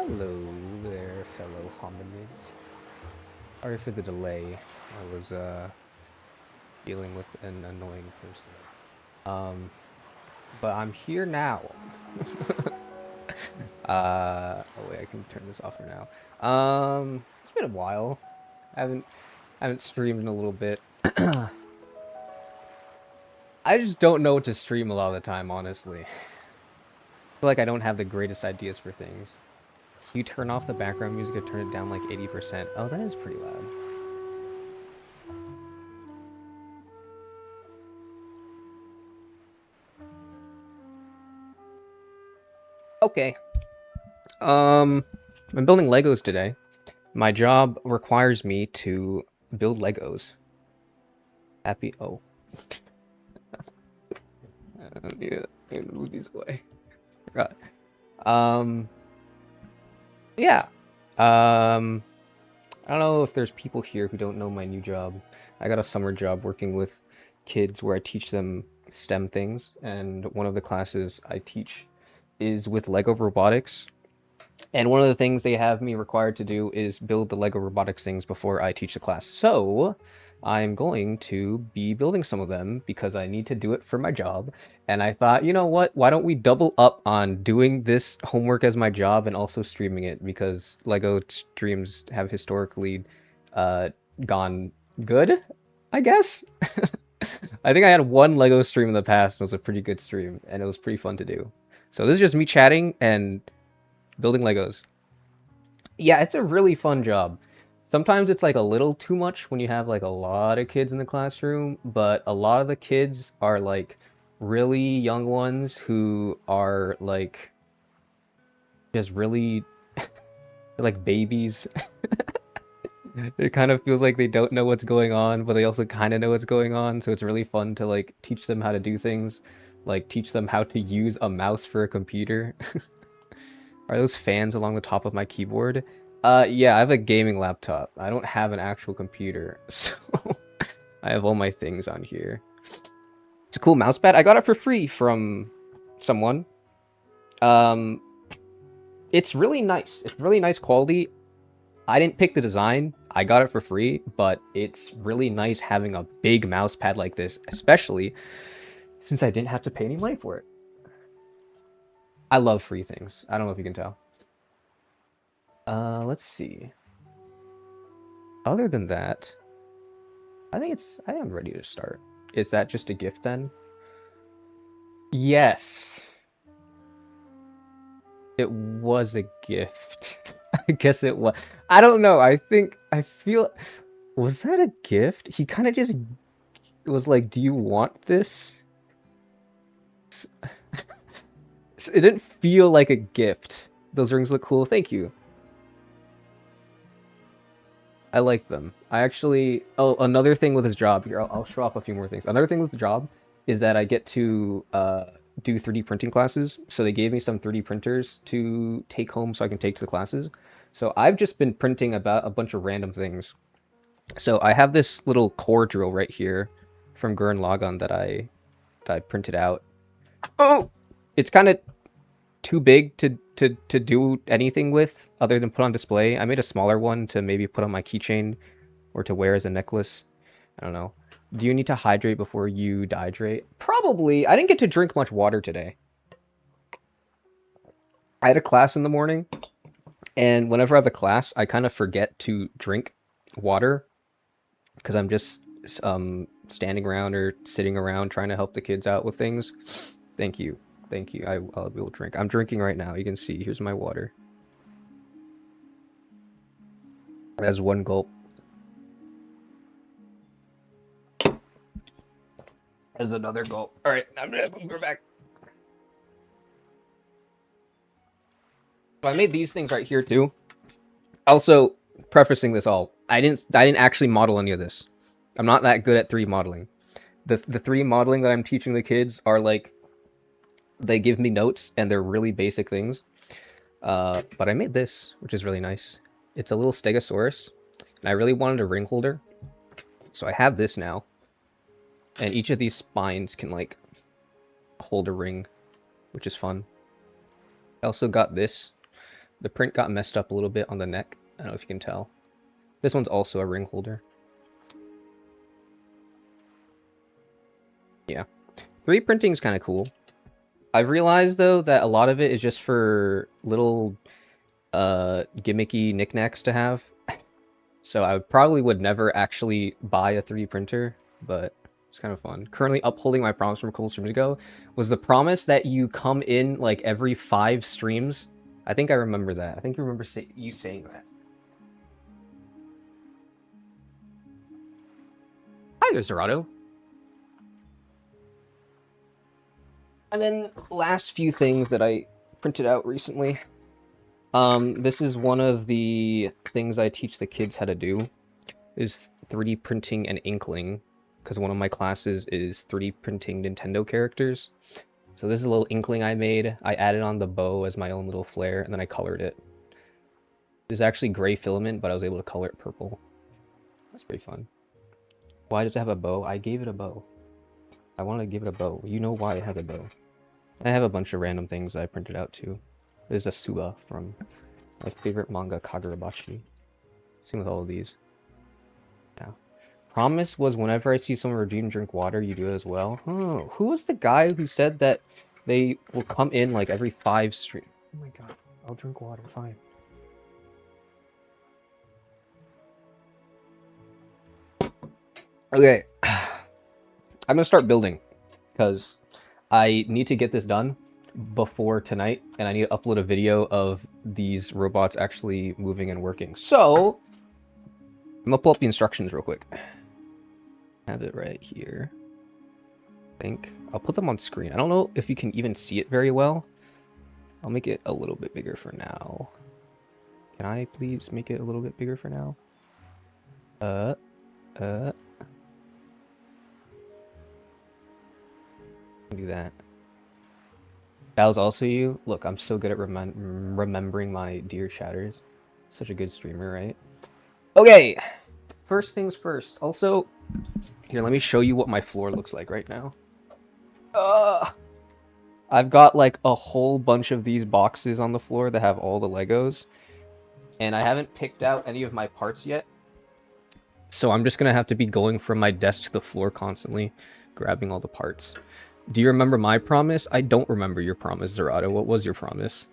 Hello there, fellow hominids. Sorry for the delay. I was dealing with an annoying person. But I'm here now. Oh wait, I can turn this off for now. It's been a while. I haven't streamed in a little bit. I just don't know what to stream a lot of the time, honestly. I feel like I don't have the greatest ideas for things. You turn off the background music or turn it down like 80%. Oh, that is pretty loud. Okay. I'm building Legos today. My job requires me to build Legos. Happy. Oh. I don't need to move these away. Forgot. Yeah. I don't know if there's people here who don't know my new job. I got a summer job working with kids where I teach them STEM things, and one of the classes I teach is with Lego robotics. And one of the things they have me required to do is build the Lego robotics things before I teach the class. So I'm going to be building some of them because I need to do it for my job. And I thought, you know what? Why don't we double up on doing this homework as my job and also streaming it? Because Lego streams have historically uh, gone good, I guess. I think I had one Lego stream in the past. And it was a pretty good stream, and it was pretty fun to do. So this is just me chatting and building Legos. Yeah, it's a really fun job. Sometimes it's like a little too much when you have like a lot of kids in the classroom, but a lot of the kids are like really young ones who are like just really like babies. It kind of feels like they don't know what's going on, but they also kind of know what's going on, so it's really fun to like teach them how to do things, like teach them how to use a mouse for a computer. Are those fans along the top of my keyboard? Yeah, I have a gaming laptop. I don't have an actual computer, so I have all my things on here. It's a cool mousepad. I got it for free from someone. Um, it's really nice. It's really nice quality. I didn't pick the design. I got it for free, but it's really nice having a big mousepad like this, especially since I didn't have to pay any money for it. I love free things. I don't know if you can tell. Let's see. Other than that, I am ready to start. Is that just a gift then? Yes. It was a gift. I guess it was. I don't know. I feel was that a gift? He kind of just was like, "Do you want this?" It didn't feel like a gift. Those rings look cool. Thank you. I like them. I actually. Oh, another thing with his job here. I'll show off a few more things. Another thing with the job is that I get to do 3D printing classes. So they gave me some 3D printers to take home so I can take to the classes. So I've just been printing about a bunch of random things. So I have this little core drill right here from Gurren Lagann that I printed out. Oh, it's kind of too big to do anything with other than put on display. I made a smaller one to maybe put on my keychain or to wear as a necklace. I don't know. Do you need to hydrate before you dehydrate? Probably. I didn't get to drink much water today. I had a class in the morning, and whenever I have a class, I kind of forget to drink water because I'm just standing around or sitting around trying to help the kids out with things. Thank you. Thank you. I'll be able to drink. I'm drinking right now. You can see. Here's my water. That's one gulp. There's another gulp. All right, I'm gonna go back. So I made these things right here too. Also, prefacing this all, I didn't actually model any of this. I'm not that good at 3D modeling. The 3D modeling that I'm teaching the kids are like they give me notes and they're really basic things. But I made this, which is really nice. It's a little Stegosaurus, and I really wanted a ring holder, so I have this now. And each of these spines can like hold a ring, which is fun. I also got this The print got messed up a little bit on the neck. I don't know if you can tell. This one's also a ring holder. Yeah. 3D printing is kind of cool. I've realized, though, that a lot of it is just for little gimmicky knickknacks to have. So I probably would never actually buy a 3D printer, but it's kind of fun. Currently upholding my promise from a couple streams ago was the promise that you come in like every 5 streams. I think I remember that. I think you remember you saying that. Hi there, Zerato. And then last few things that I printed out recently. This is one of the things I teach the kids how to do, is 3D printing an Inkling, because one of my classes is 3D printing Nintendo characters. So this is a little Inkling I made. I added on the bow as my own little flare, and then I colored it. This is actually gray filament, but I was able to color it purple. That's pretty fun. Why does it have a bow? I gave it a bow. I wanted to give it a bow. You know why it has a bow. I have a bunch of random things I printed out too. There's a Suba from my favorite manga, Kagurabashi. Same with all of these. Yeah. Promise was whenever I see someone redeem drink water, you do it as well. Oh, who was the guy who said that they will come in like every 5 streams? Oh my god, I'll drink water, fine. Okay, I'm gonna start building because I need to get this done before tonight, and I need to upload a video of these robots actually moving and working. So I'm gonna pull up the instructions real quick. Have it right here. I think I'll put them on screen. I don't know if you can even see it very well. I'll make it a little bit bigger for now. Can I please make it a little bit bigger for now? Do that. That was also you? Look, I'm so good at remembering my dear chatters. Such a good streamer, right? Okay, first things first. Also, here, let me show you what my floor looks like right now. I've got like a whole bunch of these boxes on the floor that have all the Legos, and I haven't picked out any of my parts yet. So I'm just gonna have to be going from my desk to the floor constantly, grabbing all the parts. Do you remember my promise? I don't remember your promise, Zerato. What was your promise?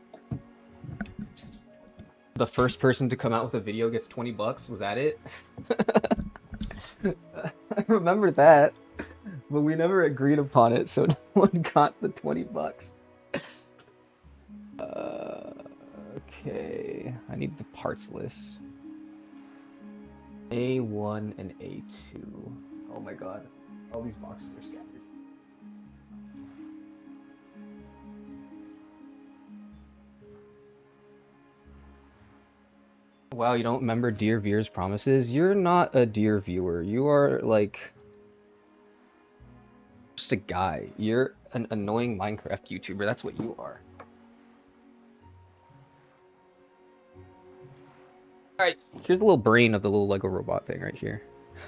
The first person to come out with a video gets 20 bucks. Was that it? I remember that, but we never agreed upon it, so no one got the 20 bucks. Okay, I need the parts list. A1 and A2. Oh my god, all these boxes are scattered. Wow, you don't remember Dear Viewer's promises? You're not a Dear Viewer. You are, like, just a guy. You're an annoying Minecraft YouTuber. That's what you are. Alright, here's the little brain of the little Lego robot thing right here.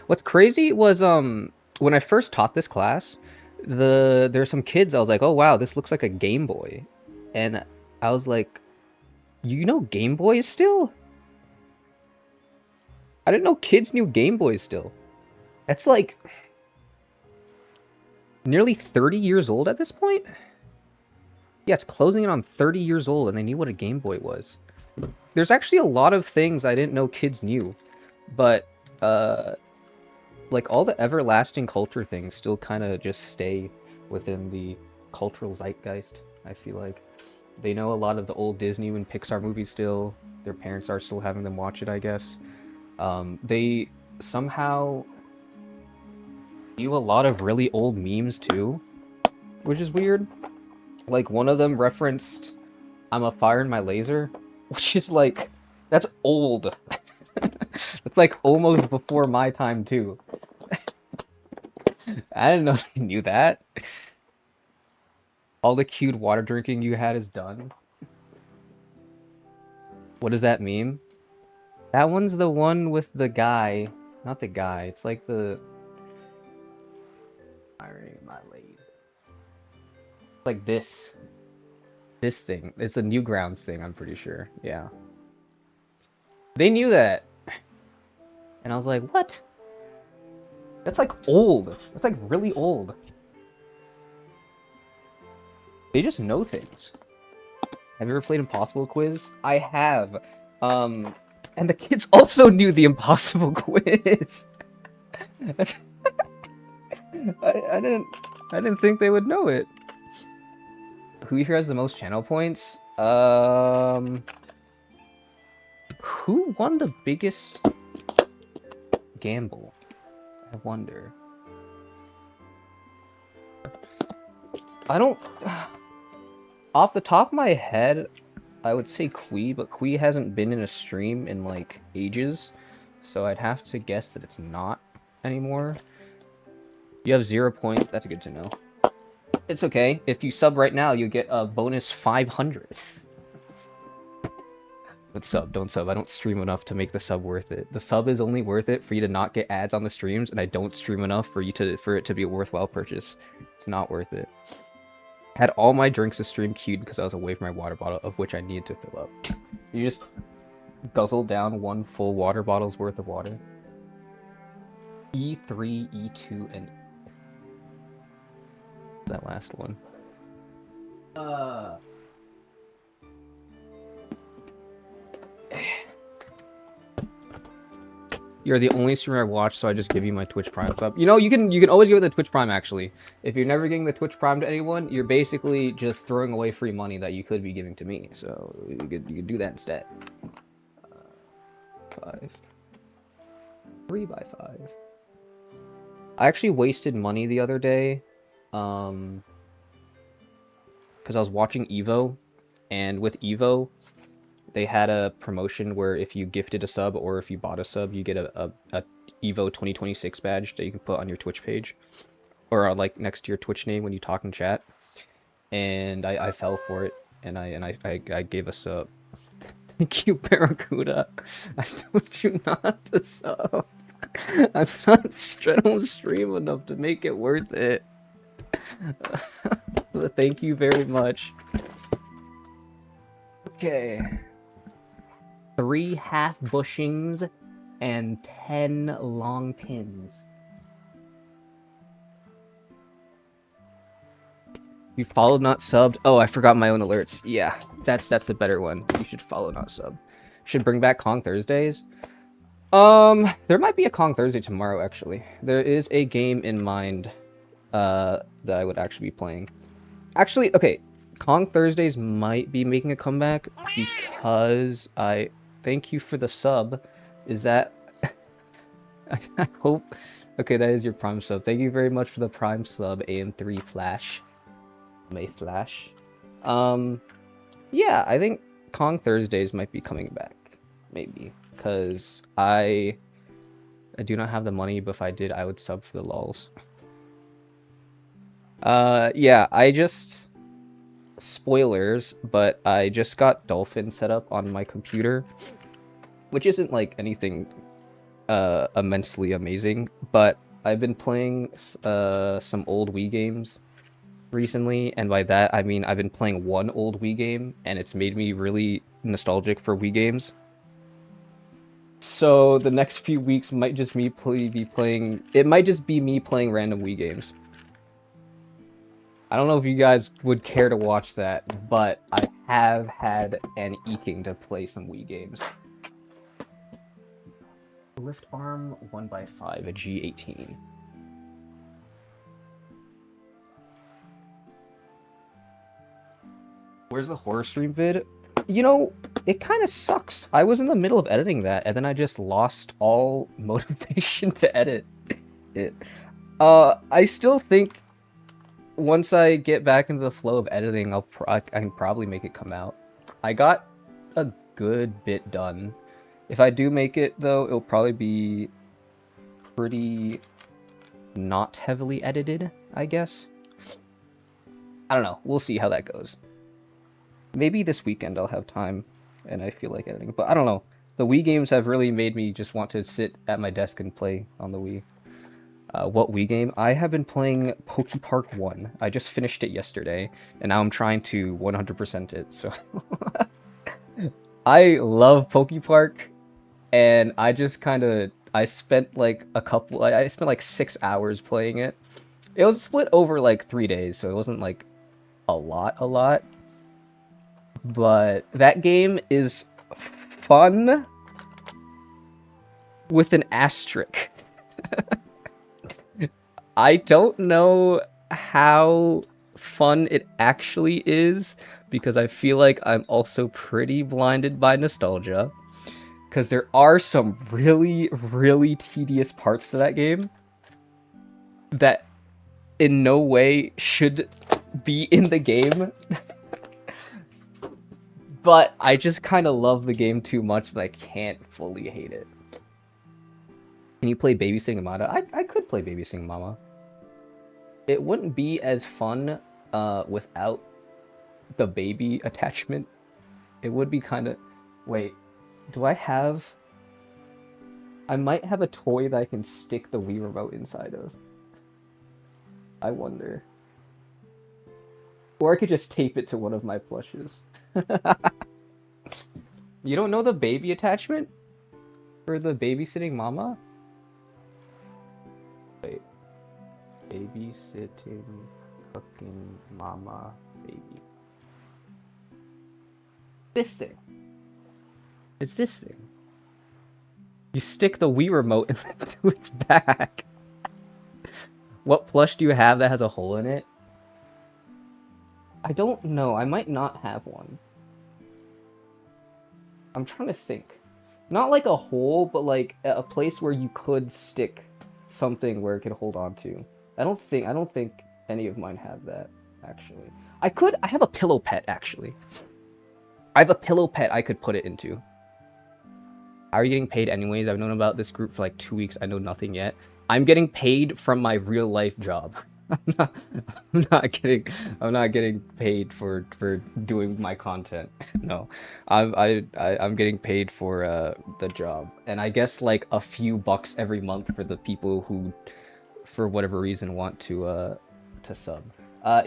What's crazy was, when I first taught this class, there were some kids, I was like, oh wow, this looks like a Game Boy. And I was like, you know Game Boys still? I didn't know kids knew Game Boys still. That's like nearly 30 years old at this point? Yeah, it's closing in on 30 years old and they knew what a Game Boy was. There's actually a lot of things I didn't know kids knew. But, like all the everlasting culture things still kind of just stay within the cultural zeitgeist, I feel like. They know a lot of the old Disney and Pixar movies still. Their parents are still having them watch it, I guess. They somehow knew a lot of really old memes too, which is weird. Like one of them referenced "I'm a fire in my laser," which is like, that's old. It's like almost before my time too. I didn't know they knew that. All the cute water drinking you had is done. What does that mean? That one's the one with the guy. Not the guy. It's like the... Firing my laser. Like this. This thing. It's a Newgrounds thing, I'm pretty sure. Yeah. They knew that. And I was like, what? That's like old. That's like really old. They just know things. Have you ever played Impossible Quiz? I have. And the kids also knew the Impossible Quiz. I didn't think they would know it. Who here has the most channel points? Who won the biggest gamble? I wonder. I don't... Off the top of my head, I would say Kui, but Kui hasn't been in a stream in, like, ages. So I'd have to guess that it's not anymore. You have 0 points. That's good to know. It's okay. If you sub right now, you get a bonus 500. But sub, don't sub. I don't stream enough to make the sub worth it. The sub is only worth it for you to not get ads on the streams, and I don't stream enough for it to be a worthwhile purchase. It's not worth it. Had all my drinks to stream queued because I was away from my water bottle, of which I needed to fill up. You just guzzle down one full water bottle's worth of water. E3, E2, and that last one. You're the only streamer I watch, so I just give you my Twitch Prime sub. You know, you can always give it the Twitch Prime, actually. If you're never giving the Twitch Prime to anyone, you're basically just throwing away free money that you could be giving to me. So you could do that instead. 5. 3 by 5. I actually wasted money the other day. Because I was watching Evo. And with Evo, they had a promotion where if you gifted a sub or if you bought a sub, you get a Evo 2026 badge that you can put on your Twitch page. Or like next to your Twitch name when you talk in chat. And I fell for it and I gave a sub. Thank you, Barracuda. I told you not to sub. I don't stream enough to make it worth it. Thank you very much. Okay. 3 half bushings and 10 long pins. You followed, not subbed. Oh, I forgot my own alerts. Yeah, that's the better one. You should follow, not sub. Should bring back Kong Thursdays. There might be a Kong Thursday tomorrow, actually. There is a game in mind that I would actually be playing. Actually, okay, Kong Thursdays might be making a comeback because I... Thank you for the sub. Is that... I hope... Okay, that is your Prime sub. Thank you very much for the Prime sub, AM3 Flash. May Flash. Yeah, I think Kong Thursdays might be coming back. Maybe. Because I do not have the money, but if I did, I would sub for the lols. Yeah, I just... Spoilers, but I just got Dolphin set up on my computer, which isn't like anything immensely amazing, but I've been playing some old Wii games recently, and by that I mean I've been playing one old Wii game, and it's made me really nostalgic for Wii games. So the next few weeks might just be playing... It might just be me playing random Wii games. I don't know if you guys would care to watch that, but I have had an eking to play some Wii games. Lift arm 1x5, a G18. Where's the horror stream vid? You know, it kind of sucks. I was in the middle of editing that, and then I just lost all motivation to edit it. I still think once I get back into the flow of editing, I can probably make it come out. I got a good bit done. If I do make it, though, it'll probably be pretty not heavily edited, I guess. I don't know. We'll see how that goes. Maybe this weekend I'll have time and I feel like editing, but I don't know. The Wii games have really made me just want to sit at my desk and play on the Wii. What Wii game? I have been playing PokePark 1. I just finished it yesterday, and now I'm trying to 100% it, so... I love PokePark, and I just kind of... I spent like I spent like 6 hours playing it. It was split over like 3 days, so it wasn't like a lot. But that game is fun with an asterisk. I don't know how fun it actually is, because I feel like I'm also pretty blinded by nostalgia. Because there are some really tedious parts to that game that in no way should be in the game. But I just kind of love the game too much that I can't fully hate it. Can you play Babysitting Mama? I could play Babysitting Mama. It wouldn't be as fun without the baby attachment. It would be kind of... Wait, do I have... I might have a toy that I can stick the Wii Remote inside of. I wonder. Or I could just tape it to one of my plushes. You don't know the baby attachment? For the Babysitting Mama? Wait. Babysitting fucking Mama baby. This thing. It's this thing. You stick the Wii Remote into its back. What plush do you have that has a hole in it? I don't know. I might not have one. I'm trying to think. Not like a hole, but like a place where you could stick something where it could hold on to. I don't think any of mine have that, actually. I have a pillow pet, actually. I have a pillow pet I could put it into. How are you getting paid anyways? I've known about this group for like 2 weeks. I know nothing yet. I'm getting paid from my real life job. I'm not getting paid for doing my content. No, I'm getting paid for the job, and I guess like a few bucks every month for the people who, for whatever reason, want to sub.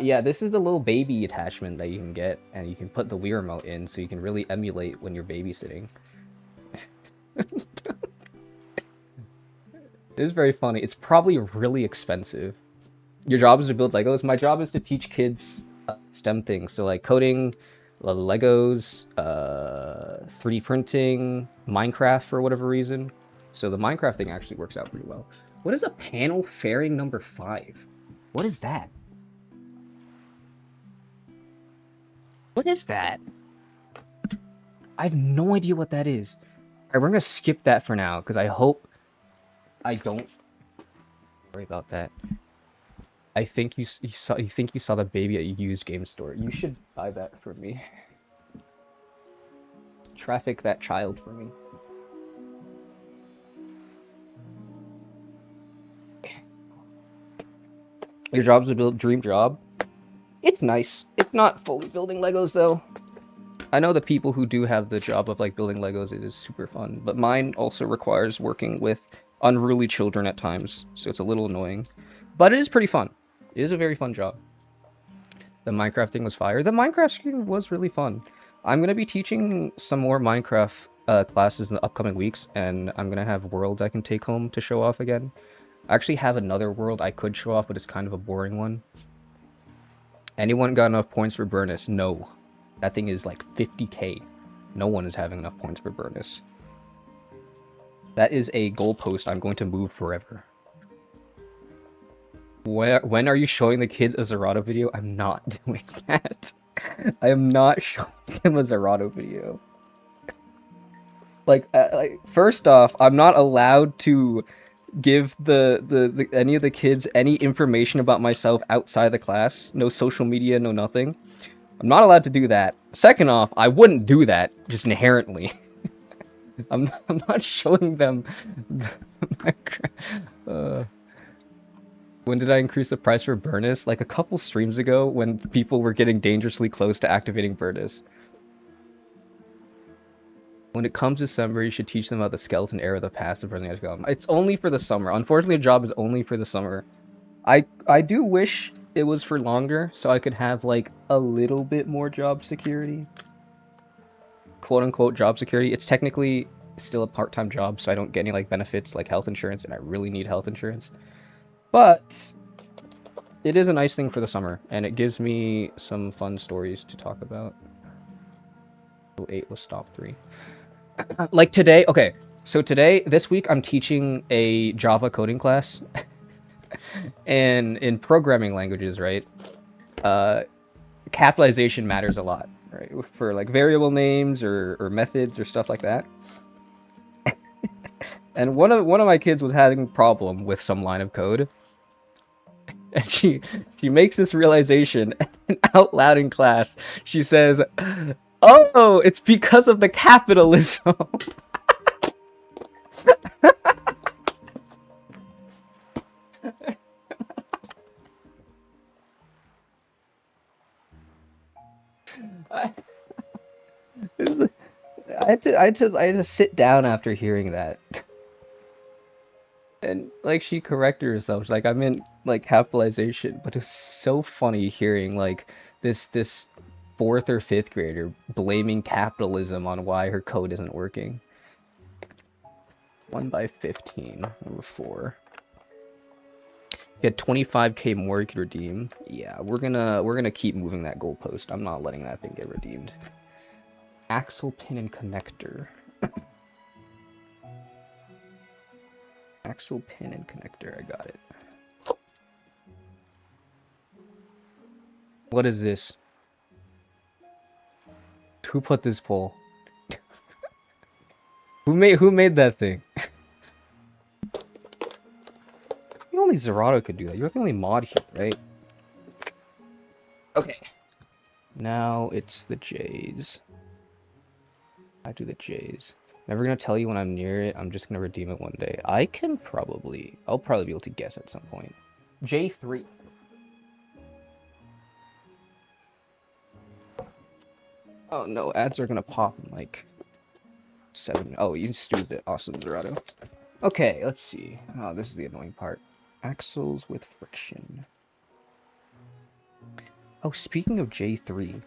Yeah, this is the little baby attachment that you can get, and you can put the Wii Remote in, so you can really emulate when you're babysitting. It is very funny. It's probably really expensive. Your job is to build Legos. My job is to teach kids STEM things. So like coding, Legos, 3D printing, Minecraft for whatever reason. So the Minecraft thing actually works out pretty well. What is a panel fairing number 5? What is that? What is that? I have no idea what that is. Alright, we're gonna skip that for now, because I hope I don't worry about that. I think you saw the baby at a used game store. You should buy that for me. Traffic that child for me. Your job's a dream job. It's nice. It's not fully building Legos though. I know the people who do have the job of like building Legos, it is super fun. But mine also requires working with unruly children at times, so it's a little annoying. But it is pretty fun. It is a very fun job. The Minecraft thing was fire. The Minecraft screen was really fun. I'm going to be teaching some more Minecraft classes in the upcoming weeks, and I'm going to have worlds I can take home to show off again. I actually have another world I could show off, but it's kind of a boring one. Anyone got enough points for Burnus? No. That thing is like 50k. No one is having enough points for Burnus. That is a goalpost I'm going to move forever. When are you showing the kids a Zerato video? I'm not doing that. I am not showing them a Zerato video. Like, first off, I'm not allowed to give any of the kids any information about myself outside the class. No social media, no nothing. I'm not allowed to do that. Second off, I wouldn't do that just inherently. I'm not showing them when did I increase the price for Burnus? Like a couple streams ago when people were getting dangerously close to activating Burnus. When it comes December, you should teach them about the skeleton era of the past and present. It's only for the summer. Unfortunately, the job is only for the summer. I do wish it was for longer, so I could have like a little bit more job security. Quote unquote job security. It's technically still a part-time job, so I don't get any like benefits like health insurance, and I really need health insurance. But it is a nice thing for the summer, and it gives me some fun stories to talk about. 8 was stop 3. Like today, okay. So today, this week, I'm teaching a Java coding class. And in programming languages, right, capitalization matters a lot, right? For like variable names or methods or stuff like that. And one of my kids was having a problem with some line of code. And she makes this realization out loud in class. She says, "Oh, it's because of the capitalism." I had to sit down after hearing that. And like she corrected herself. She's like, I meant like capitalization, but it was so funny hearing like this 4th or 5th grader blaming capitalism on why her code isn't working. 1 by 15, number 4. You had 25k more you could redeem. Yeah, we're gonna keep moving that goalpost. I'm not letting that thing get redeemed. Axle pin and connector. Axle pin and connector. I got it. What is this? Who put this poll? Who made that thing? Only Zerato could do that. You're the only mod here, right? Okay. Now it's the J's. I do the J's. Never gonna tell you when I'm near it. I'm just gonna redeem it one day. I'll probably be able to guess at some point. J3. Oh no, ads are gonna pop in like 7. Oh, you stupid it. Awesome, Zerato. Okay, let's see. Oh, this is the annoying part. Axles with friction. Oh, speaking of J3,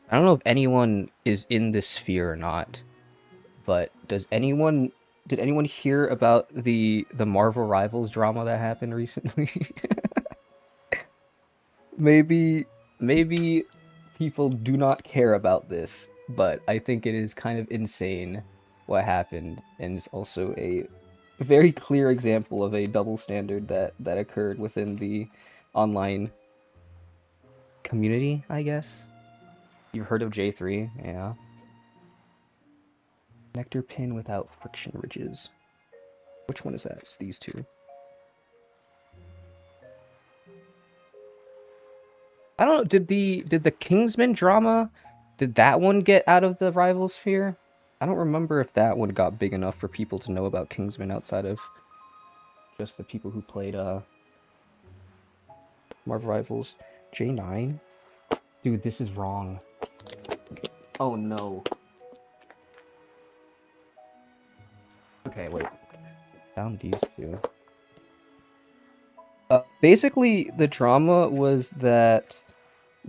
I don't know if anyone is in this sphere or not, but did anyone hear about the Marvel Rivals drama that happened recently? maybe people do not care about this, but I think it is kind of insane what happened, and it's also a very clear example of a double standard that occurred within the online community, I guess. You've heard of J3, yeah. Connector pin without friction ridges. Which one is that? It's these two. I don't know, did the Kingsman drama, did that one get out of the rival sphere? I don't remember if that one got big enough for people to know about Kingsman outside of just the people who played Marvel Rivals. J9? Dude, this is wrong. Oh no. Okay, wait. Found these two. Basically, the drama was that...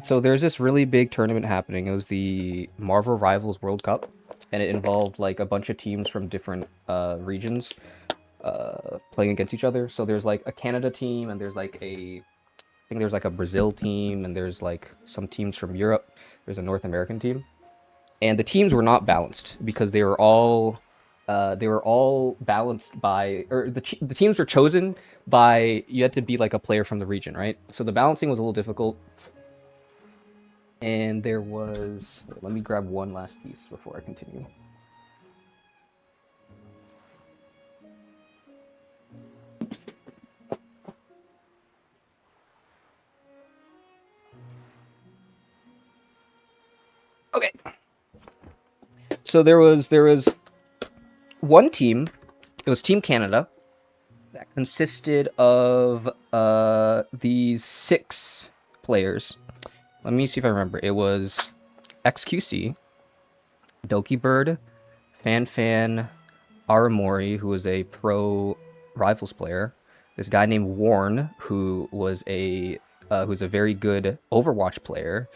So there's this really big tournament happening. It was the Marvel Rivals World Cup, and it involved like a bunch of teams from different regions playing against each other. So there's like a Canada team, and there's like I think there's like a Brazil team, and there's like some teams from Europe. There's a North American team, and the teams were not balanced because they were all balanced by, or the teams were chosen by, you had to be like a player from the region, right? So the balancing was a little difficult. And there was, let me grab one last piece before I continue. Okay. So there was one team, it was Team Canada, that consisted of these 6 players. Let me see if I remember. It was XQC, Doki Bird, Fan Aramori, who was a pro Rivals player, this guy named Warren, who's a very good Overwatch player,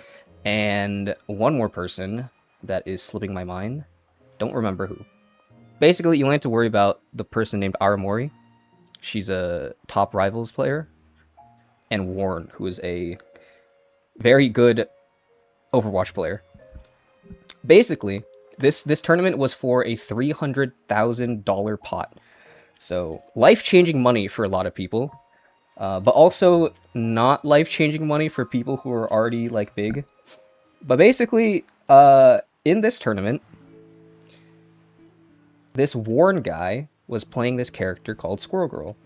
and one more person that is slipping my mind. Don't remember who. Basically, you only have to worry about the person named Aramori. She's a top Rivals player, and Warren, who is a very good Overwatch player. Basically, this tournament was for a $300,000 pot. So life-changing money for a lot of people, but also not life-changing money for people who are already like big. But basically, in this tournament, this Warren guy was playing this character called Squirrel Girl,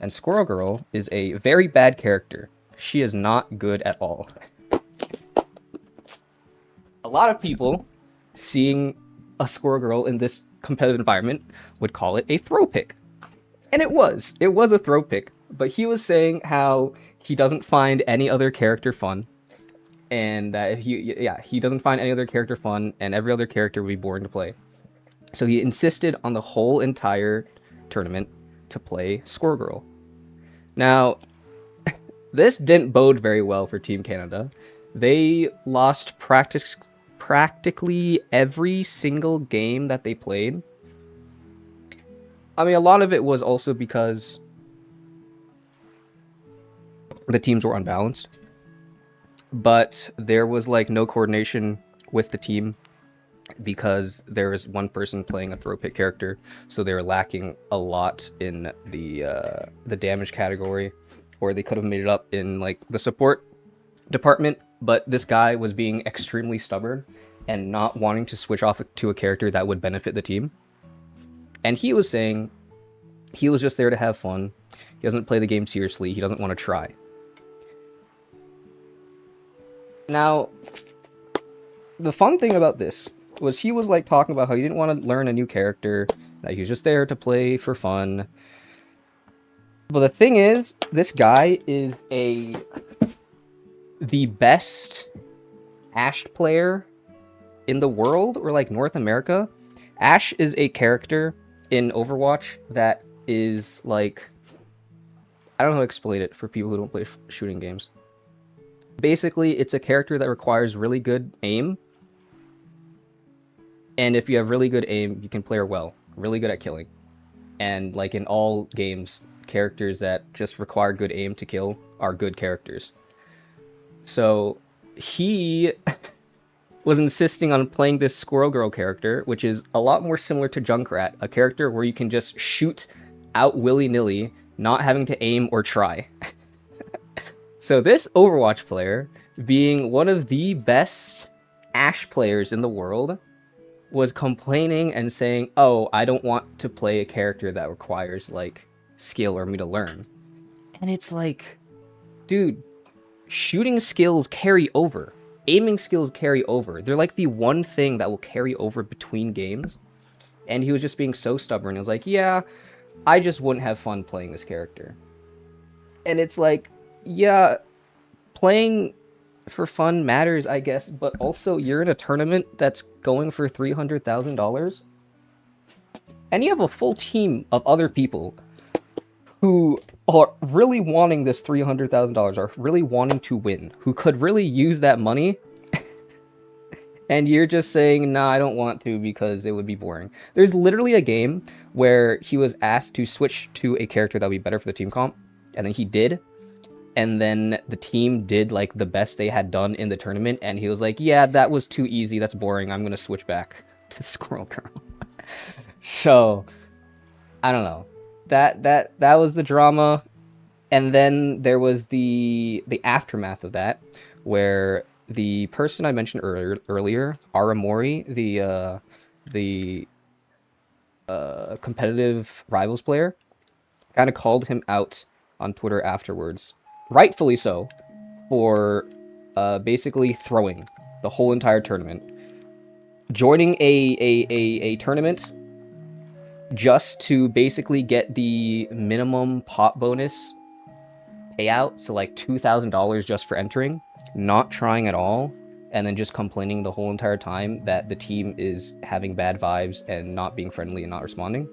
and Squirrel Girl is a very bad character. She is not good at all. A lot of people seeing a Squirrel Girl in this competitive environment would call it a throw pick. And it was a throw pick, but he was saying how he doesn't find any other character fun, and that he doesn't find any other character fun, and every other character would be boring to play. So he insisted on the whole entire tournament to play Squirrel Girl. Now, this didn't bode very well for Team Canada. They lost practically every single game that they played. I mean, a lot of it was also because the teams were unbalanced, but there was like no coordination with the team because there was one person playing a throw pick character, so they were lacking a lot in the damage category, or they could have made it up in like the support department. But this guy was being extremely stubborn and not wanting to switch off to a character that would benefit the team. And he was saying he was just there to have fun. He doesn't play the game seriously. He doesn't want to try. Now, the fun thing about this was he was like talking about how he didn't want to learn a new character, that he was just there to play for fun. But the thing is, this guy is the best Ashe player in the world, or like North America. Ashe is a character in Overwatch that is like, I don't know how to explain it for people who don't play shooting games. Basically, it's a character that requires really good aim. And if you have really good aim, you can play her well. Really good at killing. And like in all games, characters that just require good aim to kill are good characters. So he was insisting on playing this Squirrel Girl character, which is a lot more similar to Junkrat, a character where you can just shoot out willy-nilly, not having to aim or try. So this Overwatch player, being one of the best Ashe players in the world, was complaining and saying, oh, I don't want to play a character that requires like skill or me to learn. And it's like, dude, shooting skills carry over. Aiming skills carry over. They're like the one thing that will carry over between games. And he was just being so stubborn. He was like, yeah, I just wouldn't have fun playing this character. And it's like, yeah, playing for fun matters, I guess, but also you're in a tournament that's going for $300,000. And you have a full team of other people who are really wanting this $300,000, are really wanting to win, who could really use that money. And you're just saying, nah, I don't want to because it would be boring. There's literally a game where he was asked to switch to a character that would be better for the team comp, and then he did. And then the team did like the best they had done in the tournament, and he was like, yeah, that was too easy, that's boring, I'm gonna switch back to Squirrel Girl. So, I don't know. That was the drama. And then there was the aftermath of that, where the person I mentioned earlier, Aramori, the competitive Rivals player, kind of called him out on Twitter afterwards, rightfully so, for basically throwing the whole entire tournament, joining a tournament just to basically get the minimum pot bonus payout, so like $2,000 just for entering, not trying at all, and then just complaining the whole entire time that the team is having bad vibes and not being friendly and not responding.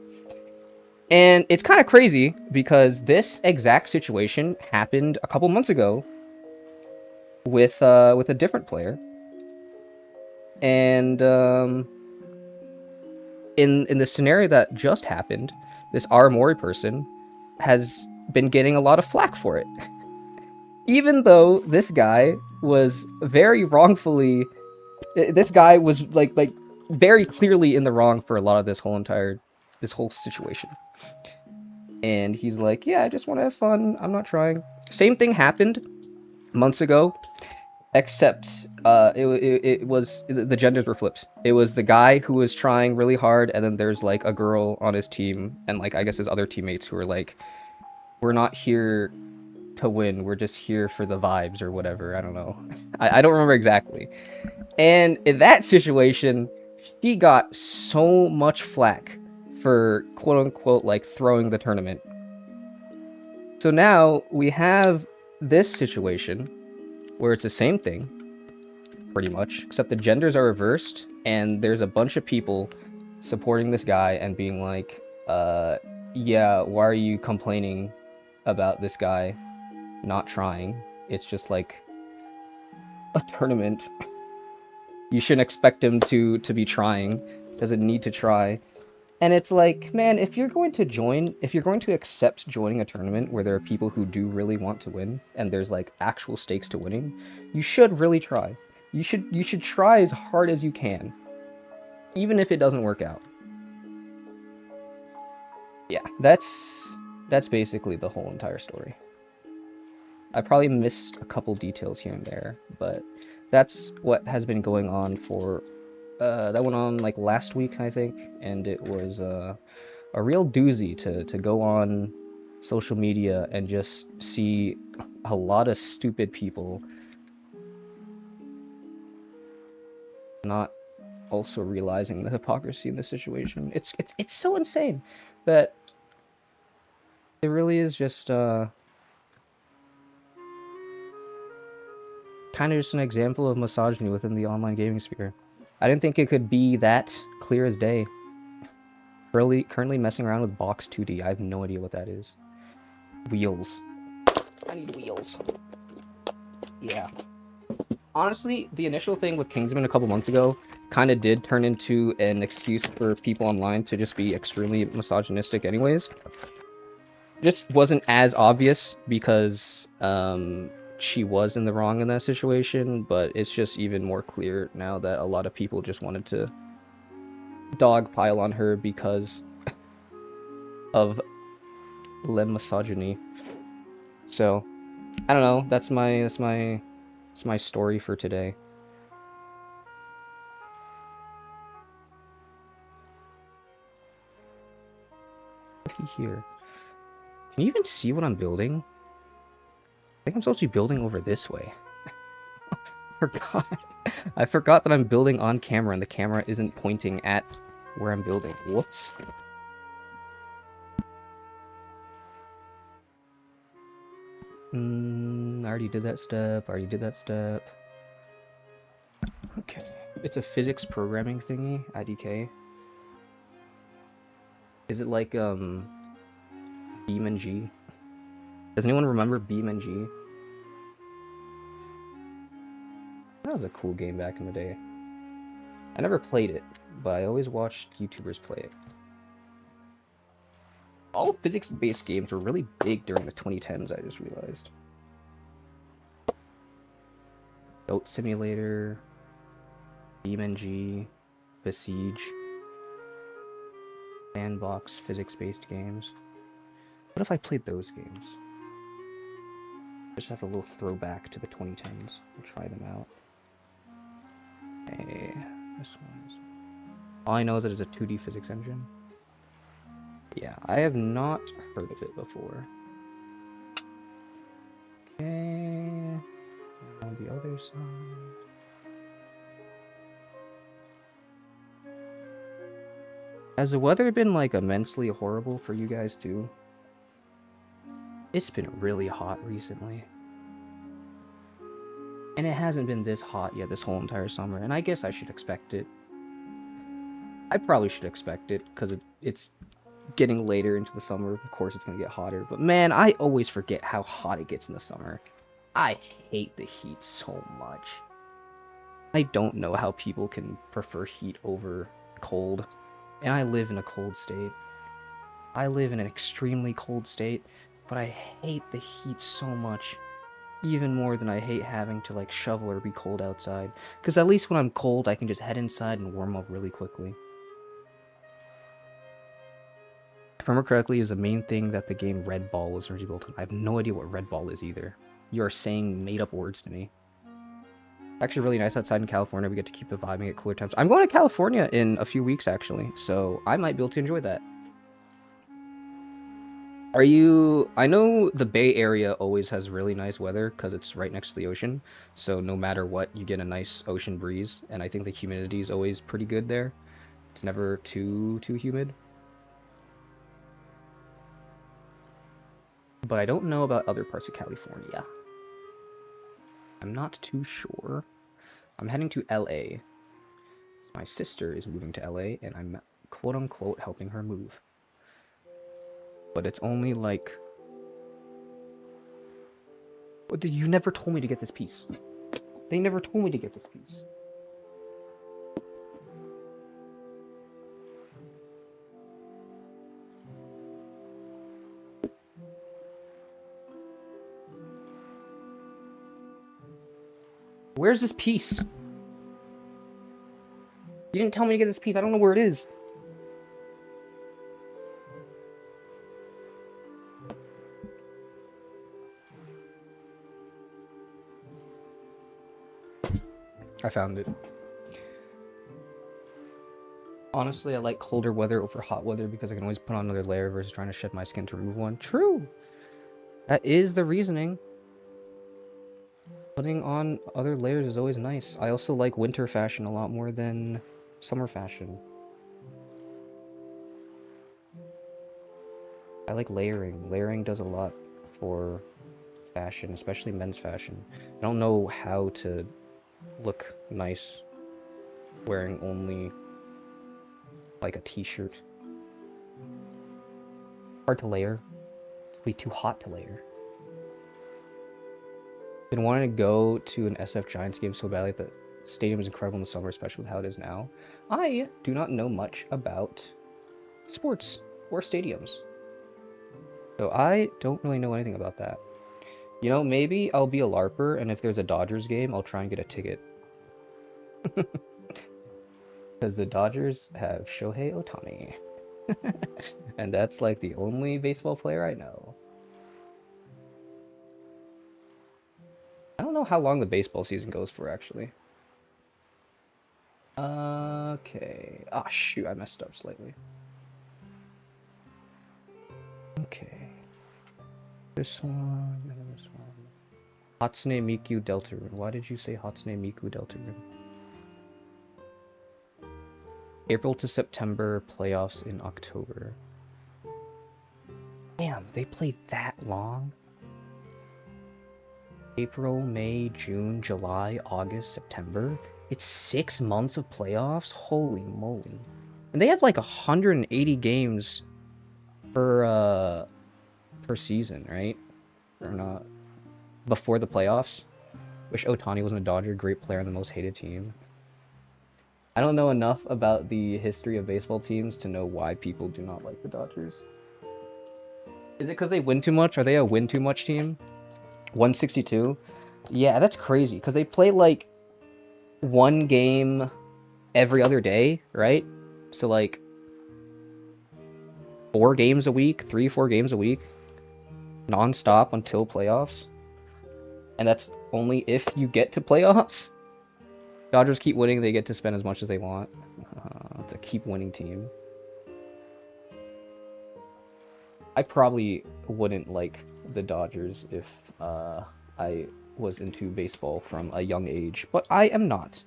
And it's kind of crazy because this exact situation happened a couple months ago with a different player. And in the scenario that just happened, this Aramori person has been getting a lot of flack for it. Even though this guy was very wrongfully, this guy was like very clearly in the wrong for a lot of this whole situation. And he's like, yeah, I just want to have fun. I'm not trying. Same thing happened months ago, except it was the genders were flipped. It was the guy who was trying really hard, and then there's like a girl on his team, and like I guess his other teammates who were like, we're not here to win, we're just here for the vibes or whatever. I don't know. I don't remember exactly. And in that situation, she got so much flack for quote unquote like throwing the tournament. So now we have this situation where it's the same thing, pretty much, except the genders are reversed, and there's a bunch of people supporting this guy and being like, yeah, why are you complaining about this guy not trying? It's just like a tournament. You shouldn't expect him to be trying. Doesn't need to try. And it's like, man, if you're going to accept joining a tournament where there are people who do really want to win, and there's like actual stakes to winning, you should really try. You should try as hard as you can, even if it doesn't work out. Yeah, that's basically the whole entire story. I probably missed a couple details here and there, but that's what has been going on for that went on like last week, I think, and it was a real doozy to go on social media and just see a lot of stupid people not also realizing the hypocrisy in the situation. It's so insane that it really is just kind of just an example of misogyny within the online gaming sphere. I didn't think it could be that clear as day. Currently messing around with Box 2D. I have no idea what that is. Wheels. I need wheels. Yeah. Honestly, the initial thing with Kingsman a couple months ago kind of did turn into an excuse for people online to just be extremely misogynistic anyways. Just wasn't as obvious because she was in the wrong in that situation, but it's just even more clear now that a lot of people just wanted to dogpile on her because of misogyny. So, I don't know. That's my story for today. Here. Can you even see what I'm building? I think I'm supposed to be building over this way. I forgot that I'm building on camera and the camera isn't pointing at where I'm building. Whoops. I already did that step. Okay. It's a physics programming thingy, IDK. Is it like, BeamNG? Does anyone remember BeamNG? That was a cool game back in the day. I never played it, but I always watched YouTubers play it. All physics-based games were really big during the 2010s, I just realized. Goat Simulator, BeamNG, Besiege, Sandbox, physics-based games. What if I played those games? Just have a little throwback to the 2010s. We'll try them out. Hey, this one's... All I know is that it's a 2D physics engine. Yeah, I have not heard of it before. Okay. On the other side. Has the weather been like immensely horrible for you guys too? It's been really hot recently. And it hasn't been this hot yet this whole entire summer, and I guess I should expect it. I probably should expect it, because it's getting later into the summer. Of course, it's going to get hotter. But man, I always forget how hot it gets in the summer. I hate the heat so much. I don't know how people can prefer heat over cold. And I live in a cold state. I live in an extremely cold state, but I hate the heat so much. Even more than I hate having to like shovel or be cold outside. Because at least when I'm cold, I can just head inside and warm up really quickly. If I remember correctly, is the main thing that the game Red Ball was originally built on. I have no idea what Red Ball is either. You are saying made up words to me. Actually, really nice outside in California. We get to keep the vibing at cooler temps. I'm going to California in a few weeks, actually, so I might be able to enjoy that. Are you... I know the Bay Area always has really nice weather because it's right next to the ocean, so no matter what, you get a nice ocean breeze, and I think the humidity is always pretty good there. It's never too humid. But I don't know about other parts of California. I'm not too sure. I'm heading to LA. My sister is moving to LA, and I'm quote-unquote helping her move. But it's only like... You never told me to get this piece. They never told me to get this piece. Where's this piece? You didn't tell me to get this piece. I don't know where it is. I found it. Honestly, I like colder weather over hot weather because I can always put on another layer versus trying to shed my skin to remove one. True! That is the reasoning. Putting on other layers is always nice. I also like winter fashion a lot more than summer fashion. I like layering. Layering does a lot for fashion, especially men's fashion. I don't know how to look nice wearing only like a t-shirt. Hard to layer. It's be too hot to layer. Been wanting to go to an SF Giants game so badly. The stadium is incredible in the summer, especially with how it is now. I do not know much about sports or stadiums, so I don't really know anything about that. You know, maybe I'll be a LARPer, and if there's a Dodgers game, I'll try and get a ticket. Because the Dodgers have Shohei Ohtani. And that's like the only baseball player I know. I don't know how long the baseball season goes for, actually. Okay. Ah, shoot, I messed up slightly. Okay. This one, and this one. Hatsune Miku Deltarune. Why did you say Hatsune Miku Deltarune? April to September, playoffs in October. Damn, they play that long? April, May, June, July, August, September? It's 6 months of playoffs? Holy moly. And they have like 180 games per season, right? Or not? Before the playoffs? Wish Ohtani wasn't a Dodger, great player on the most hated team. I don't know enough about the history of baseball teams to know why people do not like the Dodgers. Is it because they win too much? Are they a win too much team? 162? Yeah, that's crazy, because they play like one game every other day, right? So like 4 games a week, 3-4 games a week, non-stop until playoffs. And that's only if you get to playoffs. Dodgers keep winning, they get to spend as much as they want. It's a keep winning team. I probably wouldn't like the Dodgers if I was into baseball from a young age, but I am not.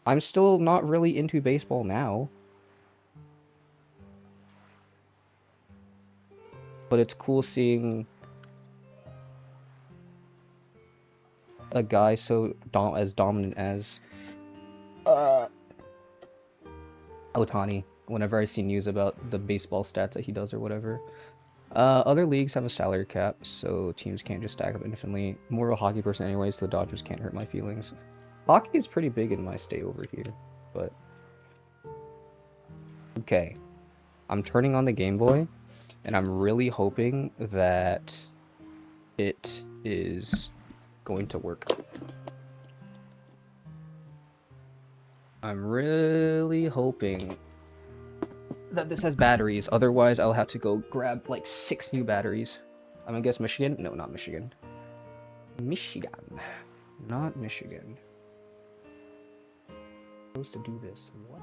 I'm still not really into baseball now. But it's cool seeing a guy so dominant as Ohtani whenever I see news about the baseball stats that he does or whatever. Other leagues have a salary cap, so teams can't just stack up infinitely. More of a hockey person anyways, so the Dodgers can't hurt my feelings. Hockey is pretty big in my state over here, but... Okay. I'm turning on the Game Boy, and I'm really hoping that it is going to work. I'm really hoping that this has batteries, otherwise I'll have to go grab like 6 new batteries. I'm gonna guess Michigan? No, not Michigan. Michigan. Not Michigan. I'm supposed to do this. What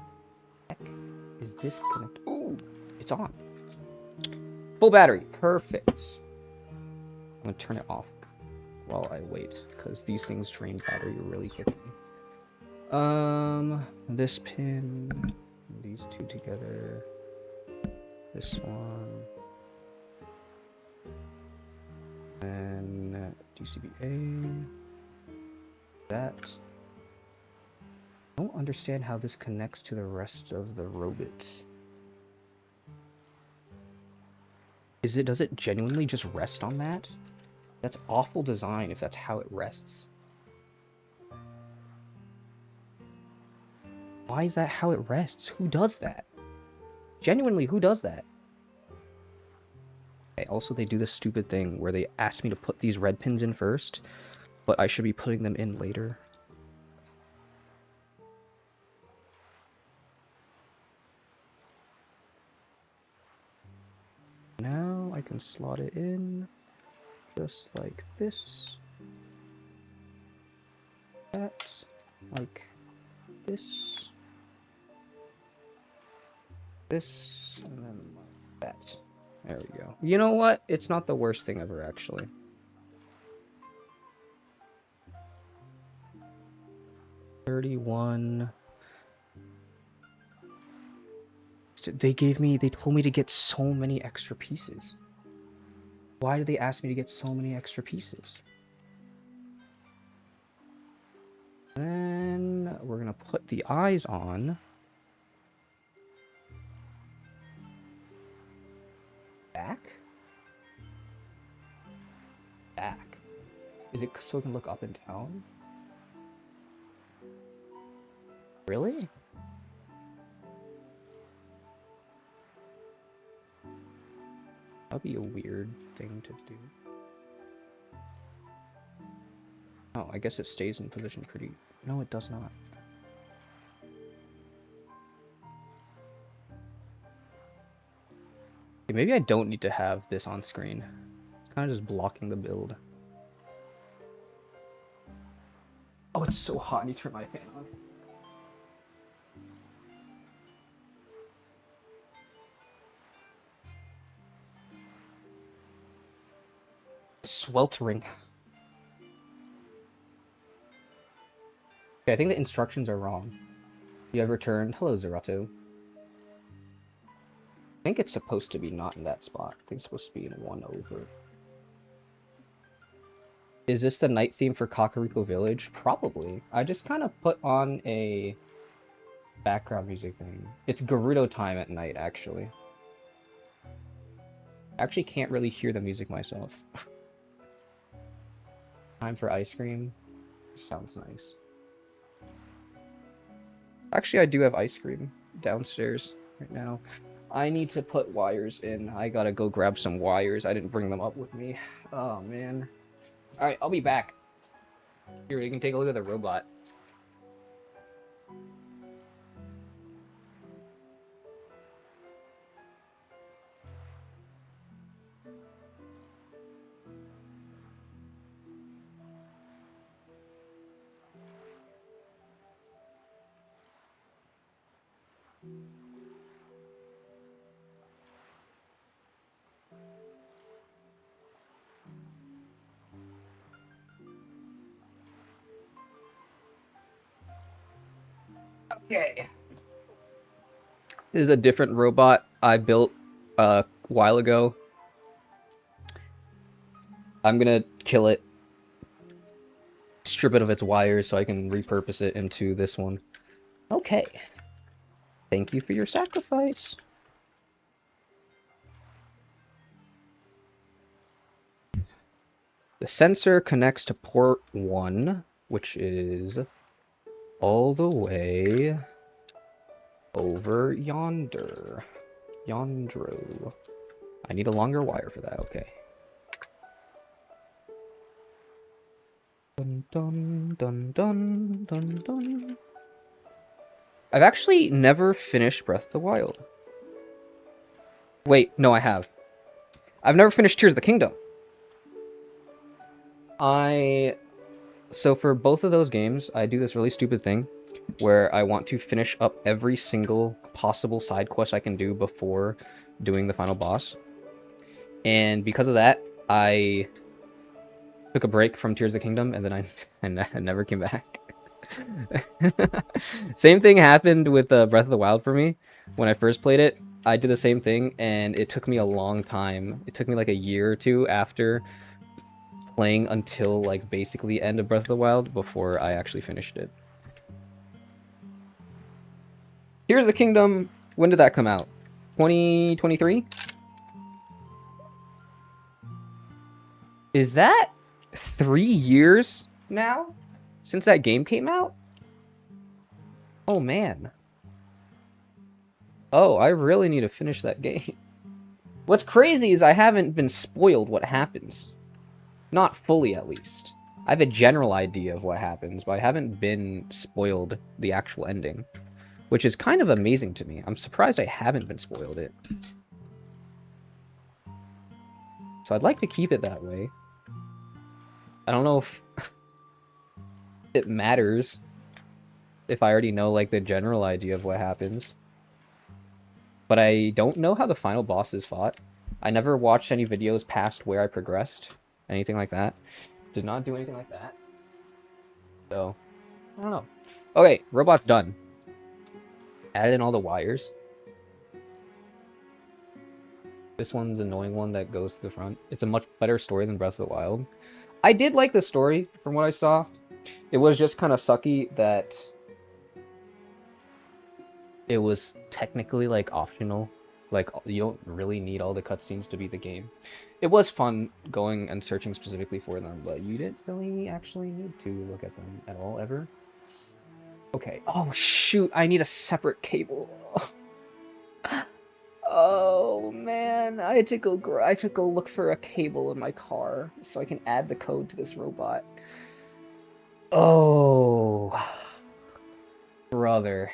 the heck is this connect? Ooh, it's on. Full battery. Perfect. I'm gonna turn it off while I wait, because these things drain battery really quickly. This pin, these two together, this one, and DCBA, that. I don't understand how this connects to the rest of the robot. Does it genuinely just rest on that? That's awful design if that's how it rests. Why is that how it rests? Who does that? Genuinely, who does that? Okay, also, they do this stupid thing where they ask me to put these red pins in first, but I should be putting them in later. Now I can slot it in just like this. That, like this. This, and then that. There we go. You know what? It's not the worst thing ever, actually. $31. They told me to get so many extra pieces. Why did they ask me to get so many extra pieces? Then we're gonna put the eyes on. Back? Is it so it can look up and down? Really? That'd be a weird thing to do. Oh, I guess it stays in position pretty... No, it does not. Okay, maybe I don't need to have this on screen. It's kind of just blocking the build. Oh, it's so hot. I need to turn my fan on. Sweltering. Okay, I think the instructions are wrong. You have returned. Hello, Zerato. I think it's supposed to be not in that spot. I think it's supposed to be in 1 over. Is this the night theme for Kakariko Village? Probably. I just kind of put on a background music thing. It's Gerudo time at night, actually. I actually can't really hear the music myself. Time for ice cream. Sounds nice. Actually, I do have ice cream downstairs right now. I need to put wires in. I gotta go grab some wires. I didn't bring them up with me. Oh, man. Alright, I'll be back. Here, you can take a look at the robot. Okay. This is a different robot I built a while ago. I'm gonna kill it. strip it of its wires so I can repurpose it into this one. Okay. Thank you for your sacrifice. The sensor connects to port 1, which is all the way over yonder. Yondro. I need a longer wire for that, okay. Dun dun dun dun dun dun. I've actually never finished Breath of the Wild. Wait, no, I have. I've never finished Tears of the Kingdom. So for both of those games, I do this really stupid thing where I want to finish up every single possible side quest I can do before doing the final boss. And because of that, I took a break from Tears of the Kingdom, and then I never came back. Same thing happened with Breath of the Wild for me. When I first played it, I did the same thing, and it took me a long time. It took me like a year or two after playing until like basically end of Breath of the Wild before I actually finished it. Tears of the Kingdom, when did that come out? 2023? Is that 3 years now since that game came out? Oh man. Oh, I really need to finish that game. What's crazy is I haven't been spoiled what happens. Not fully, at least. I have a general idea of what happens, but I haven't been spoiled the actual ending. Which is kind of amazing to me. I'm surprised I haven't been spoiled it. So I'd like to keep it that way. I don't know if it matters if I already know like the general idea of what happens. But I don't know how the final boss is fought. I never watched any videos past where I progressed. Anything like that. Did not do anything like that. So, I don't know. Okay, robot's done. Added in all the wires. This one's an annoying one that goes to the front. It's a much better story than Breath of the Wild. I did like the story from what I saw. It was just kind of sucky that it was technically like optional. Like you don't really need all the cutscenes to beat the game. It was fun going and searching specifically for them, but you didn't really actually need to look at them at all ever. Okay. Oh shoot! I need a separate cable. Oh man, I had to go look for a cable in my car so I can add the code to this robot. Oh, brother.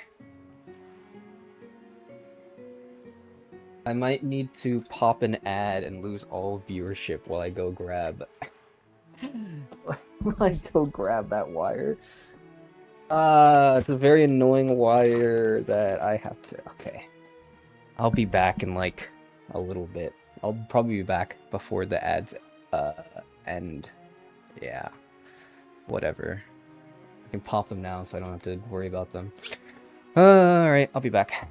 I might need to pop an ad and lose all viewership while I go grab that wire. It's a very annoying wire that I have to. Okay. I'll be back in like a little bit. I'll probably be back before the ads end. Yeah. Whatever. I can pop them now so I don't have to worry about them. Alright, I'll be back.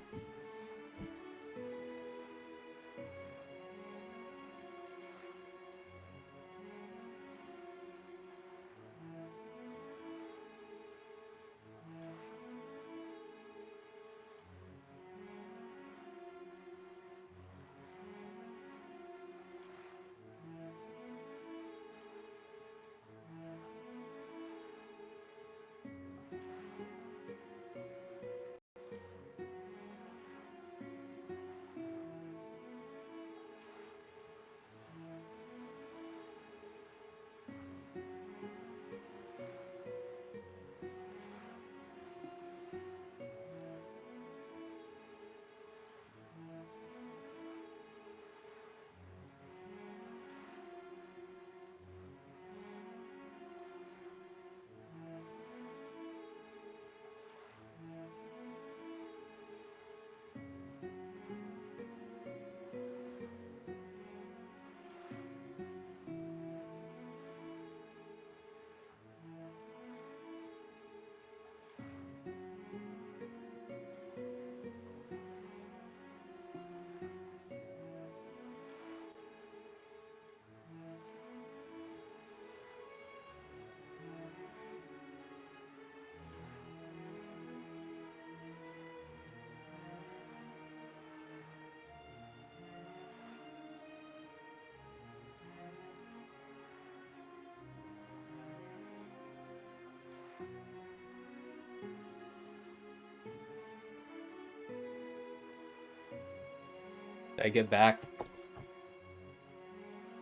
I get back. I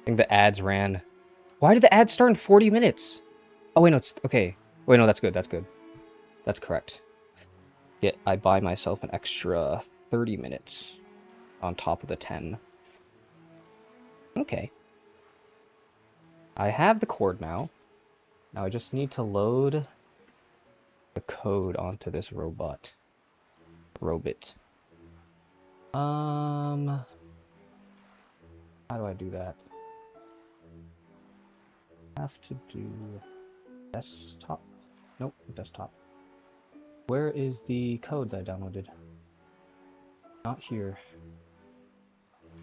think the ads ran. Why did the ads start in 40 minutes? Oh, wait, no, it's... Okay. Wait, no, that's good, that's good. That's correct. Yet I buy myself an extra 30 minutes on top of the 10. Okay. I have the cord now. Now I just need to load the code onto this robot. Robot. How do I do that? Have to do desktop. Nope, desktop. Where is the code that I downloaded? Not here.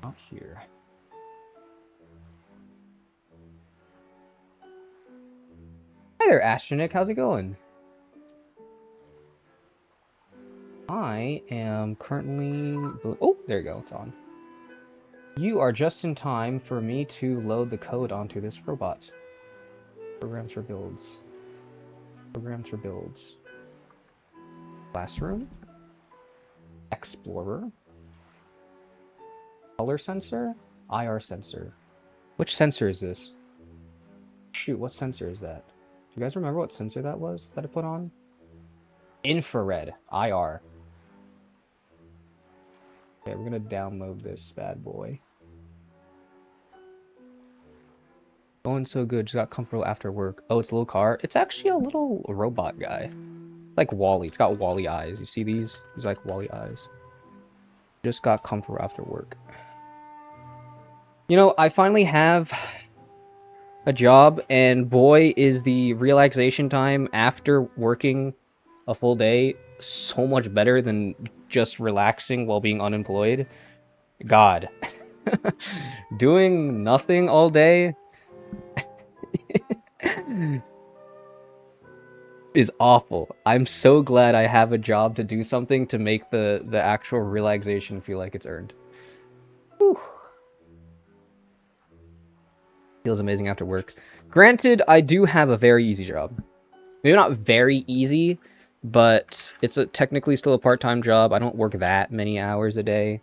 Not here. Hi there, Astronik. How's it going? I am currently... Oh, there you go. It's on. You are just in time for me to load the code onto this robot. Programs for builds. Programs for builds. Classroom. Explorer. Color sensor. IR sensor. Which sensor is this? Shoot, what sensor is that? Do you guys remember what sensor that was that I put on? Infrared. IR. Okay, we're gonna download this bad boy. Going so good, just got comfortable after work. Oh, it's a little car. It's actually a little robot guy. Like Wall-E. It's got Wall-E eyes. You see these? These like Wall-E eyes. Just got comfortable after work. You know, I finally have a job, and boy, is the relaxation time after working a full day so much better than just relaxing while being unemployed. God. Doing nothing all day is awful. I'm so glad I have a job to do something to make the actual relaxation feel like it's earned. Whew. Feels amazing after work. Granted, I do have a very easy job. Maybe not very easy, but it's technically still a part-time job. I don't work that many hours a day.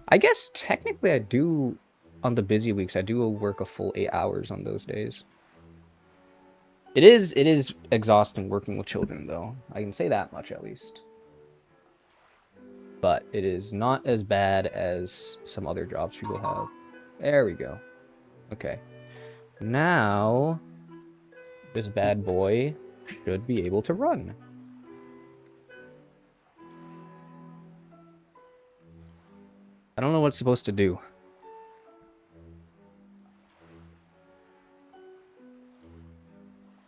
I guess technically I do, on the busy weeks, I do work a full 8 hours on those days. It is exhausting working with children, though. I can say that much, at least. But it is not as bad as some other jobs people have. There we go. Okay. Now, this bad boy should be able to run. I don't know what it's supposed to do.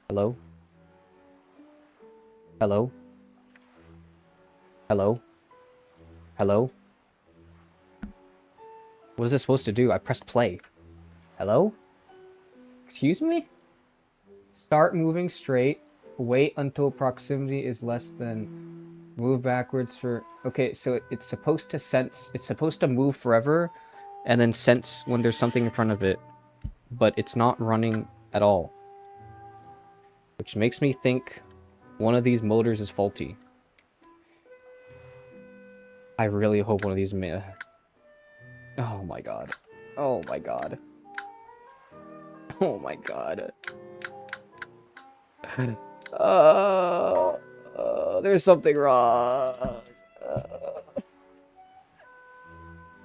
Hello? Hello? Hello? Hello? What is this supposed to do? I pressed play. Hello? Excuse me? Start moving straight. Wait until proximity is less than... Move backwards for... Okay, so it's supposed to sense... It's supposed to move forever, and then sense when there's something in front of it. But it's not running at all. Which makes me think one of these motors is faulty. I really hope one of these... Oh my god. Oh my god. Oh my god. There's something wrong.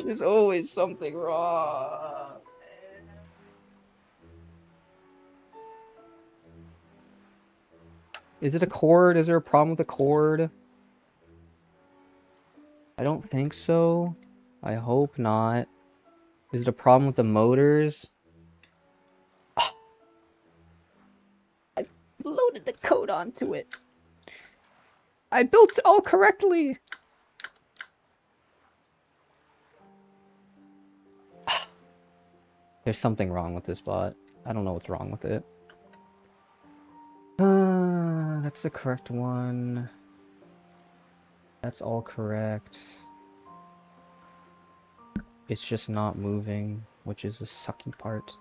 There's always something wrong. Is it a cord? Is there a problem with the cord? I don't think so. I hope not. Is it a problem with the motors? I loaded the code onto it. I built it all correctly. There's something wrong with this bot. I don't know what's wrong with it. That's the correct one. That's all correct. It's just not moving, which is the sucky part.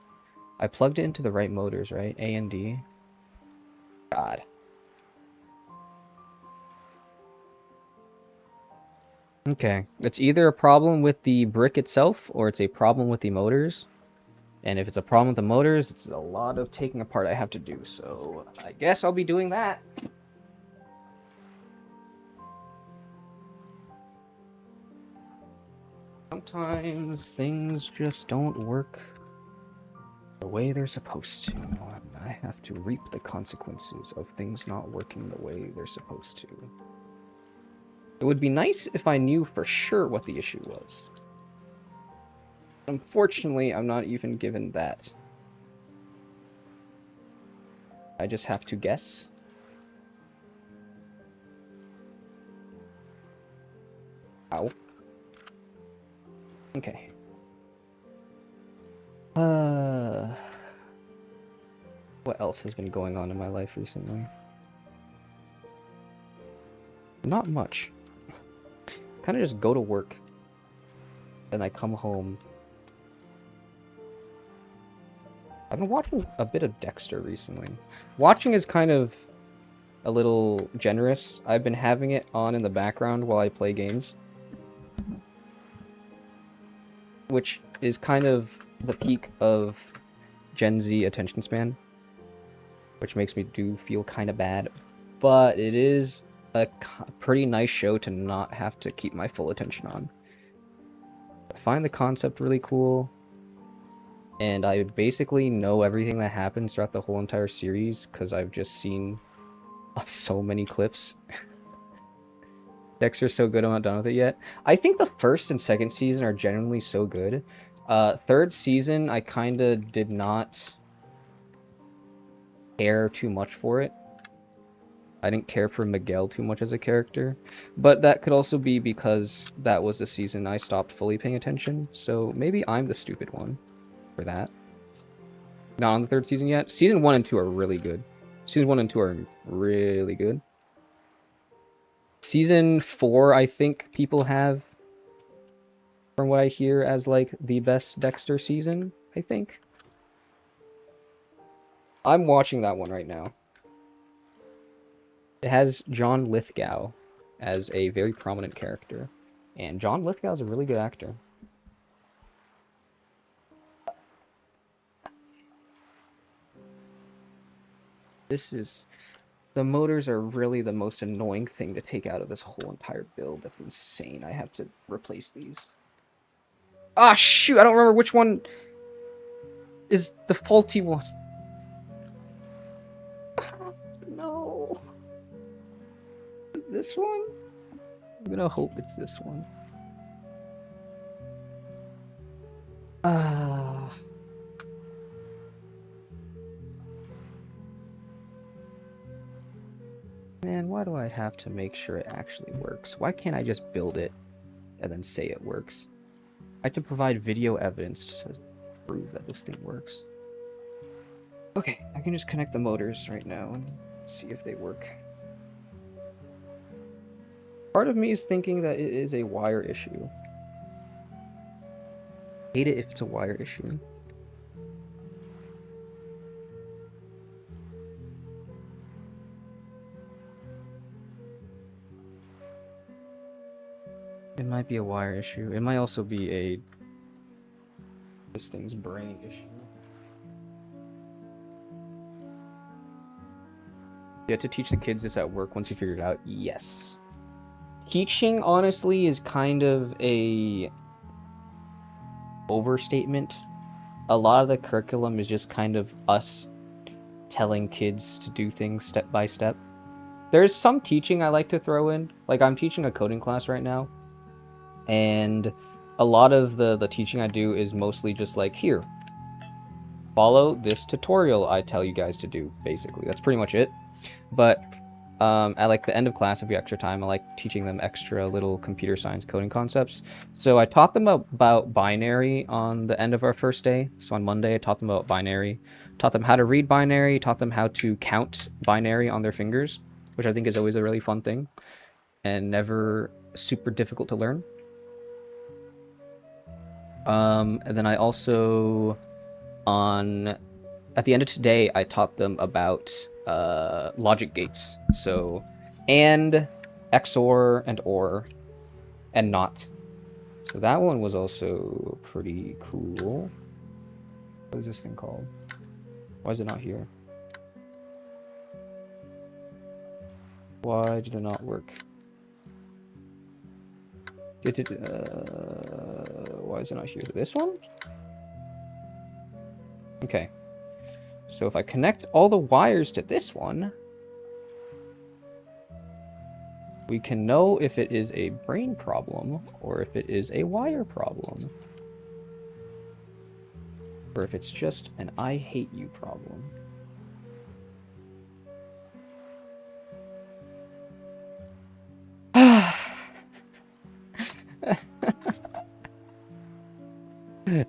I plugged it into the right motors, right? A and D. God. Okay, it's either a problem with the brick itself or it's a problem with the motors. And if it's a problem with the motors, it's a lot of taking apart I have to do. So I guess I'll be doing that. Sometimes things just don't work the way they're supposed to. I have to reap the consequences of things not working the way they're supposed to. It would be nice if I knew for sure what the issue was. Unfortunately, I'm not even given that. I just have to guess. Ow. Okay. What else has been going on in my life recently? Not much. Kind of just go to work. Then I come home. I've been watching a bit of Dexter recently. Watching is kind of a little generous. I've been having it on in the background while I play games. Which is kind of the peak of Gen Z attention span. Which makes me do feel kind of bad. But it is a pretty nice show to not have to keep my full attention on. I find the concept really cool. And I basically know everything that happens throughout the whole entire series because I've just seen so many clips. Dexter's so good, I'm not done with it yet. I think the first and second season are genuinely so good. Third season, I kind of did not care too much for it. I didn't care for Miguel too much as a character. But that could also be because that was the season I stopped fully paying attention. So maybe I'm the stupid one for that. Not on the third season yet. Season 1 and 2 are really good. Season 1 and 2 are really good. Season 4, I think people have, from what I hear, as like the best Dexter season, I think. I'm watching that one right now. It has John Lithgow as a very prominent character. And John Lithgow is a really good actor. This is... The motors are really the most annoying thing to take out of this whole entire build. That's insane. I have to replace these. Ah, shoot! I don't remember which one is the faulty one. No. This one? I'm gonna hope it's this one. Man, why do I have to make sure it actually works? Why can't I just build it and then say it works? I have to provide video evidence to prove that this thing works. Okay, I can just connect the motors right now and see if they work. Part of me is thinking that it is a wire issue. Hate it if it's a wire issue. It might be a wire issue. It might also be this thing's brain issue. You have to teach the kids this at work once you figure it out? Yes. Teaching, honestly, is kind of a overstatement. A lot of the curriculum is just kind of us telling kids to do things step by step. There's some teaching I like to throw in. Like, I'm teaching a coding class right now. And a lot of the teaching I do is mostly just like, here, follow this tutorial I tell you guys to do, basically. That's pretty much it. But at like the end of class, if we have extra time, I like teaching them extra little computer science coding concepts. So I taught them about binary on the end of our first day. So on Monday, I taught them about binary, taught them how to read binary, taught them how to count binary on their fingers, which I think is always a really fun thing and never super difficult to learn. And then I also, at the end of today, I taught them about logic gates. So, and, XOR, and OR. and not. So that one was also pretty cool. What is this thing called? Why is it not here? Why did it not work? Why is it not here? This one? Okay. So if I connect all the wires to this one, we can know if it is a brain problem or if it is a wire problem. Or if it's just an I hate you problem.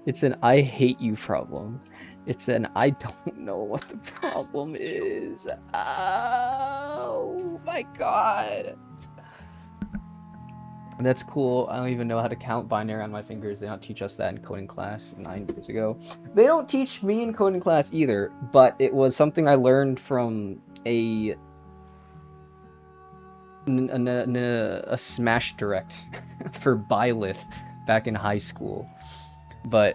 It's an I hate you problem. It's an I don't know what the problem is. Oh my god. That's cool. I don't even know how to count binary on my fingers. They don't teach us that in coding class 9 years ago. They don't teach me in coding class either, but it was something I learned from a Smash Direct for Byleth back in high school. But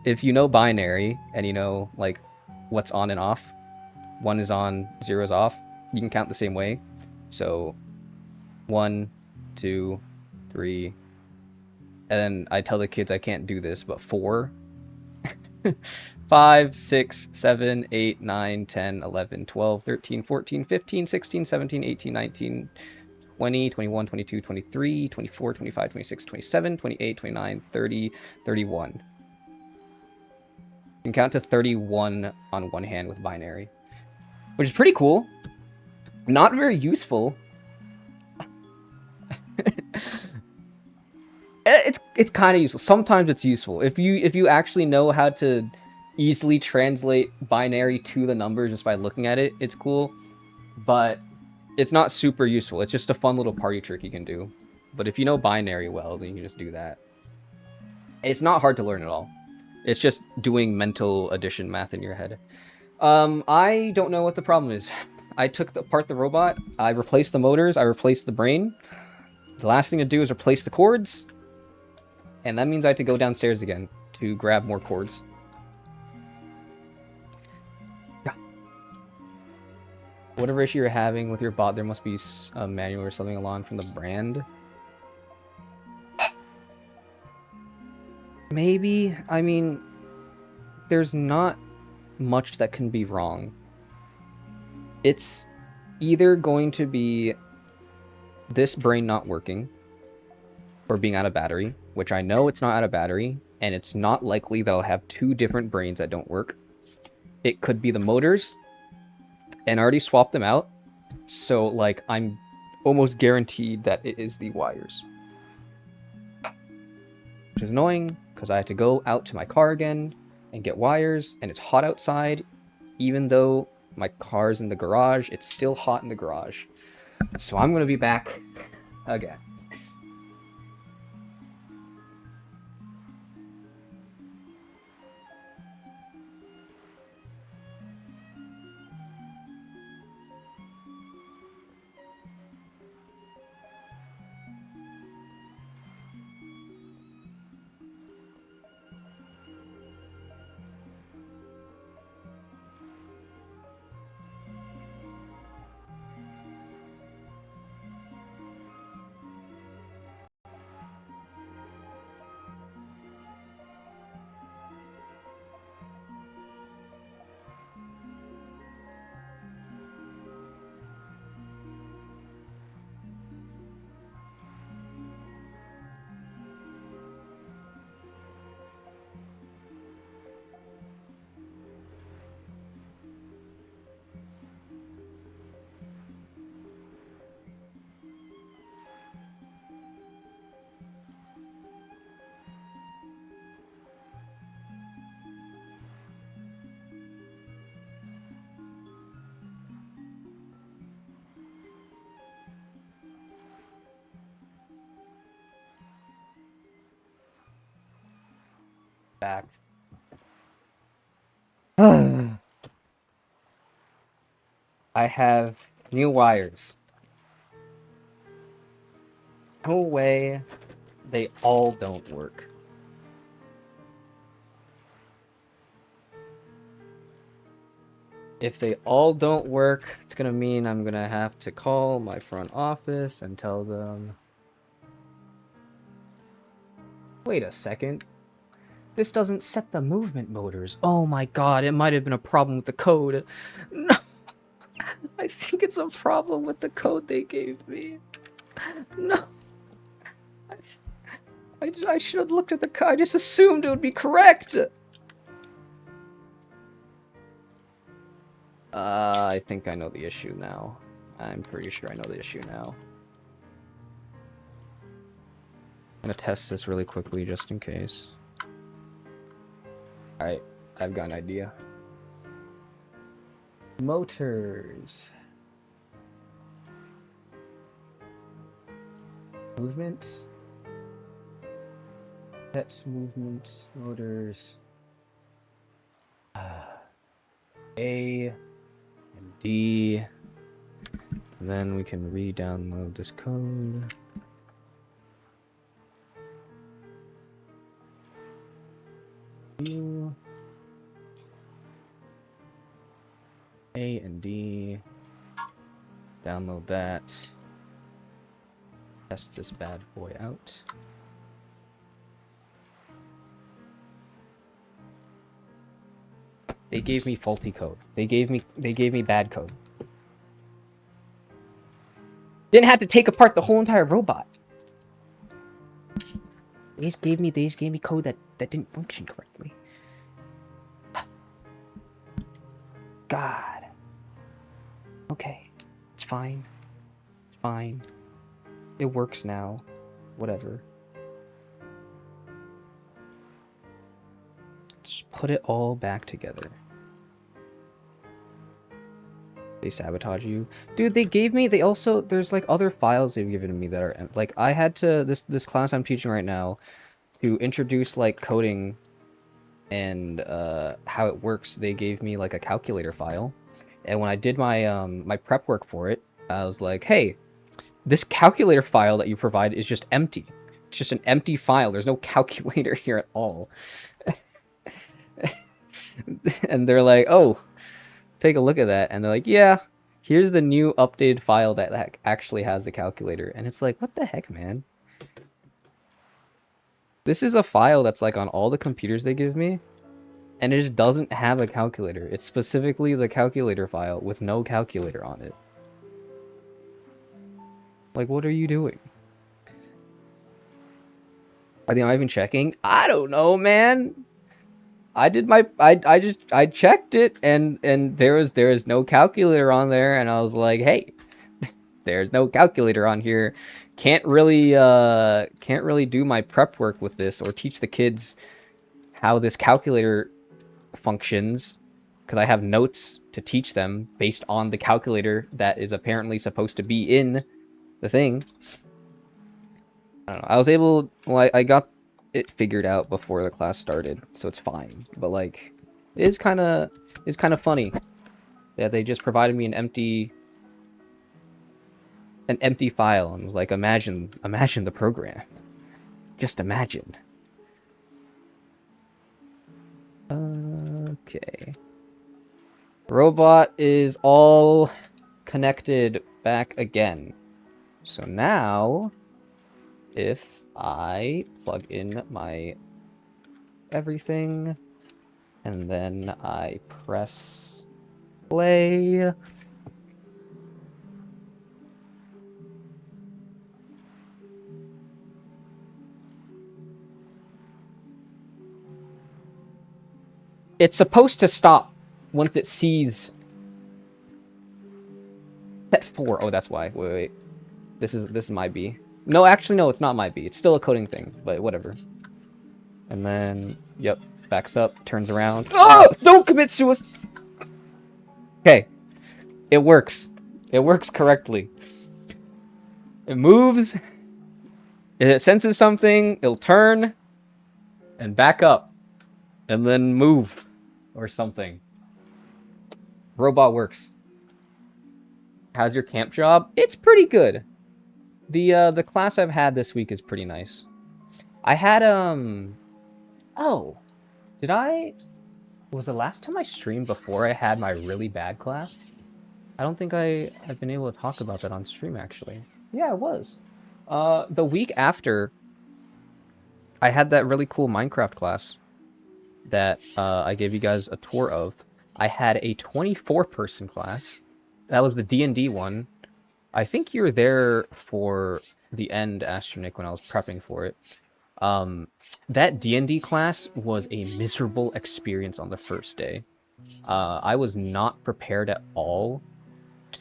if you know binary and you know like what's on and off, 1 is on, 0 is off, you can count the same way. So 1, 2, 3, and then I tell the kids I can't do this, but 4, 5, 6, 7, 8, 9, 10, 11, 12, 13, 14, 15, 16, 17, 18, 19, 20, 21, 22, 23, 24, 25, 26, 27, 28, 29, 30, 31. You can count to 31 on one hand with binary, which is pretty cool. Not very useful. It's kind of useful. Sometimes it's useful if you actually know how to easily translate binary to the numbers just by looking at it. It's cool, but it's not super useful. It's just a fun little party trick you can do. But if you know binary well, then you can just do that. It's not hard to learn at all. It's just doing mental addition math in your head. I don't know what the problem is. I took apart the robot. I replaced the motors. I replaced the brain. The last thing to do is replace the cords. And that means I have to go downstairs again to grab more cords. Yeah. Whatever issue you're having with your bot, there must be a manual or something along from the brand. Maybe. I mean, there's not much that can be wrong. It's either going to be this brain not working or being out of battery, which I know it's not out of battery, and it's not likely that I'll have 2 different brains that don't work. It could be the motors, and I already swapped them out, so like I'm almost guaranteed that it is the wires. Which is annoying, because I have to go out to my car again and get wires, and it's hot outside. Even though my car's in the garage, it's still hot in the garage. So I'm going to be back again. Back. I have new wires. No way they all don't work. If they all don't work, it's gonna mean I'm gonna have to call my front office and tell them, wait a second, this doesn't set the movement motors. Oh my god, it might have been a problem with the code. No, I think it's a problem with the code they gave me. No. I should have looked at the code. I just assumed it would be correct. I think I know the issue now. I'm pretty sure I know the issue now. I'm gonna test this really quickly just in case. Alright, I've got an idea. Motors. Movement. Set movement motors. A and D. And then we can re-download this code. U. A and D. Download that. Test this bad boy out. They gave me faulty code. They gave me bad code. Didn't have to take apart the whole entire robot. They just gave me code that didn't function correctly. God. Okay. It's fine. It's fine. It works now. Whatever. Just put it all back together. They sabotage you. Dude, they gave me, there's like other files they've given me that are, like, I had to, this class I'm teaching right now, to introduce, like, coding and, how it works, they gave me, like, a calculator file. And when I did my, my prep work for it, I was like, hey, this calculator file that you provide is just empty. It's just an empty file. There's no calculator here at all. And they're like, oh, take a look at that. And they're like, yeah, here's the new updated file that actually has the calculator. And it's like, what the heck, man? This is a file that's like on all the computers they give me, and it just doesn't have a calculator. It's specifically the calculator file with no calculator on it. Like, what are you doing? Are they not even checking? I don't know, man. I did my I checked it, and there is no calculator on there, and I was like, hey, there's no calculator on here. Can't really do my prep work with this or teach the kids how this calculator functions, because I have notes to teach them based on the calculator that is apparently supposed to be in the thing. I don't know. I was able, well, I got it figured out before the class started, so it's fine. But like, it's kind of funny that they just provided me an empty file and was like, imagine the program. Just imagine. Okay. Robot is all connected back again. So now, if I plug in my everything, and then I press play. It's supposed to stop once it sees set 4. Oh, that's why. Wait. This is my B. No, actually, no, it's not my B. It's still a coding thing, but whatever. And then, yep, backs up, turns around. Oh, don't commit suicide! Okay. It works. It works correctly. It moves. If it senses something, it'll turn and back up. And then move. Or something. Robot works. How's your camp job? It's pretty good. The class I've had this week is pretty nice. I had oh, did I was the last time I streamed before I had my really bad class? I don't think I've been able to talk about that on stream actually. Yeah, it was. The week after I had that really cool Minecraft class that I gave you guys a tour of. I had a 24-person class. That was the D&D one. I think you were there for the end, Astronic, when I was prepping for it. That D&D class was a miserable experience on the first day. I was not prepared at all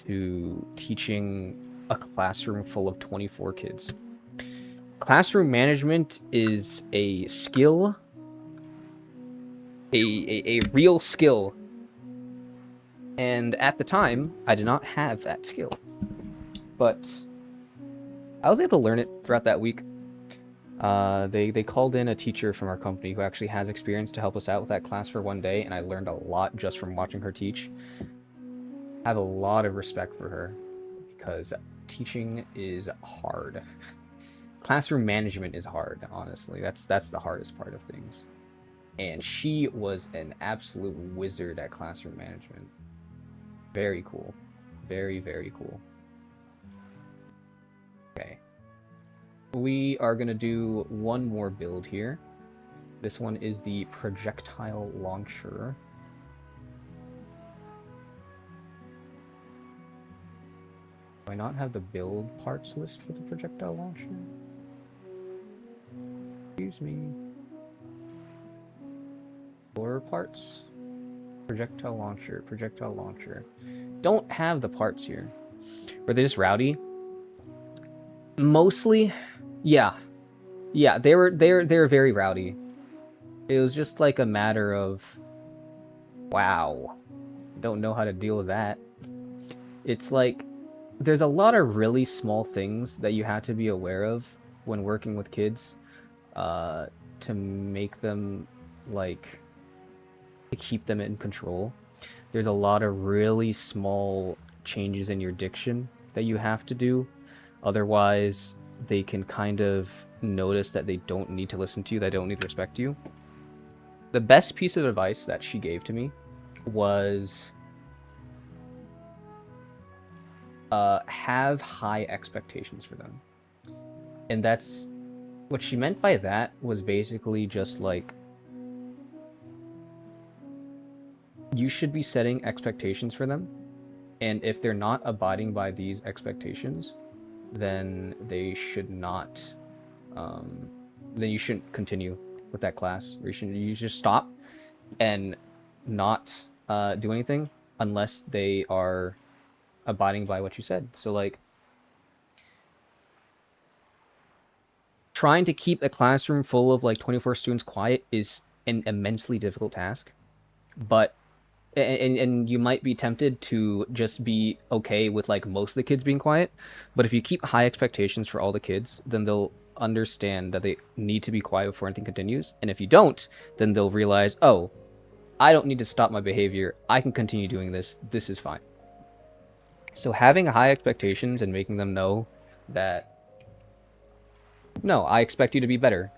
to teaching a classroom full of 24 kids. Classroom management is a skill, a real skill. And at the time, I did not have that skill. But I was able to learn it throughout that week. They called in a teacher from our company who actually has experience to help us out with that class for one day, and I learned a lot just from watching her teach. I have a lot of respect for her because teaching is hard. Classroom management is hard, honestly. That's the hardest part of things. And she was an absolute wizard at classroom management. Very cool. Very, very cool. Okay. We are going to do one more build here. This one is the projectile launcher. Do I not have the build parts list for the projectile launcher? Excuse me. Floor parts. Projectile launcher. Projectile launcher. Don't have the parts here. Were they just rowdy? Mostly, yeah. Yeah, they were very rowdy. It was just like a matter of, wow, don't know how to deal with that. It's like there's a lot of really small things that you have to be aware of when working with kids, to make them like to keep them in control. There's a lot of really small changes in your diction that you have to do. Otherwise, they can kind of notice that they don't need to listen to you, they don't need to respect you. The best piece of advice that she gave to me was have high expectations for them. And that's what she meant by that was basically just like you should be setting expectations for them, and if they're not abiding by these expectations, then they should not then you shouldn't continue with that class, or you should stop and not do anything unless they are abiding by what you said. So like trying to keep a classroom full of like 24 students quiet is an immensely difficult task, but and you might be tempted to just be okay with like most of the kids being quiet, but if you keep high expectations for all the kids, then they'll understand that they need to be quiet before anything continues. And if you don't, then they'll realize, oh, I don't need to stop my behavior. I can continue doing this. This is fine. So having high expectations and making them know that, no, I expect you to be better.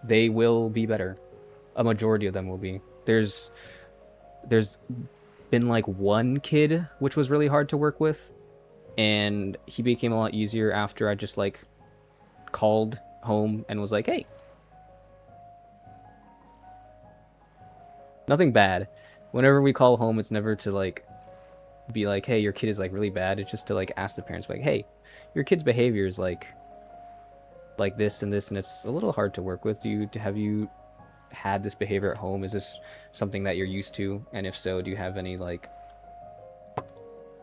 They will be better. A majority of them will be. There's been like one kid which was really hard to work with, and he became a lot easier after I just like called home and was like, hey, nothing bad. Whenever we call home, it's never to like be like, hey, your kid is like really bad. It's just to like ask the parents like, hey, your kid's behavior is like this and this, and it's a little hard to work with. Have you had this behavior at home? Is this something that you're used to? And if so, do you have any like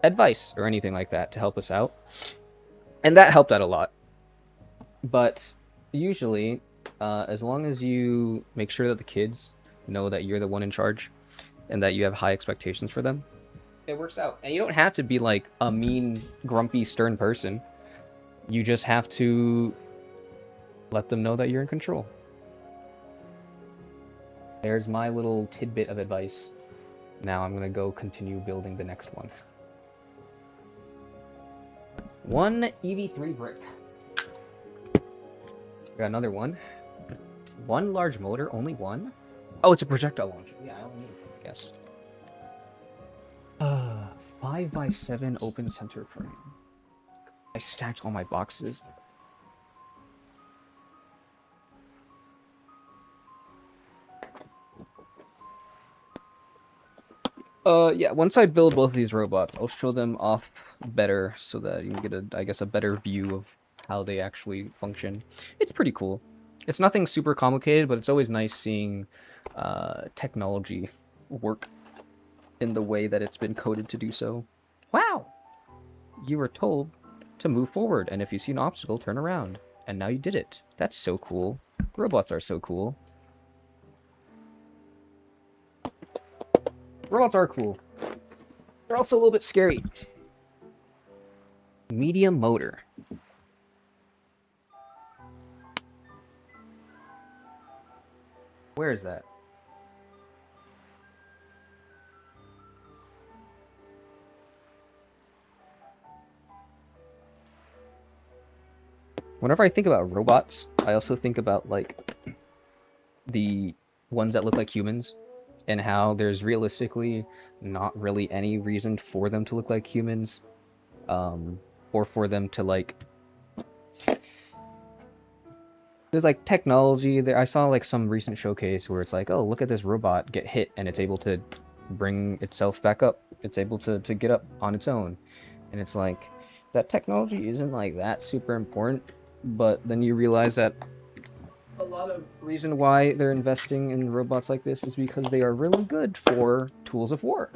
advice or anything like that to help us out? And that helped out a lot. But usually, as long as you make sure that the kids know that you're the one in charge and that you have high expectations for them, it works out. And you don't have to be like a mean, grumpy, stern person. You just have to let them know that you're in control. There's my little tidbit of advice. Now I'm going to go continue building the next one. One EV3 brick. Got another one. One large motor? Only one? Oh, it's a projectile launcher. Yeah, I don't need one, I guess. 5x7 open center frame. I stacked all my boxes. Yeah, once I build both of these robots, I'll show them off better so that you can get I guess, a better view of how they actually function. It's pretty cool. It's nothing super complicated, but it's always nice seeing technology work in the way that it's been coded to do so. Wow! You were told to move forward, and if you see an obstacle, turn around. And now you did it. That's so cool. Robots are so cool. Robots are cool. They're also a little bit scary. Medium motor. Where is that? Whenever I think about robots, I also think about, like, the ones that look like humans, and how there's realistically not really any reason for them to look like humans, or for them to, like... There's, like, technology there. I saw, like, some recent showcase where it's like, oh, look at this robot get hit, and it's able to bring itself back up. It's able to get up on its own. And it's like, that technology isn't, like, that super important, but then you realize that a lot of reason why they're investing in robots like this is because they are really good for tools of war.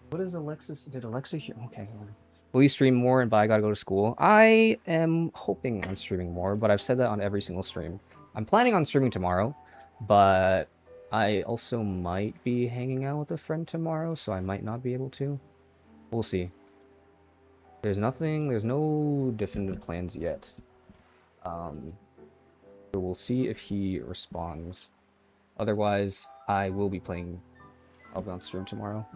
What is Alexis? Did Alexa hear? Okay. Will you stream more and by I gotta go to school? I am hoping on streaming more, but I've said that on every single stream. I'm planning on streaming tomorrow, but I also might be hanging out with a friend tomorrow, so I might not be able to. We'll see. There's no definitive plans yet. So we'll see if he responds. Otherwise, I will be playing. I'll be on stream tomorrow.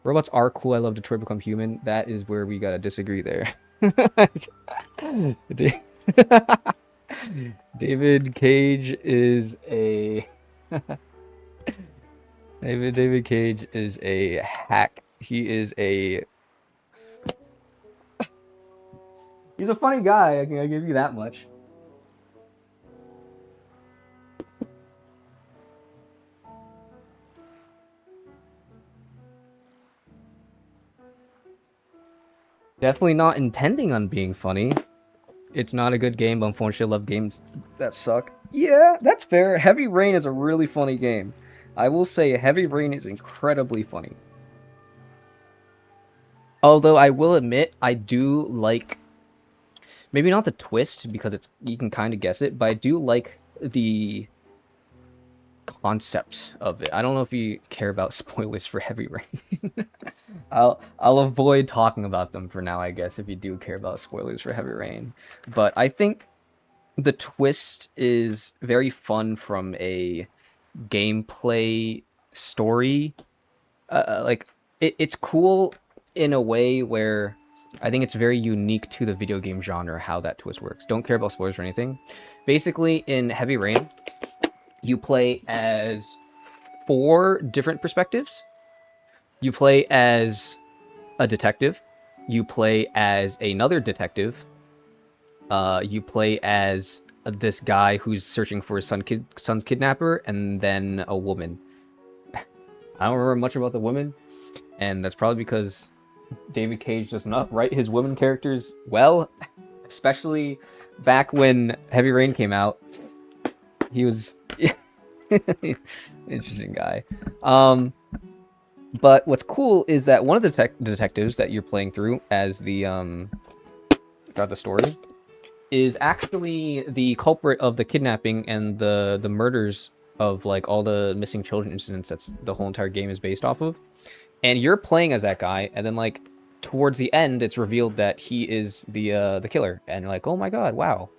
Robots are cool. I love Detroit Become Human. That is where we gotta disagree there. David Cage is a... David Cage is a hack. He is a... He's a funny guy, I give you that much. Definitely not intending on being funny. It's not a good game, but unfortunately I love games that suck. Yeah, that's fair. Heavy Rain is a really funny game. I will say Heavy Rain is incredibly funny. Although I will admit, I do like... Maybe not the twist, because it's you can kind of guess it, but I do like the concept of it. I don't know if you care about spoilers for Heavy Rain. I'll avoid talking about them for now, I guess, if you do care about spoilers for Heavy Rain. But I think the twist is very fun from a gameplay story. It's cool in a way where I think it's very unique to the video game genre how that twist works. Don't care about spoilers or anything. Basically, in Heavy Rain, you play as 4 different perspectives. You play as a detective. You play as another detective. You play as this guy who's searching for his son's kidnapper, and then a woman. I don't remember much about the woman, and that's probably because David Cage does not write his women characters well, especially back when Heavy Rain came out. He was interesting guy. But what's cool is that one of the detectives that you're playing through as the throughout the story is actually the culprit of the kidnapping and the murders of, like, all the missing children incidents that's the whole entire game is based off of. And you're playing as that guy, and then, like, towards the end, it's revealed that he is the killer, and you're like, oh my god, wow.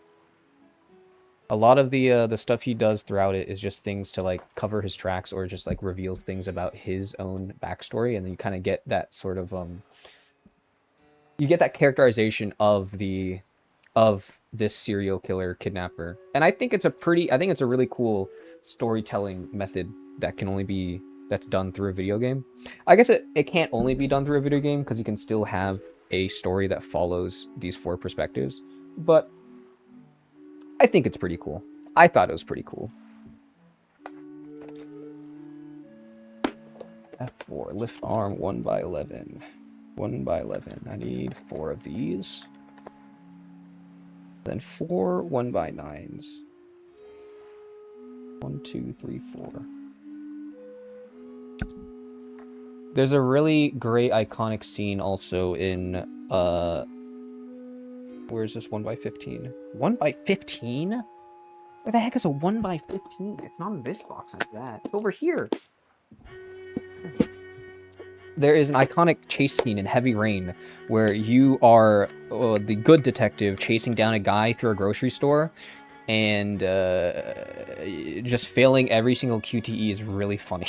A lot of the stuff he does throughout it is just things to, like, cover his tracks or just, like, reveal things about his own backstory, and then you kind of get that sort of you get that characterization of the of this serial killer kidnapper. And I think it's a really cool storytelling method that can only be that's done through a video game. I guess it can't only be done through a video game because you can still have a story that follows these four perspectives. But I think it's pretty cool. I thought it was pretty cool. F4, lift arm 1x11. 1x11. I need 4 of these. Then 4 1x9s. 1, 2, 3, 4. There's a really great iconic scene also in where is this 1x15? 1x15? Where the heck is a 1x15? It's not in this box like that. It's over here. There is an iconic chase scene in Heavy Rain where you are the good detective chasing down a guy through a grocery store, and just failing every single QTE is really funny.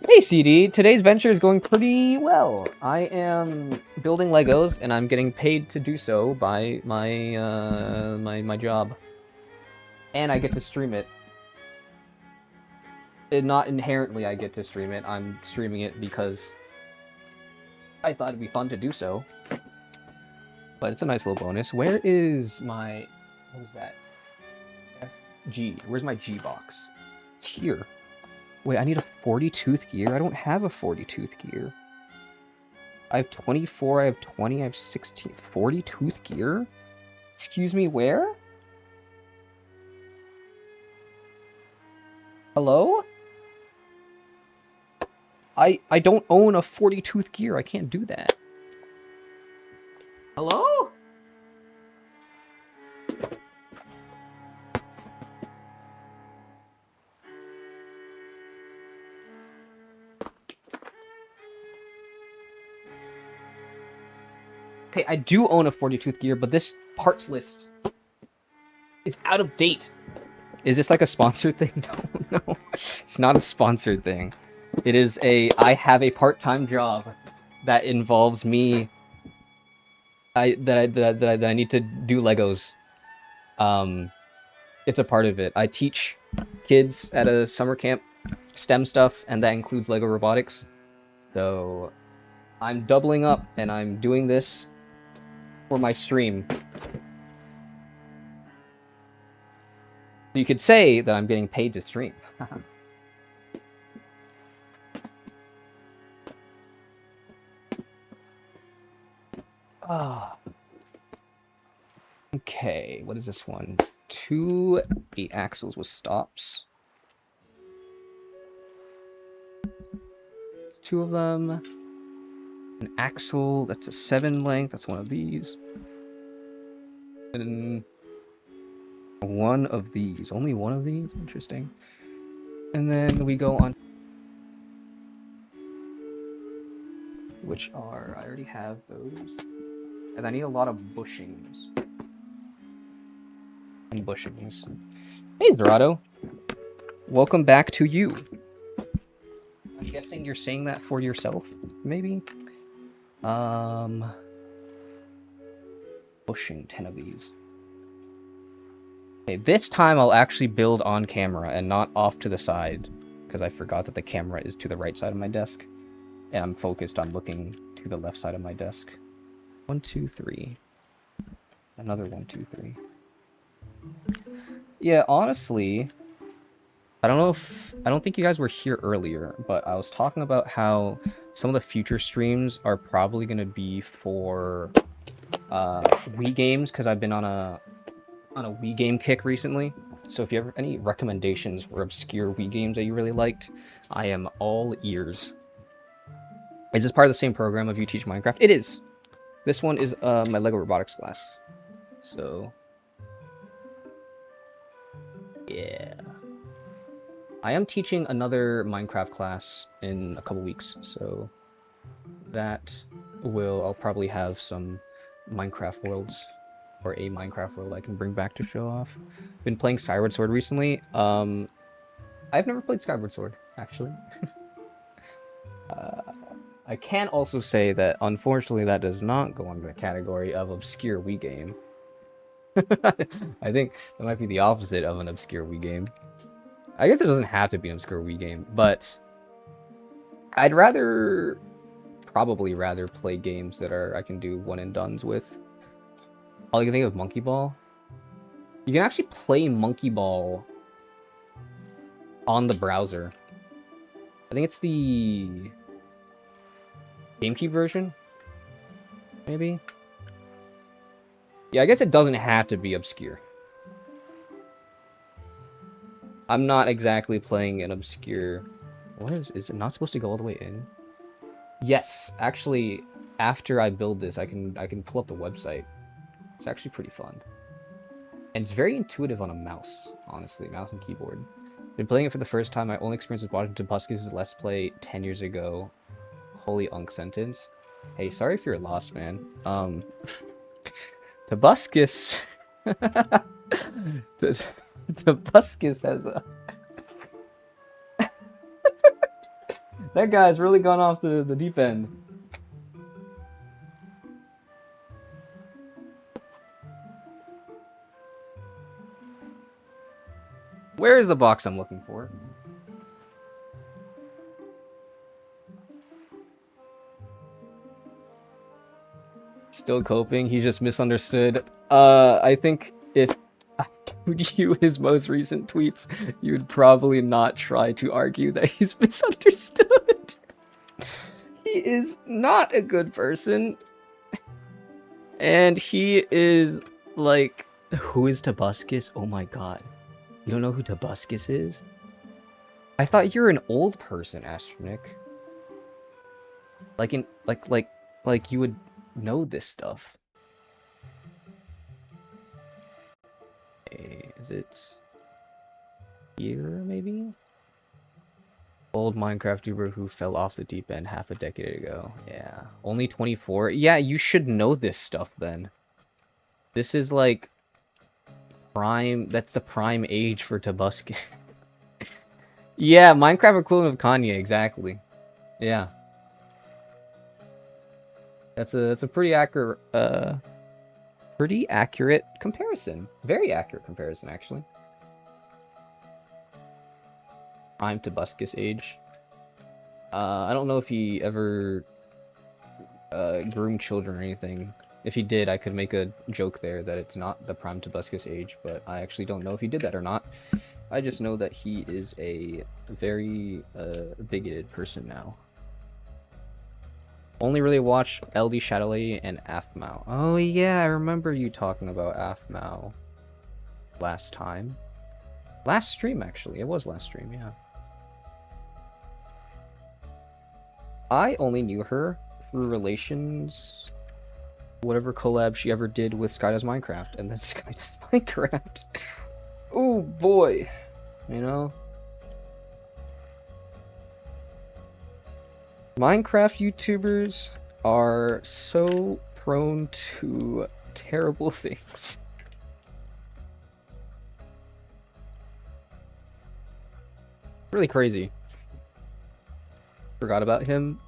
Hey CD, today's venture is going pretty well. I am building Legos, and I'm getting paid to do so by my my job, and I get to stream it. Not inherently I get to stream it. I'm streaming it because I thought it'd be fun to do so. But it's a nice little bonus. Where is my... what is that? FG. Where's my G box? It's here. Wait, I need a 40-tooth gear? I don't have a 40-tooth gear. I have 24, I have 20, I have 16. 40-tooth gear? Excuse me, where? Hello? I don't own a 40-tooth gear. I can't do that. Hello? Okay, I do own a 40-tooth gear, but this parts list is out of date. Is this like a sponsored thing? No, no. It's not a sponsored thing. It is I have a part-time job that involves me. That I need to do Legos. It's a part of it. I teach kids at a summer camp STEM stuff, and that includes Lego robotics. So I'm doubling up, and I'm doing this for my stream. So you could say that I'm getting paid to stream. Okay, what is this one? 2 8 axles with stops. It's 2 of them. An axle, that's a 7 length, that's one of these. And 1 of these, only 1 of these, interesting. And then we go on, which are, I already have those. And I need a lot of bushings. And bushings. Hey, Dorado. Welcome back to you. I'm guessing you're saying that for yourself, maybe? Bushing 10 of these. Okay, this time I'll actually build on camera and not off to the side, because I forgot that the camera is to the right side of my desk, and I'm focused on looking to the left side of my desk. 1, 2, 3. Another 1, 2, 3. Yeah, honestly, I don't think you guys were here earlier, but I was talking about how some of the future streams are probably going to be for Wii games, because I've been on a Wii game kick recently. So if you have any recommendations for obscure Wii games that you really liked, I am all ears. Is this part of the same program of You Teach Minecraft? It is. This one is my Lego robotics class. So yeah. I am teaching another Minecraft class in a couple weeks, so I'll probably have some Minecraft worlds, or a Minecraft world I can bring back to show off. Been playing Skyward Sword recently. I've never played Skyward Sword, actually. I can also say that, unfortunately, that does not go under the category of obscure Wii game. I think that might be the opposite of an obscure Wii game. I guess it doesn't have to be an obscure Wii game, but I'd probably rather play games that I can do one and dones with. All I can think of Monkey Ball. You can actually play Monkey Ball on the browser. I think it's the GameCube version, maybe? Yeah, I guess it doesn't have to be obscure. I'm not exactly playing an obscure... What is it not supposed to go all the way in? Yes, actually, after I build this, I can pull up the website. It's actually pretty fun. And it's very intuitive on a mouse, honestly, mouse and keyboard. Been playing it for the first time. My only experience was watching Tobuscus' Let's Play 10 years ago. Holy unk sentence. Hey, sorry for your loss, man. Tobuscus... Tobuscus has a... That guy's really gone off the deep end. Where is the box I'm looking for? Still coping. He just misunderstood. I think if I showed you his most recent tweets, you'd probably not try to argue that he's misunderstood. He is not a good person. And he is like, who is Tobuscus? Oh my god. You don't know who Tobuscus is? I thought you were an old person, Astronik. Like you would know this stuff. Okay, is it here, maybe? Old Minecraft YouTuber who fell off the deep end half a decade ago. Yeah. Only 24? Yeah, you should know this stuff then. This is like prime, that's the prime age for Tobuscus. Yeah, Minecraft equivalent of Kanye, exactly. Yeah. That's a pretty accurate comparison. Very accurate comparison, actually. Prime Tobuscus age. I don't know if he ever groomed children or anything. If he did, I could make a joke there that it's not the prime Tobuscus age, but I actually don't know if he did that or not. I just know that he is a very bigoted person now. Only really watched LD Shadowley and Aphmau. Oh yeah, I remember you talking about Aphmau last time. Last stream, actually. It was last stream, yeah. I only knew her through relations, whatever collab she ever did with Skydoes Minecraft, and then Skydoes Minecraft. Oh boy, you know? Minecraft YouTubers are so prone to terrible things. Really crazy. Forgot about him.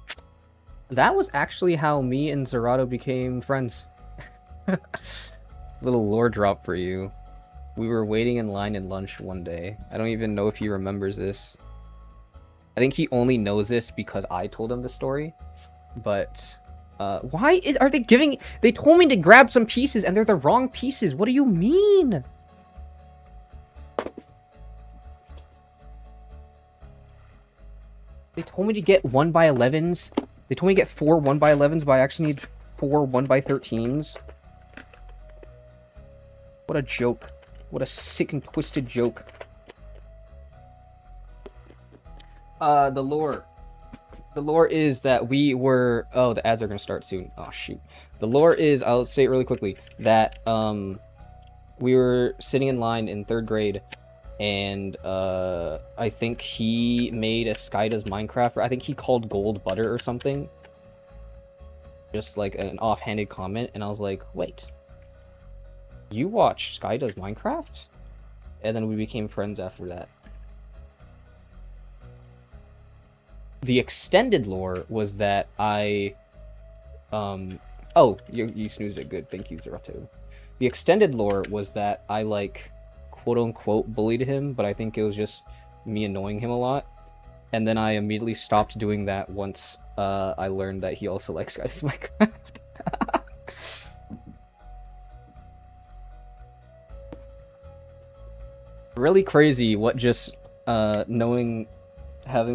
That was actually how me and Zerato became friends. Little lore drop for you. We were waiting in line in lunch one day. I don't even know if he remembers this. I think he only knows this because I told him the story. But, why are they giving... They told me to grab some pieces and they're the wrong pieces. What do you mean? They told me to get 1x11s. They told me to get 4 1x11s, but I actually need 4 1x13s. What a joke. What a sick and twisted joke. The lore. The lore is that we were... Oh, the ads are going to start soon. Oh, shoot. The lore is, I'll say it really quickly, that we were sitting in line in 3rd grade, and I think he made a Skydoes Minecraft, or I think he called gold butter or something. Just like an offhanded comment, and I was like, wait. You watch Skydoes Minecraft? And then we became friends after that. The extended lore was that oh, you snoozed it. Good. Thank you, Zerato. The extended lore was that I, like, quote-unquote bullied him, but I think it was just me annoying him a lot. And then I immediately stopped doing that once I learned that he also likes Guys Minecraft. Really crazy what just having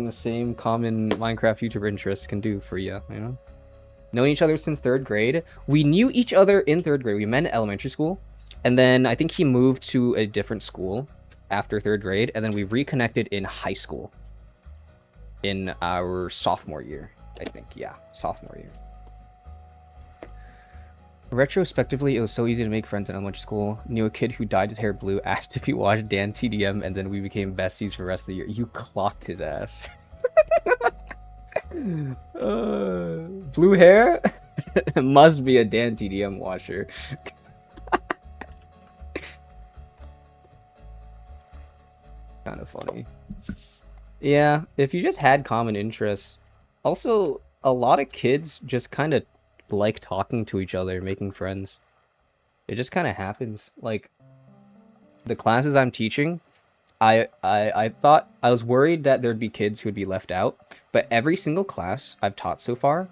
the same common Minecraft YouTuber interests can do for you, you know? Knowing each other since 3rd grade. We knew each other in 3rd grade. We met in elementary school, and then I think he moved to a different school after 3rd grade, and then we reconnected in high school in our sophomore year, I think. Yeah, sophomore year. Retrospectively, it was so easy to make friends in elementary school. Knew a kid who dyed his hair blue, asked if he watched Dan TDM, and then we became besties for the rest of the year. You clocked his ass. Blue hair? Must be a Dan TDM watcher. Kind of funny. Yeah, if you just had common interests. Also, a lot of kids just kind of like talking to each other, making friends. It just kind of happens. Like, the classes I'm teaching, I thought, I was worried that there'd be kids who would be left out, but every single class I've taught so far,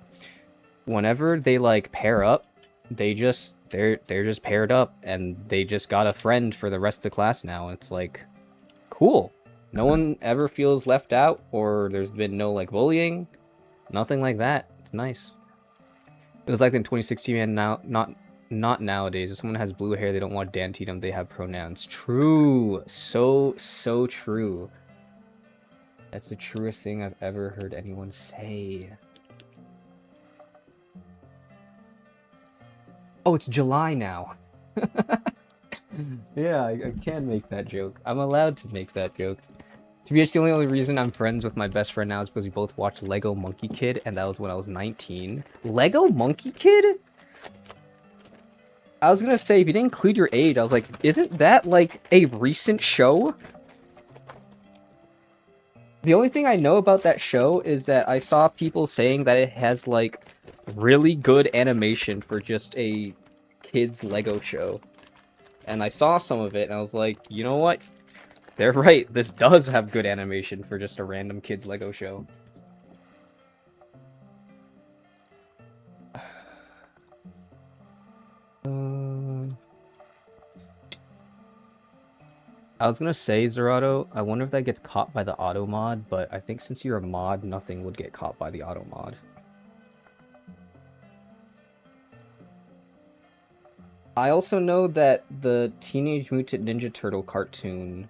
whenever they, like, pair up, they're just paired up, and they just got a friend for the rest of the class now. It's like, cool. No one ever feels left out, or there's been no, like, bullying. Nothing like that. It's nice. It was like in 2016, and now, not nowadays. If someone has blue hair, they don't want Dan TDM, they have pronouns. True. So true. That's the truest thing I've ever heard anyone say. Oh, it's July now. Yeah, I can make that joke. I'm allowed to make that joke. To be honest, the only reason I'm friends with my best friend now is because we both watched Lego Monkey Kid, and that was when I was 19. Lego Monkey Kid? I was gonna say, if you didn't include your age, I was like, isn't that, like, a recent show? The only thing I know about that show is that I saw people saying that it has, like, really good animation for just a kid's Lego show. And I saw some of it, and I was like, you know what? They're right, this does have good animation for just a random kid's Lego show. I was gonna say, Zerato, I wonder if that gets caught by the auto mod, but I think since you're a mod, nothing would get caught by the auto mod. I also know that the Teenage Mutant Ninja Turtle cartoon,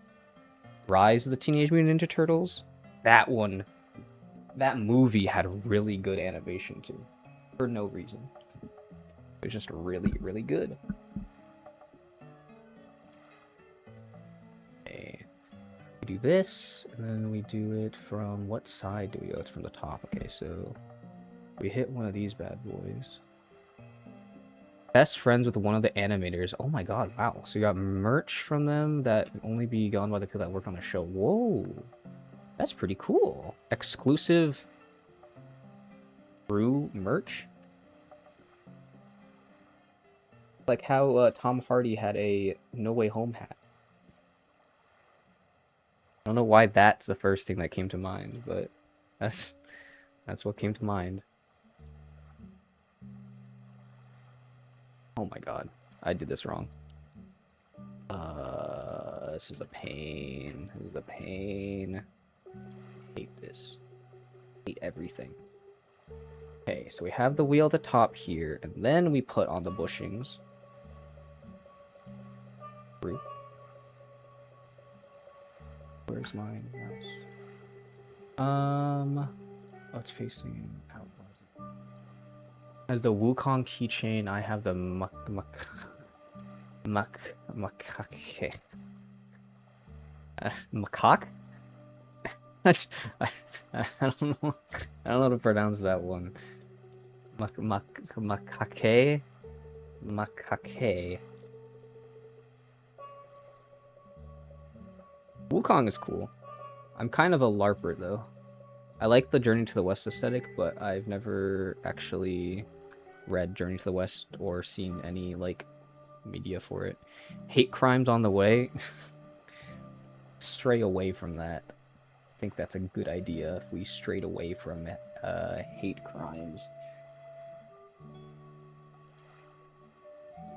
Rise of the Teenage Mutant Ninja Turtles, that movie had really good animation too. For no reason. It was just really, really good. Okay. We do this, and then we do it from what side do we go? It's from the top. Okay, so we hit one of these bad boys. Best friends with one of the animators. Oh my god, wow. So you got merch from them that can only be gone by the people that work on the show. Whoa. That's pretty cool. Exclusive brew merch? Like how Tom Hardy had a No Way Home hat. I don't know why that's the first thing that came to mind, but that's what came to mind. Oh my god, I did this wrong. This is a pain. This is a pain. I hate this. I hate everything. Okay, so we have the wheel at the top here, and then we put on the bushings. Where's my mouse? Oh, it's facing out. As the Wukong keychain, I have the macaque. Macaque? I don't know. I don't know how to pronounce that one. Macaque. Macaque. Wukong is cool. I'm kind of a LARPer though. I like the Journey to the West aesthetic, but I've never actually read Journey to the West or seen any like media for it. Hate crimes on the way. Stray away from that. I think that's a good idea if we strayed away from hate crimes.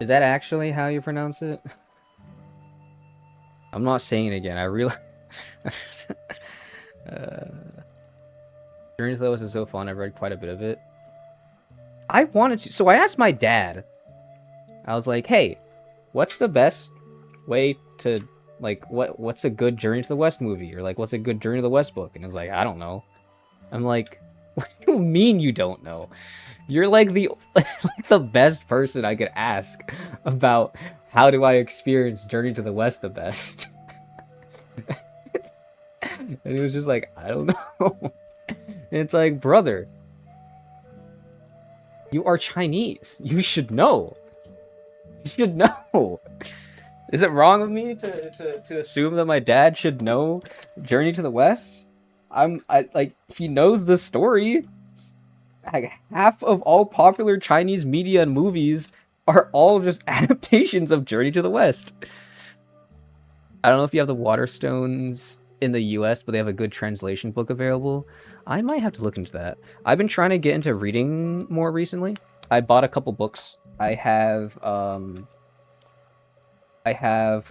Is that actually how you pronounce it? I'm not saying it again. I really. Journey to the West is so fun. I've read quite a bit of it. I wanted to. So I asked my dad. I was like, "Hey, what's the best way to like what's a good Journey to the West movie or like what's a good Journey to the West book?" And he was like, "I don't know." I'm like, "What do you mean you don't know? You're like the like the best person I could ask about how do I experience Journey to the West the best." And he was just like, "I don't know." And it's like, brother, you are Chinese. You should know. You should know. Is it wrong of me to assume that my dad should know Journey to the West? I like he knows the story. Like half of all popular Chinese media and movies are all just adaptations of Journey to the West. I don't know if you have the Waterstones in the US, but they have a good translation book available. I might have to look into that. I've been trying to get into reading more recently. I bought a couple books. I have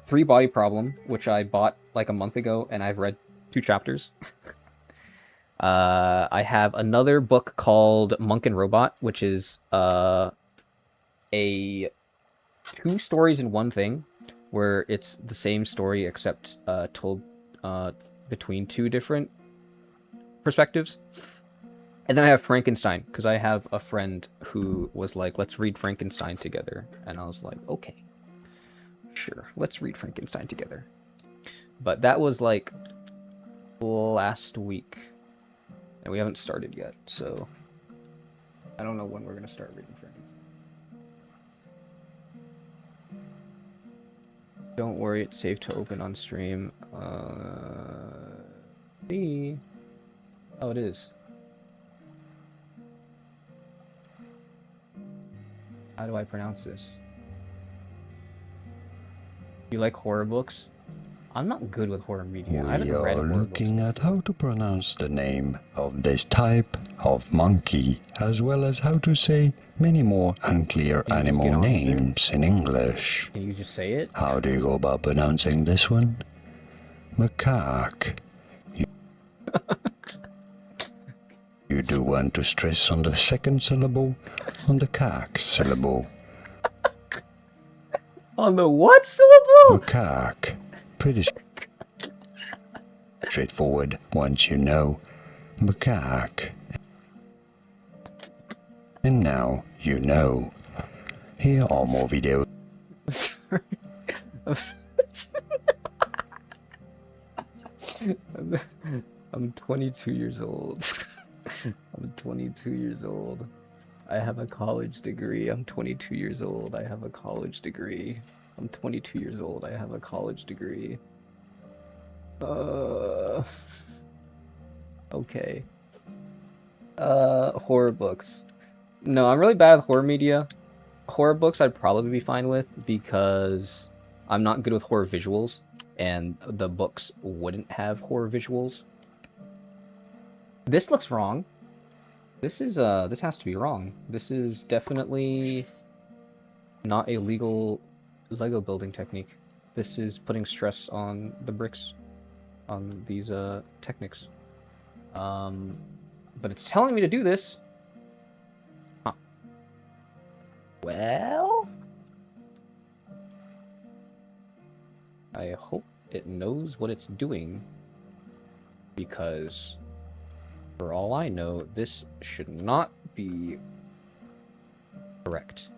Three Body Problem, which I bought like a month ago, and I've read 2 chapters. I have another book called Monk and Robot, which is a 2 stories in one thing, where it's the same story except told between 2 different perspectives. And then I have Frankenstein, because I have a friend who was like, let's read Frankenstein together. And I was like, okay, sure, let's read Frankenstein together. But that was like last week, and we haven't started yet, so I don't know when we're gonna start reading Frankenstein. Don't worry, it's safe to open on stream. See. Oh, it is. How do I pronounce this? You like horror books? I'm not good with horror media. I haven't We read are horror looking books at how to pronounce the name of this type of monkey, as well as how to say many more unclear Can you just get animal on with it? names in English. Can you just say it? How do you go about pronouncing this one? Macaque. You do want to stress on the second syllable, on the caque syllable. On the what syllable? Macaque. Pretty straightforward once you know. Macaque. And now you know. Here are more videos. Sorry. I'm 22 years old. I'm 22 years old. I have a college degree. I'm 22 years old. I have a college degree. I'm 22 years old. I have a college degree. Okay. Horror books. No, I'm really bad with horror media. Horror books I'd probably be fine with because I'm not good with horror visuals, and the books wouldn't have horror visuals. This looks wrong. This has to be wrong. This is definitely not a legal Lego building technique. This is putting stress on the bricks, on these techniques. But it's telling me to do this. Huh. Well, I hope it knows what it's doing, because for all I know, this should not be correct.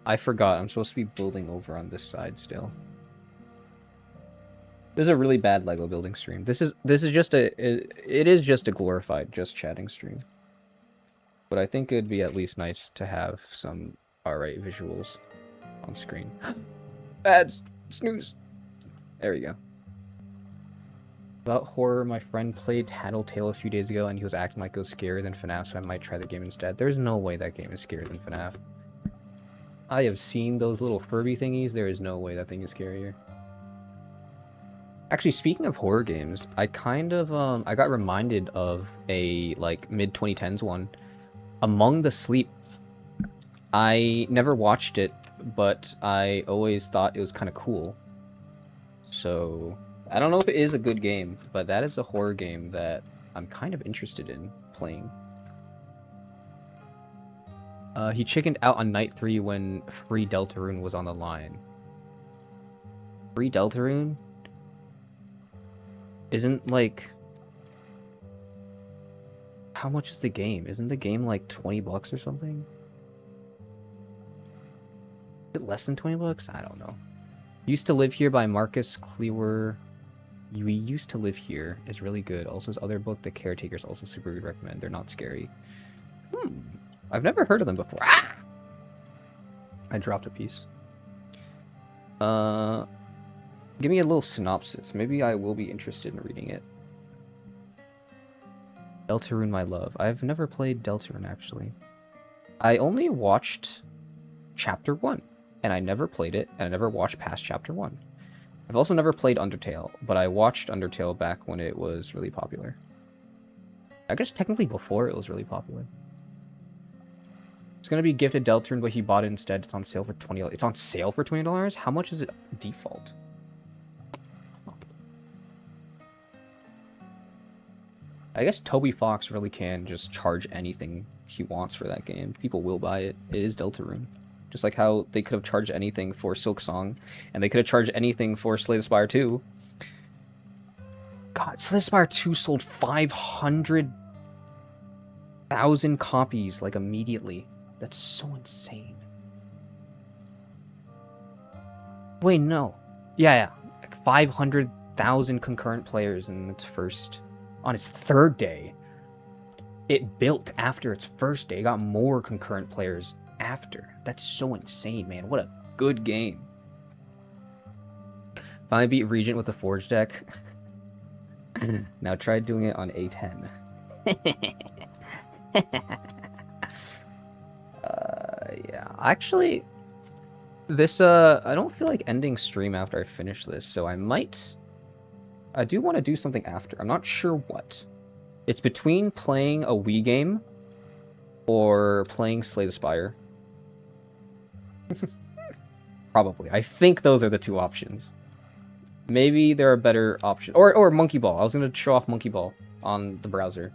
I forgot. I'm supposed to be building over on this side still. This is a really bad Lego building stream. This is just it is just a glorified just chatting stream. But I think it'd be at least nice to have some alright visuals on screen. Ads! Snooze! There we go. About horror, my friend played Tattletale a few days ago, and he was acting like it was scarier than FNAF, so I might try the game instead. There's no way that game is scarier than FNAF. I have seen those little Furby thingies. There is no way that thing is scarier. Actually, speaking of horror games, I kind of, I got reminded of a, like, mid-2010s one. Among the Sleep. I never watched it, but I always thought it was kind of cool. So, I don't know if it is a good game, but that is a horror game that I'm kind of interested in playing. He chickened out on night 3 when free Deltarune was on the line. Free Deltarune? Isn't, like... How much is the game? Isn't the game, like, 20 bucks or something? Is it less than 20 bucks? I don't know. Used to Live Here by Marcus Clewer. We Used to Live Here is really good. Also, his other book, The Caretaker, is also super good. Recommend. They're not scary. I've never heard of them before. Ah! I dropped a piece. Give me a little synopsis. Maybe I will be interested in reading it. Deltarune, My Love. I've never played Deltarune, actually. I only watched Chapter 1, and I never played it, and I never watched past Chapter 1. I've also never played Undertale, but I watched Undertale back when it was really popular. I guess technically before it was really popular. It's gonna be gifted Deltarune, but he bought it instead. It's on sale for $20. It's on sale for $20? How much is it default? I guess Toby Fox really can just charge anything he wants for that game. People will buy it. It is Deltarune. Just like how they could have charged anything for Silksong, and they could have charged anything for Slay the Spire 2. God, Slay the Spire 2 sold 500,000 copies, like, immediately. That's so insane. Wait, no. Yeah. Like 500,000 concurrent players in its first... On its third day. It built after its first day. It got more concurrent players after. That's so insane, man. What a good game. Finally beat Regent with the Forge deck. Now try doing it on A10. Yeah. Actually, this, I don't feel like ending stream after I finish this, so I might... I do want to do something after. I'm not sure what. It's between playing a Wii game or playing Slay the Spire. Probably. I think those are the two options. Maybe there are better options. Or Monkey Ball. I was going to show off Monkey Ball on the browser.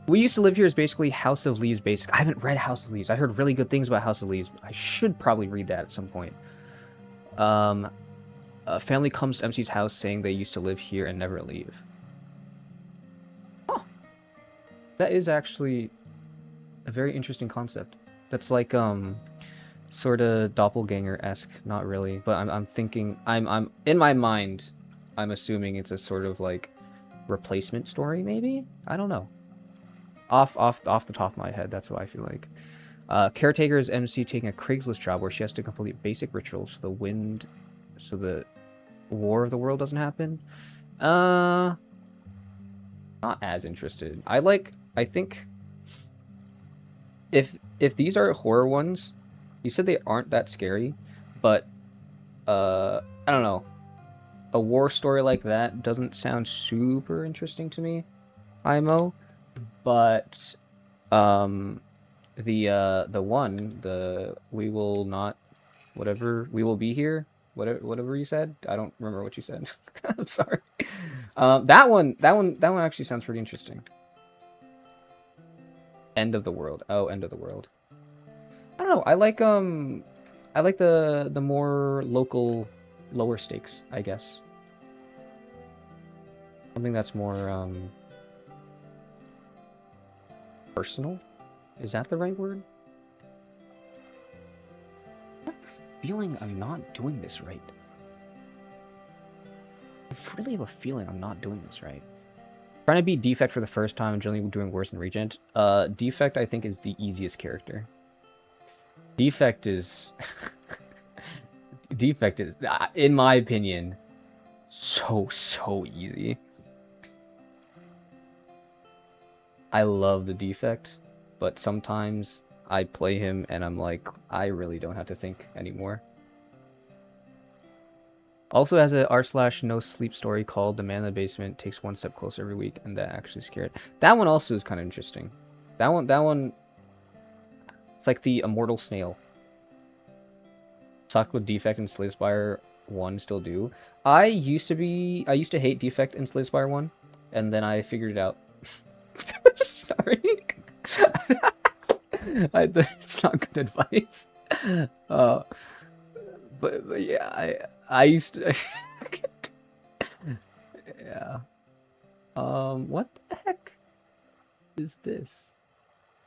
We Used to Live Here is basically House of Leaves basic. I haven't read House of Leaves. I heard really good things about House of Leaves. I should probably read that at some point. A family comes to MC's house saying they used to live here and never leave. Huh. That is actually a very interesting concept. That's like, sort of doppelganger-esque. Not really, but I'm thinking... I'm in my mind, I'm assuming it's a sort of, like, replacement story, maybe? I don't know. Off the top of my head, that's what I feel like. Caretaker is MC taking a Craigslist job where she has to complete basic rituals so the War of the World doesn't happen. Not as interested. I think if these are horror ones, you said they aren't that scary, but I don't know. A war story like that doesn't sound super interesting to me, IMO. But the we will not, whatever, we will be here, whatever you said, I don't remember what you said. I'm sorry. That one actually sounds pretty interesting. End of the World. Oh, End of the World. I don't know. I like the more local, lower stakes, I guess. Something that's more personal? Is that the right word? I have a feeling I'm not doing this right. I really have a feeling I'm not doing this right. Trying to beat Defect for the first time and generally doing worse than Regent. Defect, I think, is the easiest character. Defect is... Defect is, in my opinion, So easy. I love the defect, but sometimes I play him and I'm like, I really don't have to think anymore. Also has a r/no sleep story called The Man in the Basement Takes One Step Closer Every Week, and that actually scared. That one also is kind of interesting. That one, it's like the Immortal Snail. Sucked with Defect and Slay Spire 1, still do. I used to hate Defect in Slay Spire 1, and then I figured it out. Sorry. It's not good advice. But yeah, I used to. Yeah. What the heck is this?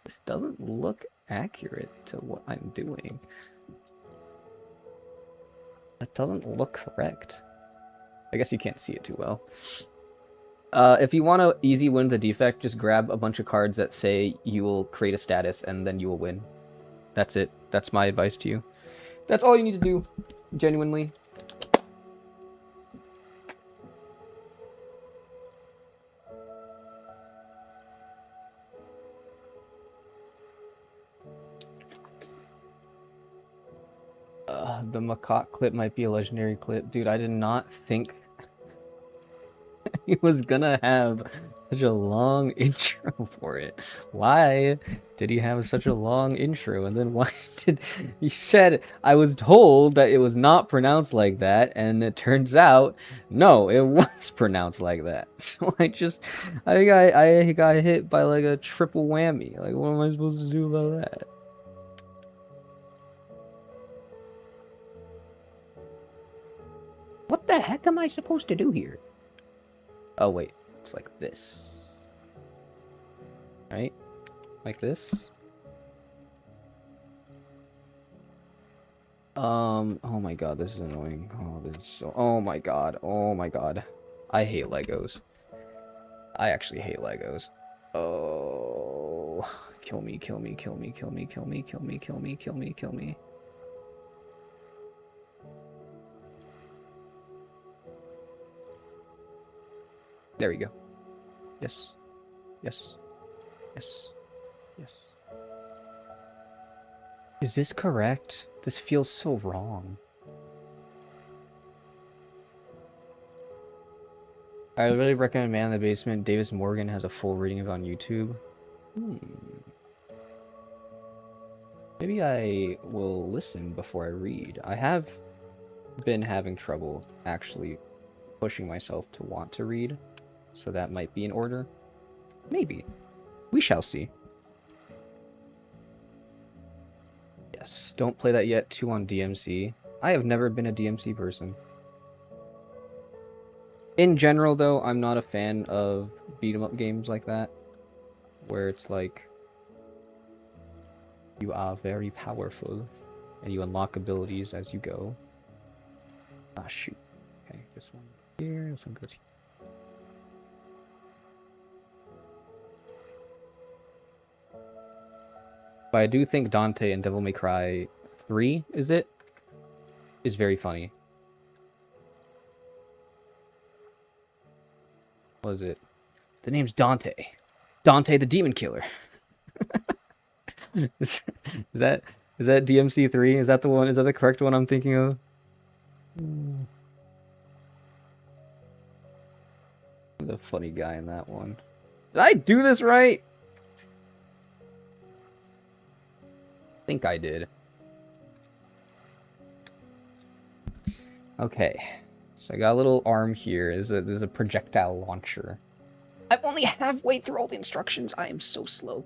This doesn't look accurate to what I'm doing. That doesn't look correct. I guess you can't see it too well. If you want to easy win the defect, just grab a bunch of cards that say you will create a status and then you will win. That's it. That's my advice to you. That's all you need to do, genuinely. The macaque clip might be a legendary clip. Dude, I did not think he was gonna have such a long intro for it. Why did he have such a long intro? And then why did he said I was told that it was not pronounced like that, and it turns out no, it was pronounced like that. So I got hit by like a triple whammy. Like, what am I supposed to do about that? What the heck am I supposed to do here? Oh wait, it's like this. Right? Like this. Oh my god, this is annoying. Oh, this is so... Oh my god. Oh my god. I hate Legos. I actually hate Legos. Oh... Kill me, kill me, kill me, kill me, kill me, kill me, kill me, kill me, kill me. There we go. Yes. Yes. Yes. Yes. Is this correct? This feels so wrong. I really recommend Man in the Basement. Davis Morgan has a full reading of it on YouTube. Maybe I will listen before I read. I have been having trouble actually pushing myself to want to read, so that might be in order. Maybe. We shall see. Yes, don't play that yet. 2 on DMC. I have never been a DMC person. In general, though, I'm not a fan of beat-em-up games like that, where it's like you are very powerful and you unlock abilities as you go. Ah, shoot. Okay, this one here, this one goes here. But I do think Dante in Devil May Cry 3, is very funny. What is it? The name's Dante. Dante the Demon Killer. is that DMC 3? Is that the one? Is that the correct one I'm thinking of? There's a funny guy in that one. Did I do this right? I think I did. Okay. So I got a little arm here. There's a projectile launcher. I'm only halfway through all the instructions. I am so slow.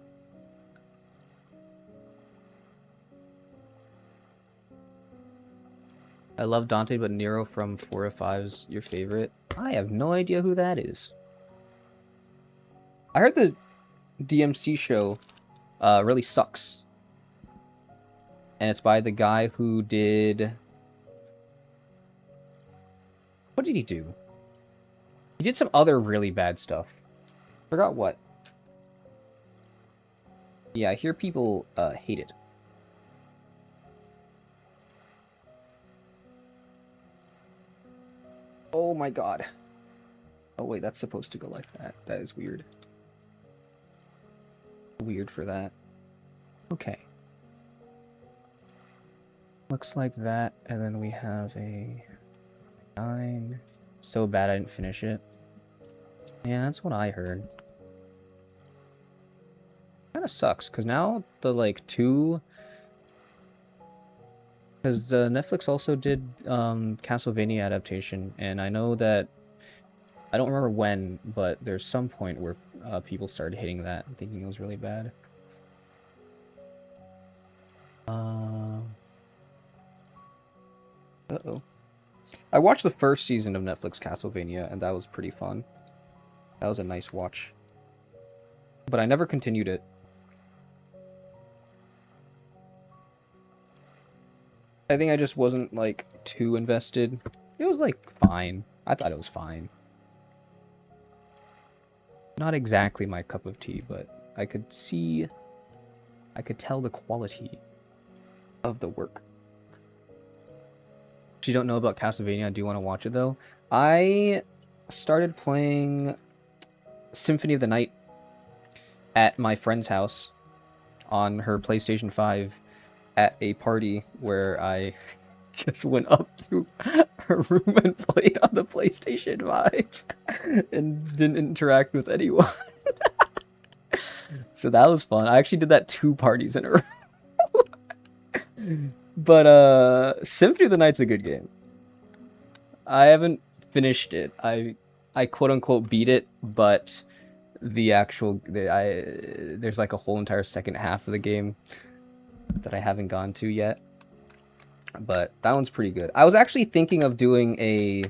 I love Dante, but Nero from 4 of 5's your favorite. I have no idea who that is. I heard the DMC show really sucks. And it's by the guy who did... What did he do? He did some other really bad stuff. Forgot what. Yeah, I hear people hate it. Oh my god. Oh wait, that's supposed to go like that. That is weird. Weird for that. Okay. Looks like that, and then we have a 9. So bad I didn't finish it. Yeah, that's what I heard. Kind of sucks, because now the, like, 2... Because Netflix also did Castlevania adaptation, and I know that... I don't remember when, but there's some point where people started hitting that, thinking it was really bad. Uh-oh. I watched the first season of Netflix Castlevania, and that was pretty fun. That was a nice watch. But I never continued it. I think I just wasn't, like, too invested. It was, like, fine. I thought it was fine. Not exactly my cup of tea, but I could see... I could tell the quality of the work. If you don't know about Castlevania, I do want to watch it, though. I started playing Symphony of the Night at my friend's house on her PlayStation 5 at a party where I just went up to her room and played on the PlayStation 5 and didn't interact with anyone. So that was fun. I actually did that 2 parties in a row. But Symphony of the Night's a good game. I haven't finished it. I quote unquote beat it, but there's like a whole entire second half of the game that I haven't gone to yet. But that one's pretty good. I was actually thinking of doing a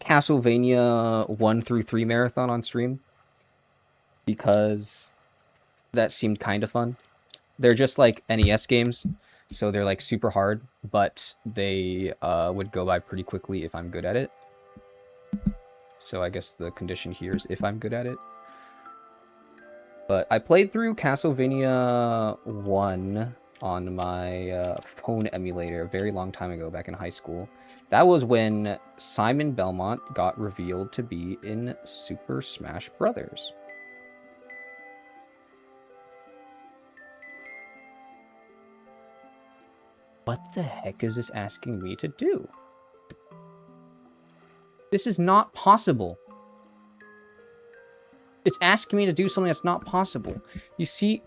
Castlevania 1 through 3 marathon on stream, because that seemed kind of fun. They're just like NES games, so they're like super hard, but they would go by pretty quickly if I'm good at it. So I guess the condition here is if I'm good at it. But I played through Castlevania 1 on my phone emulator a very long time ago, back in high school. That was when Simon Belmont got revealed to be in Super Smash Brothers. What the heck is this asking me to do? This is not possible. It's asking me to do something that's not possible. You see...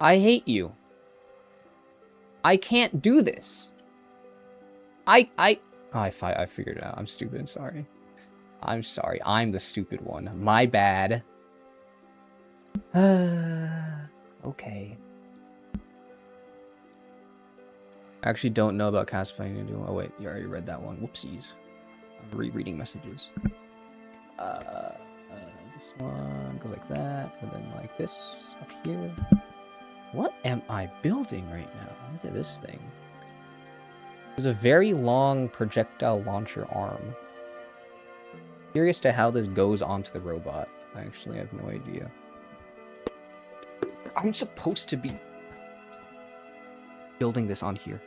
I hate you. I can't do this. I figured it out. I'm stupid. Sorry. I'm sorry. I'm the stupid one. My bad. Okay. I actually don't know about Castlevania. Oh wait, you already read that one. Whoopsies. I'm rereading messages. This one, go like that, and then like this up here. What am I building right now? Look at this thing. There's a very long projectile launcher arm. Curious to how this goes onto the robot. I actually have no idea. I'm supposed to be building this on here.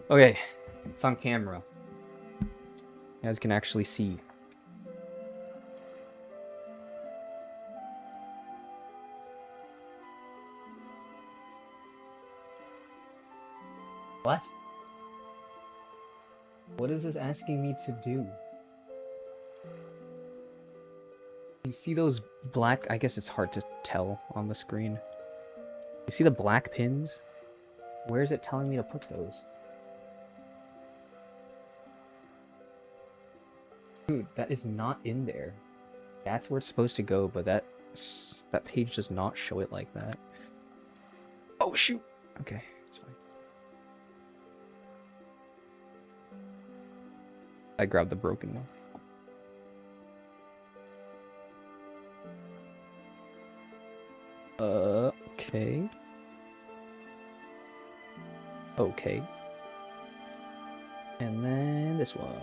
Okay, it's on camera. You guys can actually see. What? What is this asking me to do? You see those black... I guess it's hard to tell on the screen. You see the black pins? Where is it telling me to put those? Dude, that is not in there. That's where it's supposed to go, but that page does not show it like that. Oh, shoot! Okay, it's fine. I grabbed the broken one. Okay. Okay. And then this one.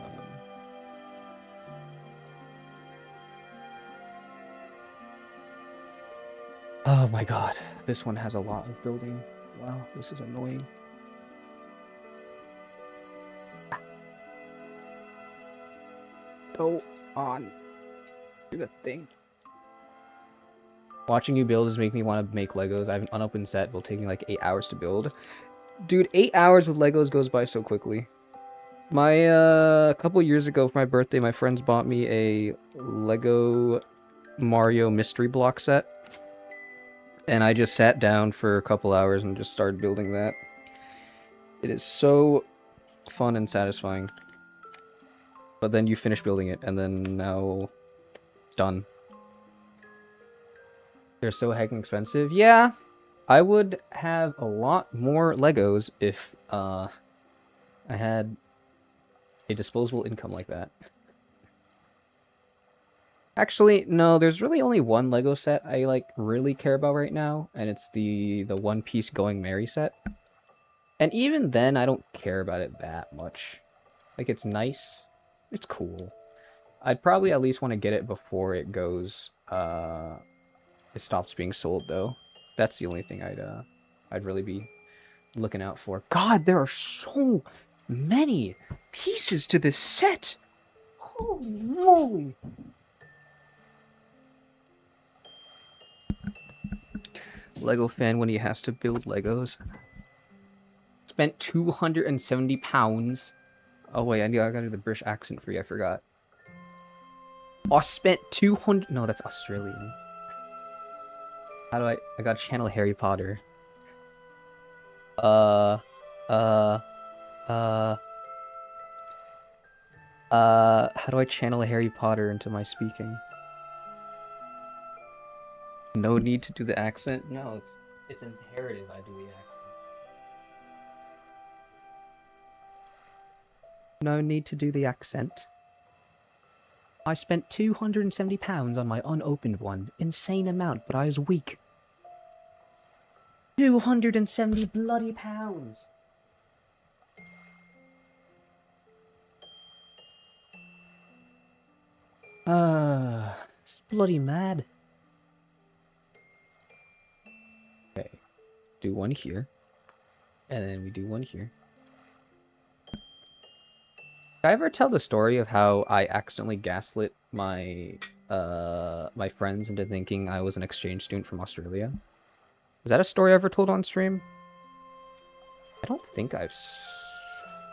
Oh my god, this one has a lot of building. Wow, this is annoying. Go on. Do the thing. Watching you build is making me want to make Legos. I have an unopened set, will taking like 8 hours to build. Dude, 8 hours with Legos goes by so quickly. My, a couple years ago for my birthday, my friends bought me a Lego Mario mystery block set. And I just sat down for a couple hours and just started building that. It is so fun and satisfying. But then you finish building it, and then now it's done. They're so heckin' expensive. Yeah, I would have a lot more Legos if I had a disposable income like that. Actually, no, there's really only one Lego set I like really care about right now, and it's the One Piece Going Merry set. And even then, I don't care about it that much. Like, it's nice. It's cool. I'd probably at least want to get it before it goes, it stops being sold, though. That's the only thing I'd really be looking out for. God, there are so many pieces to this set! Holy moly! Lego fan when he has to build Legos. Spent £270. Oh wait, I gotta do the British accent for you, I forgot. Oh, I spent 200... No, that's Australian. How do I gotta channel Harry Potter. How do I channel Harry Potter into my speaking? No need to do the accent? No, it's imperative I do the accent. No need to do the accent. I spent £270 on my unopened one. Insane amount, but I was weak. 270 bloody pounds! It's bloody mad. Okay, do one here. And then we do one here. Did I ever tell the story of how I accidentally gaslit my my friends into thinking I was an exchange student from Australia? Is that a story I ever told on stream? I don't think I've...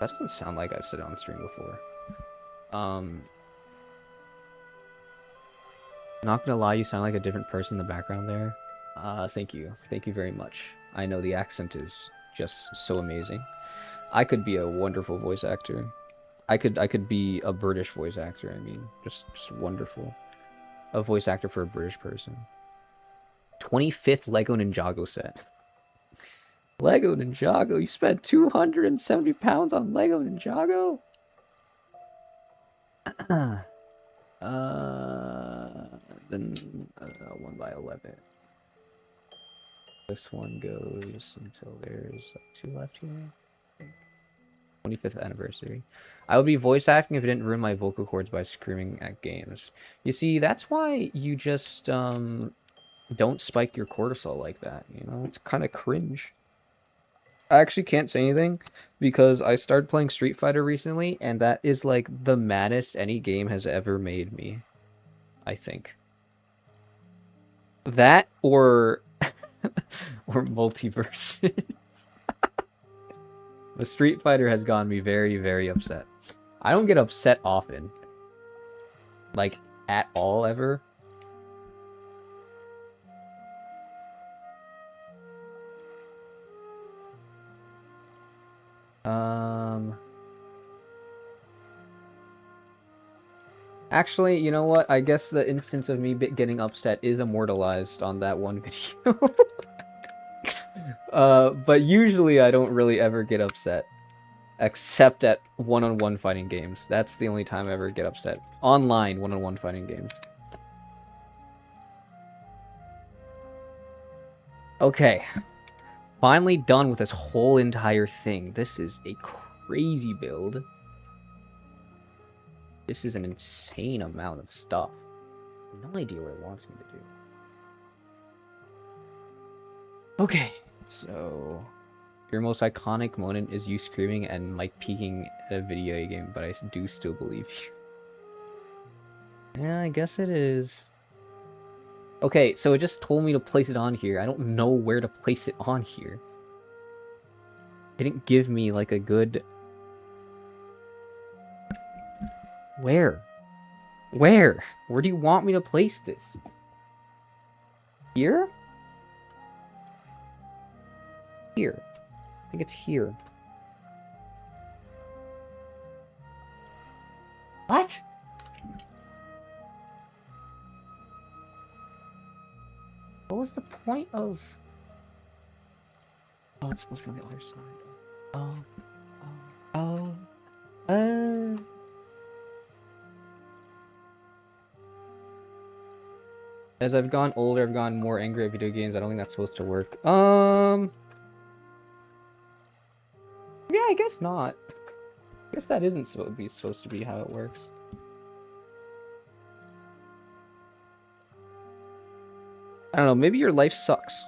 That doesn't sound like I've said it on stream before. Not gonna lie, you sound like a different person in the background there. Thank you. Thank you very much. I know the accent is just so amazing. I could be a wonderful voice actor. I could be a British voice actor, I mean. Just wonderful. A voice actor for a British person. 25th Lego Ninjago set. Lego Ninjago? You spent £270 on Lego Ninjago? Then 1x11. This one goes until there's like 2 left here, I think. 25th anniversary. I would be voice acting if it didn't ruin my vocal cords by screaming at games. You see, that's why you just don't spike your cortisol like that, you know? It's kind of cringe. I actually can't say anything because I started playing Street Fighter recently, and that is like the maddest any game has ever made me, I think. That or or Multiverses. The Street Fighter has gotten me very, very upset. I don't get upset often. Like, at all, ever. Actually, you know what? I guess the instance of me getting upset is immortalized on that one video. But usually I don't really ever get upset. Except at one-on-one fighting games. That's the only time I ever get upset. Online one-on-one fighting games. Okay. Finally done with this whole entire thing. This is a crazy build. This is an insane amount of stuff. No idea what it wants me to do. Okay, so your most iconic moment is you screaming and Mike peeking at a video game, but I do still believe you. Yeah, I guess it is. Okay, so it just told me to place it on here. I don't know where to place it on here. It didn't give me like a good... Where? Where? Where do you want me to place this? Here? Here. I think it's here. What? What was the point of... Oh, it's supposed to be on the other side. Oh. As I've gone older, I've gotten more angry at video games. I don't think that's supposed to work. Yeah, I guess not. I guess that isn't supposed to be how it works. I don't know, maybe your life sucks.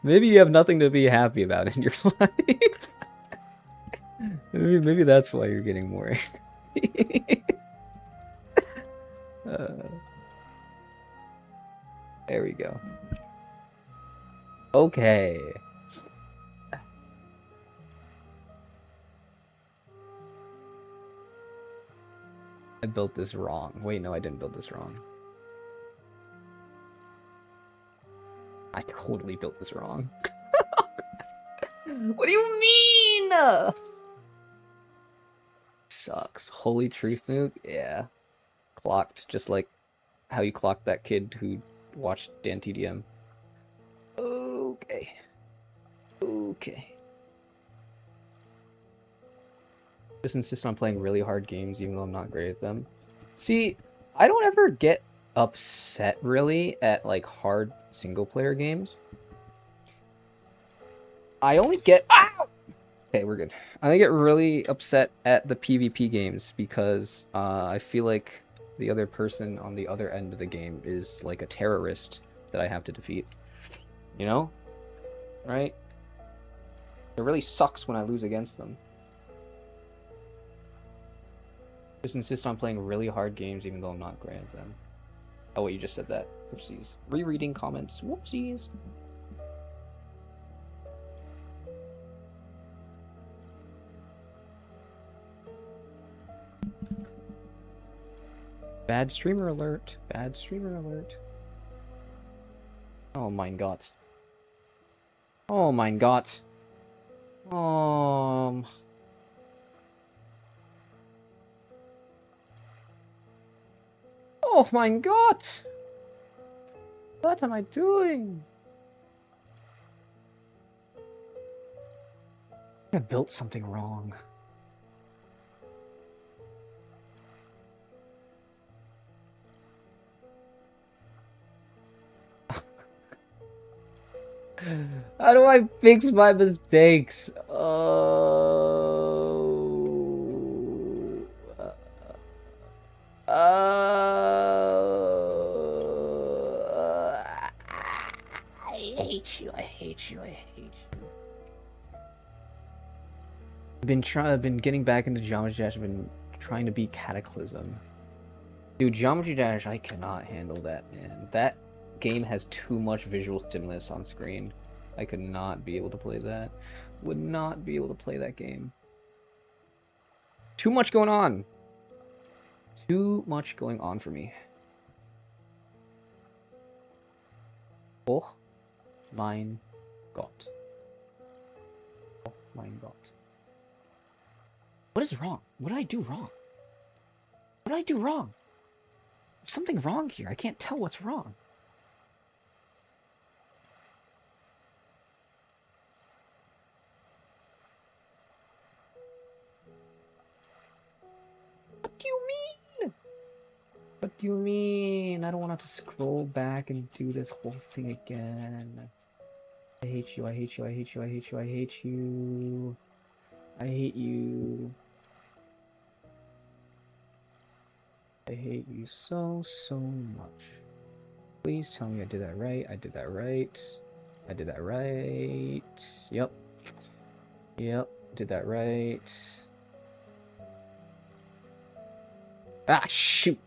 Maybe you have nothing to be happy about in your life. Maybe that's why you're getting more angry. There we go. Okay. I built this wrong. Wait, no, I didn't build this wrong. I totally built this wrong. What do you mean? Sucks. Holy truth nuke? Yeah. Clocked, just like how you clocked that kid who watched Dan TDM. Okay. Okay. Just insist on playing really hard games even though I'm not great at them. See, I don't ever get upset really at like hard single player games. I only get... Ow! Okay, we're good. I only get really upset at the PvP games because I feel like the other person on the other end of the game is like a terrorist that I have to defeat. You know? Right? It really sucks when I lose against them. Just insist on playing really hard games even though I'm not great at them. Oh wait, you just said that. Oopsies. Rereading comments. Whoopsies. Bad streamer alert. Bad streamer alert. Oh my god. Oh my god. Oh my god. What am I doing? I built something wrong. How do I fix my mistakes? Oh. I hate you. I hate you. I hate you. I've been getting back into Geometry Dash. I've been trying to beat Cataclysm. Dude, Geometry Dash, I cannot handle that, man. That game has too much visual stimulus on screen. I could not be able to play that. Would not be able to play that game. Too much going on. Too much going on for me. Oh mein Gott. Oh mein Gott. What is wrong? What did I do wrong? What did I do wrong? There's something wrong here. I can't tell what's wrong. What do you mean? What do you mean? I don't want to have to scroll back and do this whole thing again. I hate you, I hate you, I hate you, I hate you, I hate you. I hate you. I hate you so, so much. Please tell me I did that right. I did that right. I did that right. Yep. Yep. Did that right. Ah, shoot.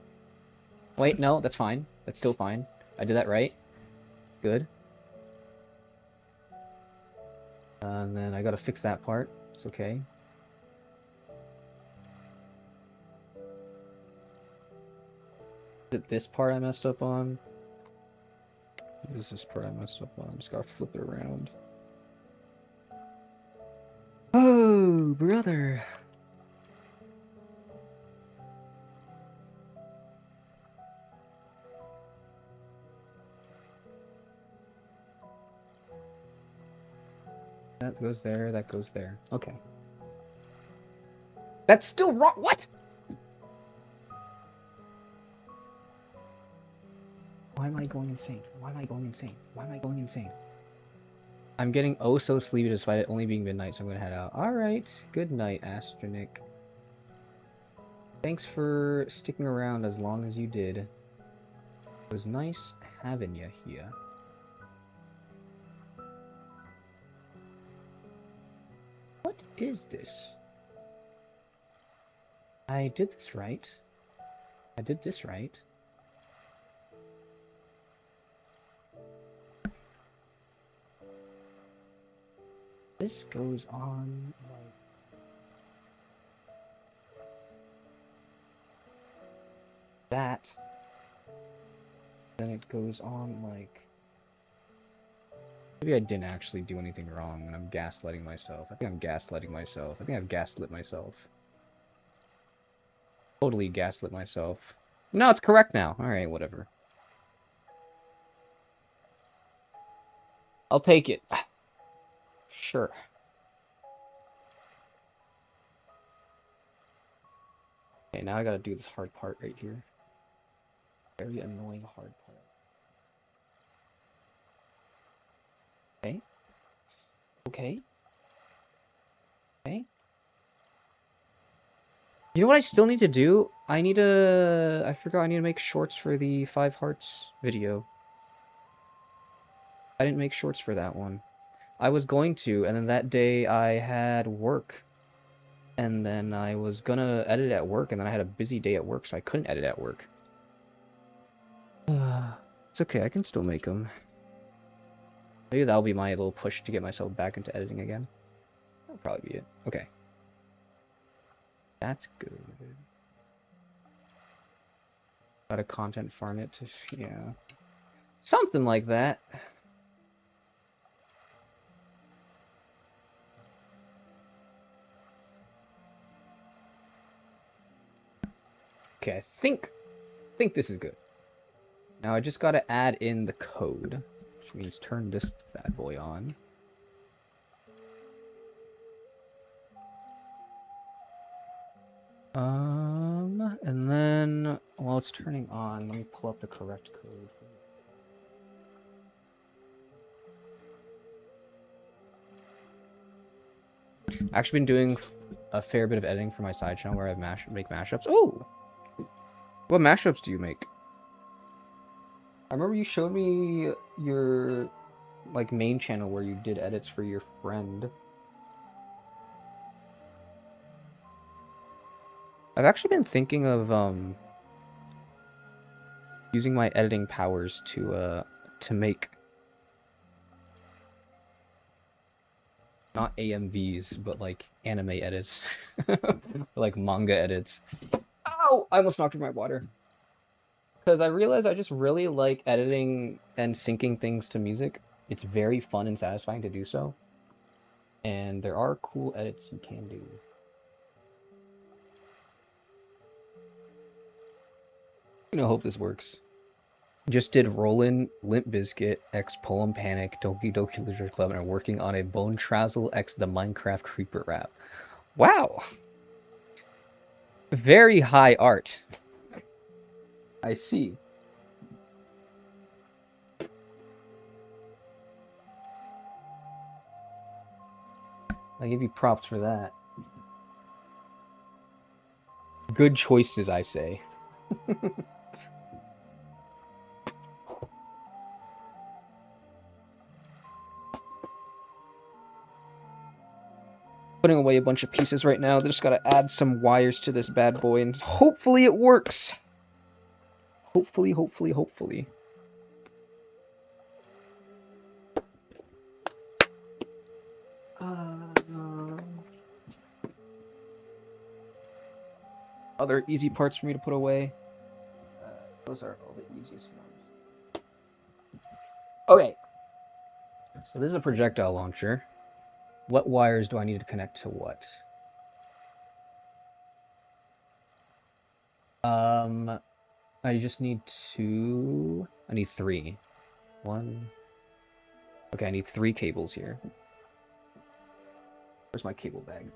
Wait, no, that's fine. That's still fine. I did that right. Good. And then I gotta fix that part. It's okay. This part I messed up on. What is this part I messed up on? Just gotta flip it around. Oh, brother. That goes there, that goes there. Okay. That's still wrong. What? Why am I going insane? Why am I going insane? Why am I going insane? I'm getting oh so sleepy despite it only being midnight, so I'm gonna head out. Alright. Good night, Astronic. Thanks for sticking around as long as you did. It was nice having you here. What is this? I did this right. I did this right. This goes on like that. Then it goes on like... Maybe I didn't actually do anything wrong and I'm gaslighting myself. I think I'm gaslighting myself. I think I've gaslit myself. Totally gaslit myself. No, it's correct now. Alright, whatever. I'll take it. Sure. Okay, now I gotta do this hard part right here. Very annoying hard part. Okay. Okay. Okay. You know what I still need to do? I need to... I forgot I need to make shorts for the 5 Hearts video. I didn't make shorts for that one. I was going to, and then that day I had work. And then I was gonna edit at work, and then I had a busy day at work, so I couldn't edit at work. It's okay, I can still make them. Maybe that'll be my little push to get myself back into editing again. That'll probably be it. Okay. That's good. Gotta content farm it to... yeah. Something like that. Okay, I think this is good. Now I just gotta add in the code, which means turn this bad boy on. And then while it's turning on, let me pull up the correct code. I've actually been doing a fair bit of editing for my side channel where I make mashups. Oh! What mashups do you make? I remember you showed me your like main channel where you did edits for your friend. I've actually been thinking of using my editing powers to make not AMVs, but like anime edits. Like manga edits. Ow! I almost knocked over my water. Because I realized I just really like editing and syncing things to music. It's very fun and satisfying to do so. And there are cool edits you can do. I'm gonna hope this works. Just did Rollin', Limp Bizkit, X Poem Panic, Doki Doki Literature Club, and are working on a Bone Trazzle X the Minecraft Creeper rap. Wow! Very high art. I see. I give you props for that. Good choices, I say. Putting away a bunch of pieces right now. Just gotta add some wires to this bad boy, and hopefully it works. Hopefully, hopefully, hopefully. Other easy parts for me to put away. Those are all the easiest ones. Okay. So this is a projectile launcher. What wires do I need to connect to what? I just need two. I need three. One. Okay, I need 3 cables here. Where's my cable bag?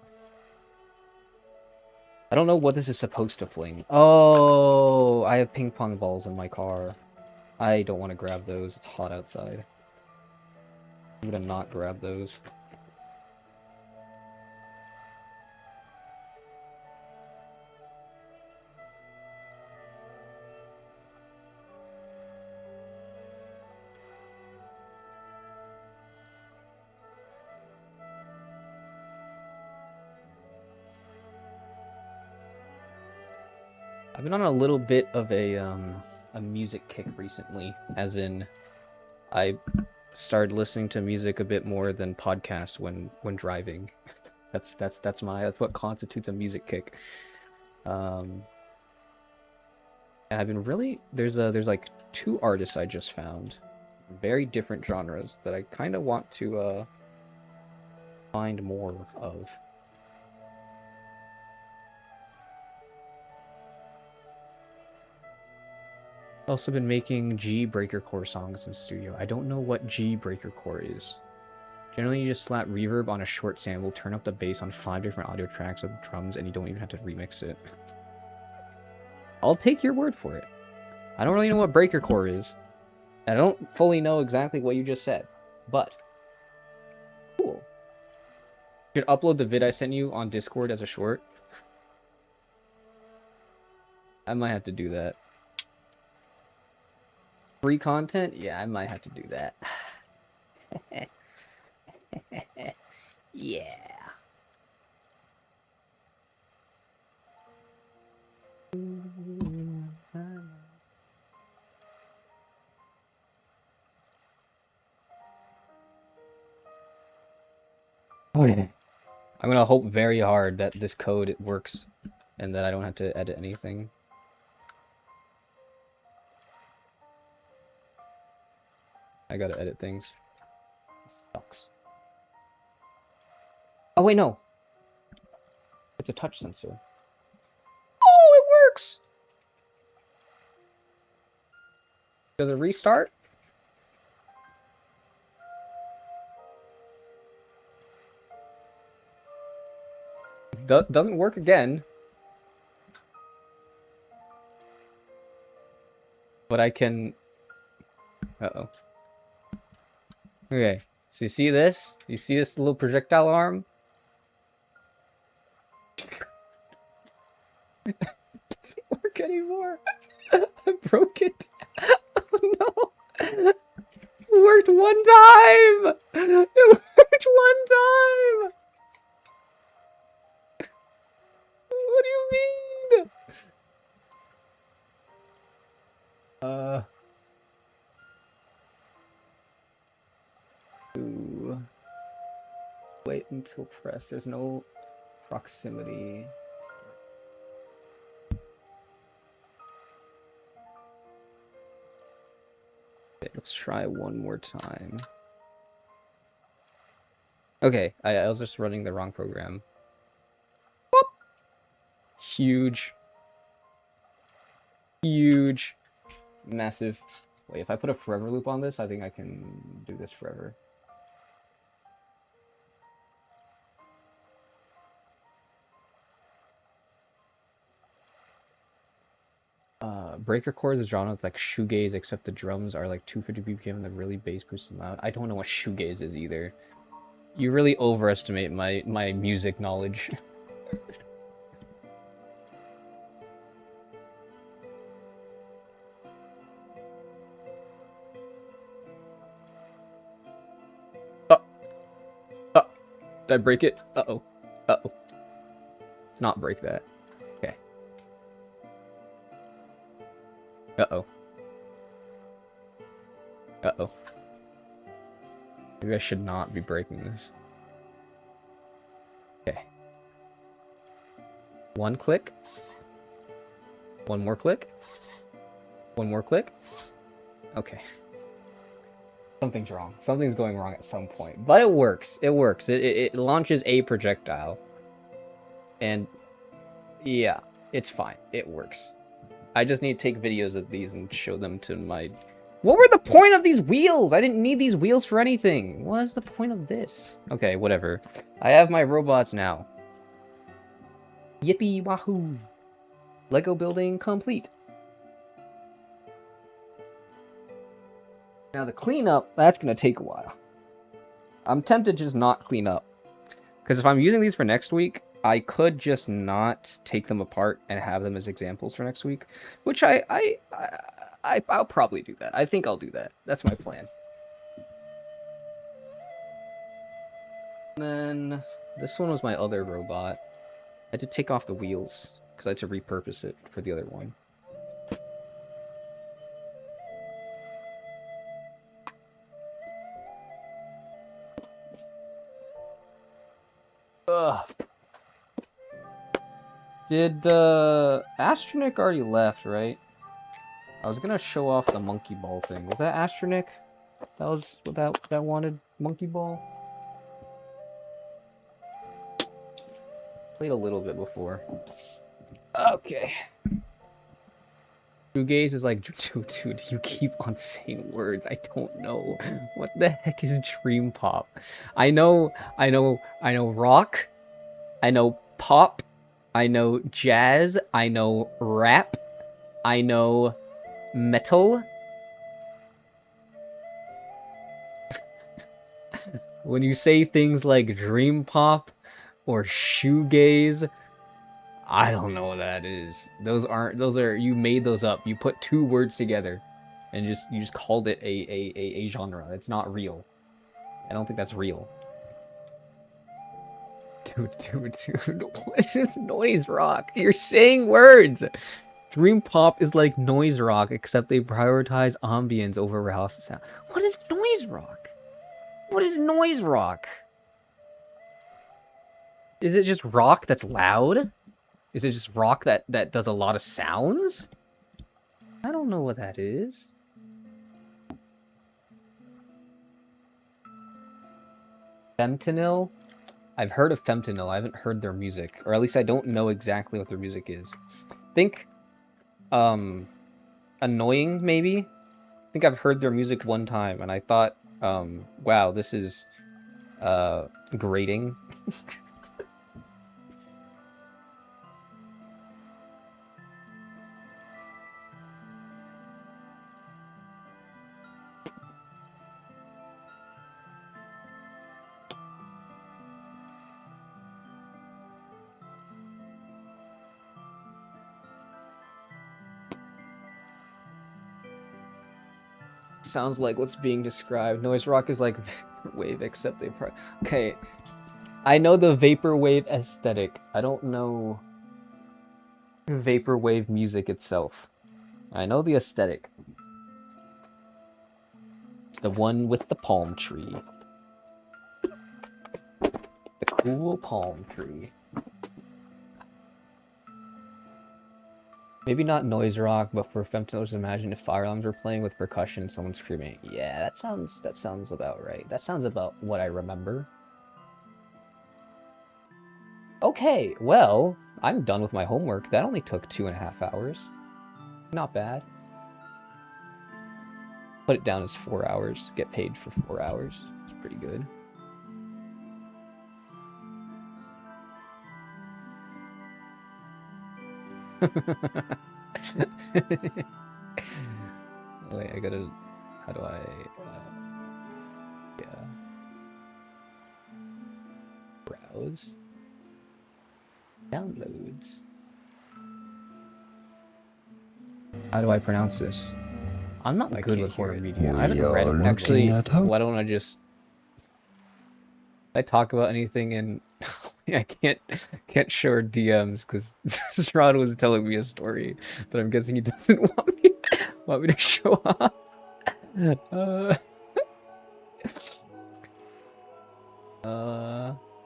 I don't know what this is supposed to fling. Oh, I have ping pong balls in my car. I don't want to grab those. It's hot outside. I'm gonna not grab those. I've been on a little bit of a music kick recently, as in I started listening to music a bit more than podcasts when driving. That's what constitutes a music kick. And I've been really there's like 2 artists I just found, very different genres that I kind of want to find more of. Also been making G breaker core songs in the studio. I don't know what G breaker core is. Generally, you just slap reverb on a short sample, turn up the bass on 5 different audio tracks of drums, and you don't even have to remix it. I'll take your word for it. I don't really know what breaker core is. I don't fully know exactly what you just said, but cool. You should upload the vid I sent you on Discord as a short. I might have to do that. Free content? Yeah, I might have to do that. Yeah. Oh yeah. I'm gonna hope very hard that this code works and that I don't have to edit anything. I gotta edit things. This sucks. Oh wait, no. It's a touch sensor. Oh, it works! Does it restart? Doesn't work again. But I can... Uh-oh. Okay, so you see this? You see this little projectile arm? It doesn't work anymore. I broke it. Oh no. It worked one time! It worked one time! What do you mean? Ooh. Wait until press. There's no proximity. Okay, let's try one more time. Okay, I was just running the wrong program. Whoop. Huge. Huge. Massive. Wait, if I put a forever loop on this, I think I can do this forever. Breaker core is a genre of like shoegaze, except the drums are like 250 BPM and the really bass boosted loud. I don't know what shoegaze is either. You really overestimate my music knowledge. Did I break it? Uh-oh. Uh-oh. Let's not break that. Okay. Uh-oh. Uh-oh. Maybe I should not be breaking this. Okay. One click. One more click. One more click. Okay. Something's wrong. Something's going wrong at some point. But it works. It works. It launches a projectile. And yeah, it's fine. It works. I just need to take videos of these and show them to my... What were the point of these wheels? I didn't need these wheels for anything. What is the point of this? Okay, whatever. I have my robots now. Yippee wahoo. Lego building complete. Now the cleanup, that's going to take a while. I'm tempted to just not clean up. Because if I'm using these for next week, I could just not take them apart and have them as examples for next week. Which I'll probably do that. I think I'll do that. That's my plan. And then this one was my other robot. I had to take off the wheels because I had to repurpose it for the other one. Ugh. Did Astronik already left, right? I was gonna show off the monkey ball thing. Was that Astronik? That was that wanted monkey ball? Played a little bit before. Okay. Shoegaze is like, dude, you keep on saying words. I don't know. What the heck is dream pop? I know rock. I know pop. I know jazz. I know rap. I know metal. When you say things like dream pop or shoegaze, I don't know what that is. Those are you made those up. You put two words together and you just called it a genre. It's not real. I don't think that's real. Dude, what is noise rock? You're saying words. Dream pop is like noise rock, except they prioritize ambience over house sound. What is noise rock? What is noise rock? Is it just rock that's loud? Is it just rock that does a lot of sounds? I don't know what that is. Femtanil? I've heard of Femtanil. I haven't heard their music. Or at least I don't know exactly what their music is. Think, Annoying, maybe? I think I've heard their music one time, and I thought, wow, this is, grating. Sounds like what's being described. Noise rock is like wave, except they okay. I know the vaporwave aesthetic. I don't know vaporwave music itself. I know the aesthetic. It's the one with the palm tree. The cool palm tree. Maybe not noise rock, but for Femtanil, imagine if fire alarms were playing with percussion, someone screaming. Yeah, that sounds about right. That sounds about what I remember. Okay, well, I'm done with my homework. That only took 2.5 hours. Not bad. Put it down as 4 hours. Get paid for 4 hours. It's pretty good. Wait, I gotta... How do I... yeah. Browse. Downloads. How do I pronounce this? I'm not good with word media. I haven't read it. Actually, why don't I just... I talk about anything in... I can't show her DMs because Strahd was telling me a story, but I'm guessing he doesn't want me to show up. I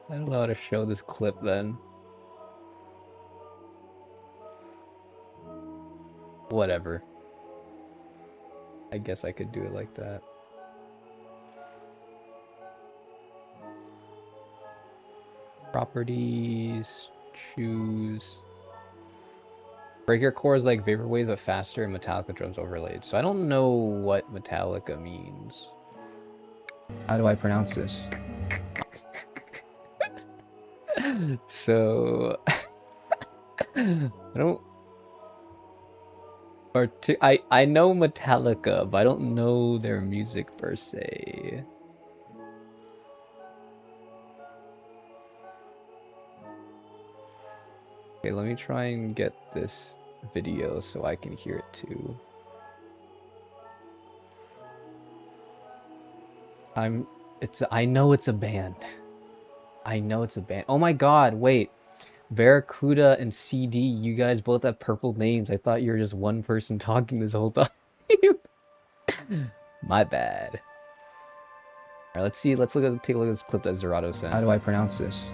don't know how to show this clip then. Whatever. I guess I could do it like that. Properties, choose. Breaker core is like Vaporwave but faster and Metallica drums overlaid. So I don't know what Metallica means. How do I pronounce this? So I don't I know Metallica, but I don't know their music per se. Okay, let me try and get this video so I can hear it too. I know it's a band. I know it's a band. Oh my god, wait. Barracuda and CD, you guys both have purple names. I thought you were just one person talking this whole time. My bad. Alright, let's see. Take a look at this clip that Zerato sent. How do I pronounce this?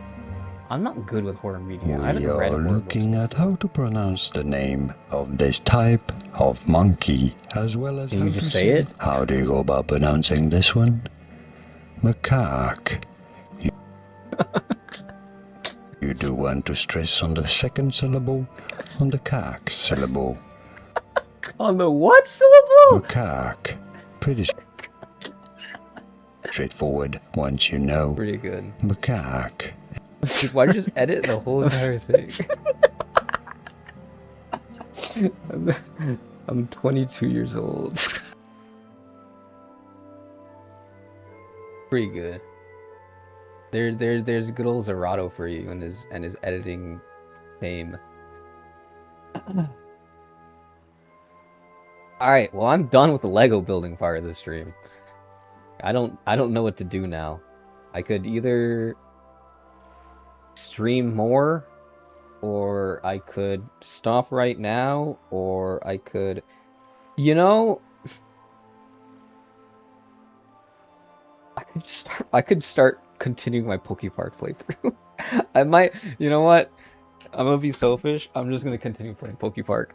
I'm not good with horror media. I haven't We read are horror looking books at how to pronounce the name of this type of monkey, as well as Can how you to just say it? How do you go about pronouncing this one? Macaque. You do want to stress on the second syllable, on the caque syllable. On the what syllable? Macaque. Pretty straightforward once you know. Pretty good. Macaque. Why don't you just edit the whole entire thing? I'm 22 years old. Pretty good. There's good old Zerato for you and his editing fame. Alright, well I'm done with the Lego building part of the stream. I don't know what to do now. I could either stream more, or I could stop right now, or I could, you know, I could start continuing my Pokepark playthrough. I might, you know what? I'm gonna be selfish. I'm just gonna continue playing Pokepark.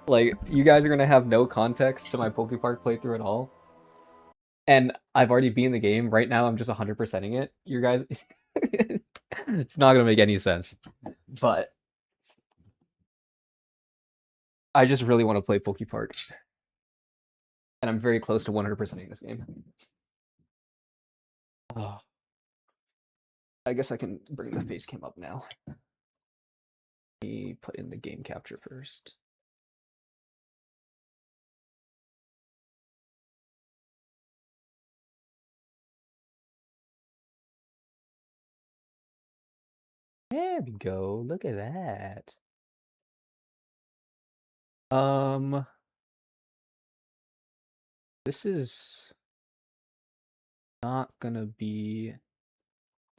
Like, you guys are gonna have no context to my Pokepark playthrough at all. And I've already beaten the game. Right now, I'm just 100%ing it. You guys... It's not gonna make any sense. But... I just really want to play Pokepark. And I'm very close to 100%ing this game. Oh. I guess I can bring the face cam up now. Let me put in the game capture first. There we go. Look at that. This is not gonna be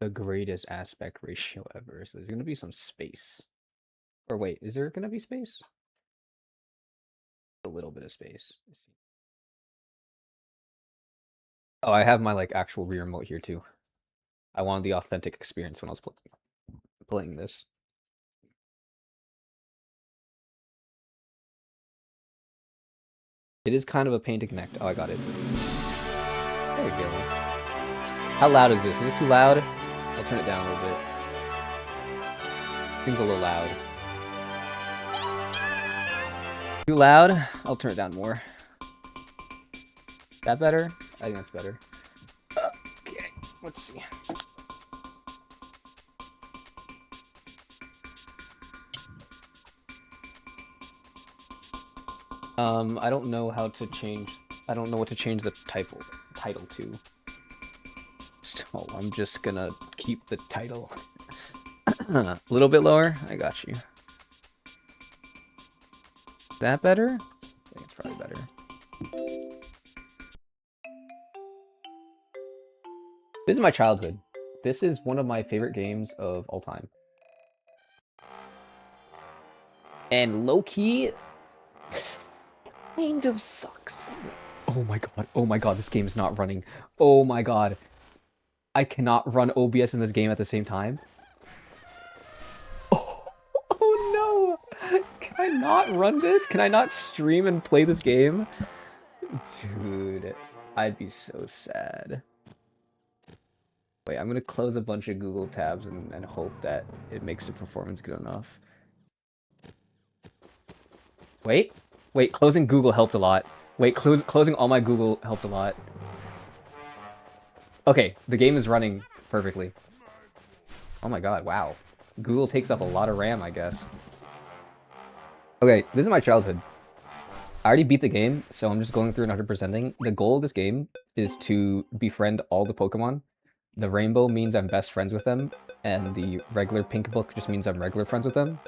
the greatest aspect ratio ever. So there's gonna be some space. Or wait, is there gonna be space? A little bit of space. Let's see. Oh, I have my like actual Wii remote here too. I wanted the authentic experience when I was playing this. It is kind of a pain to connect. Oh, I got it. There we go. How loud is this? Is this too loud? I'll turn it down a little bit. Seems a little loud. Too loud? I'll turn it down more. That better? I think that's better. Okay, let's see. I don't know how to change. I don't know what to change the title to. So I'm just gonna keep the title a little bit lower. I got you. Is that better? I think it's probably better. This is my childhood. This is one of my favorite games of all time. And low-key, kind of sucks. Oh my god, this game is not running. Oh my god. I cannot run OBS in this game at the same time. Oh no! Can I not run this? Can I not stream and play this game? Dude, I'd be so sad. Wait, I'm gonna close a bunch of Google tabs and hope that it makes the performance good enough. Wait, closing Google helped a lot. Wait, closing all my Google helped a lot. Okay, the game is running perfectly. Oh my god, wow. Google takes up a lot of RAM, I guess. Okay, this is my childhood. I already beat the game, so I'm just going through and 100%ing. The goal of this game is to befriend all the Pokemon. The rainbow means I'm best friends with them, and the regular pink book just means I'm regular friends with them.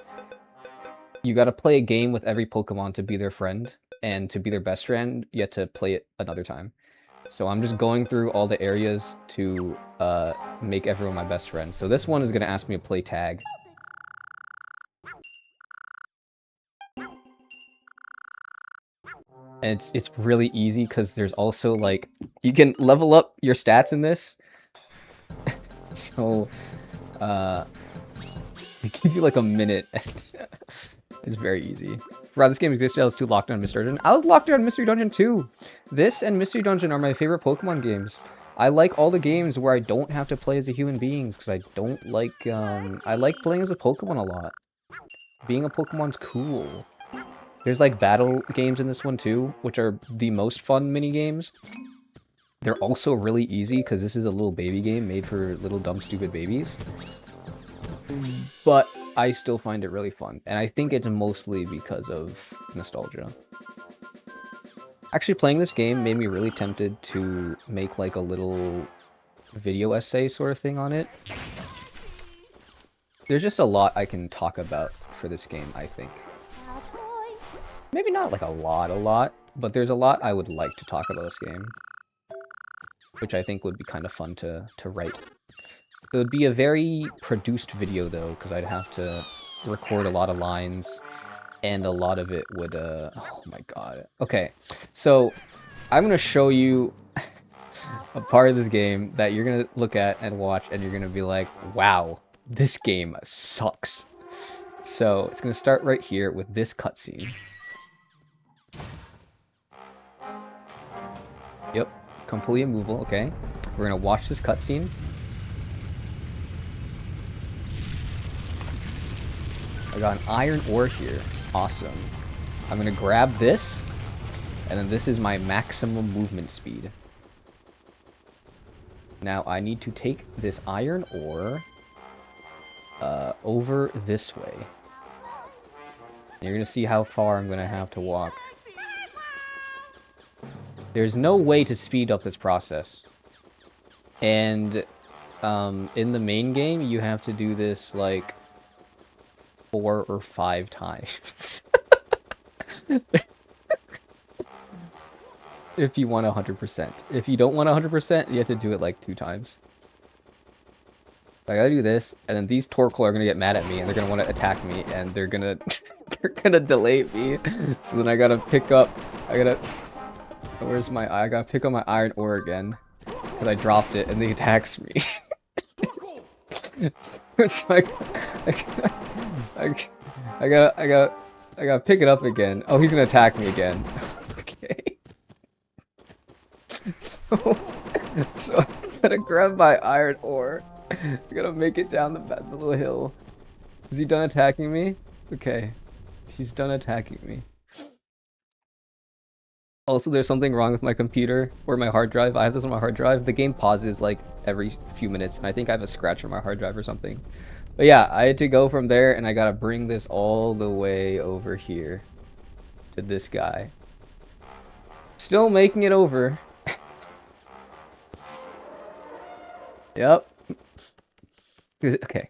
You gotta play a game with every Pokemon to be their friend, and to be their best friend, you have to play it another time. So I'm just going through all the areas to make everyone my best friend. So this one is gonna ask me to play tag. And it's really easy because there's also like, you can level up your stats in this. So, they give you like a minute. It's very easy. Wow, this game existed. I was too locked on Mystery Dungeon. I was locked on Mystery Dungeon too. This and Mystery Dungeon are my favorite Pokemon games. I like all the games where I don't have to play as a human being because I don't like, I like playing as a Pokemon a lot. Being a Pokemon's cool. There's like battle games in this one too, which are the most fun mini games. They're also really easy because this is a little baby game made for little dumb stupid babies. But I still find it really fun, and I think it's mostly because of nostalgia. Actually, playing this game made me really tempted to make like a little video essay sort of thing on it. There's just a lot I can talk about for this game, I think. Maybe not like a lot, but there's a lot I would like to talk about this game. Which I think would be kind of fun to write. It would be a very produced video though, because I'd have to record a lot of lines, and a lot of it would, oh my god. Okay, so I'm gonna show you a part of this game that you're gonna look at and watch, and you're gonna be like, wow, this game sucks. So it's gonna start right here with this cutscene. Yep, completely immovable, okay. We're gonna watch this cutscene. I got an iron ore here. Awesome. I'm gonna grab this, and then this is my maximum movement speed. Now I need to take this iron ore over this way. And you're gonna see how far I'm gonna have to walk. There's no way to speed up this process. And in the main game, you have to do this like 4 or 5 times. If you want 100%. If you don't want 100%, you have to do it like 2 times. I gotta do this, and then these Torkoal are gonna get mad at me, and they're gonna want to attack me, and they're gonna they're gonna delay me. So then I gotta pick up. Where's my? I gotta pick up my iron ore again, because I dropped it, and he attacks me. So I gotta pick it up again. Oh, he's gonna attack me again. Okay. So I gotta grab my iron ore. I gotta make it down the little hill. Is he done attacking me? Okay. He's done attacking me. Also, there's something wrong with my computer or my hard drive. I have this on my hard drive. The game pauses like every few minutes, and I think I have a scratch on my hard drive or something. But yeah, I had to go from there, and I gotta bring this all the way over here to this guy. Still making it over. Yep. Okay.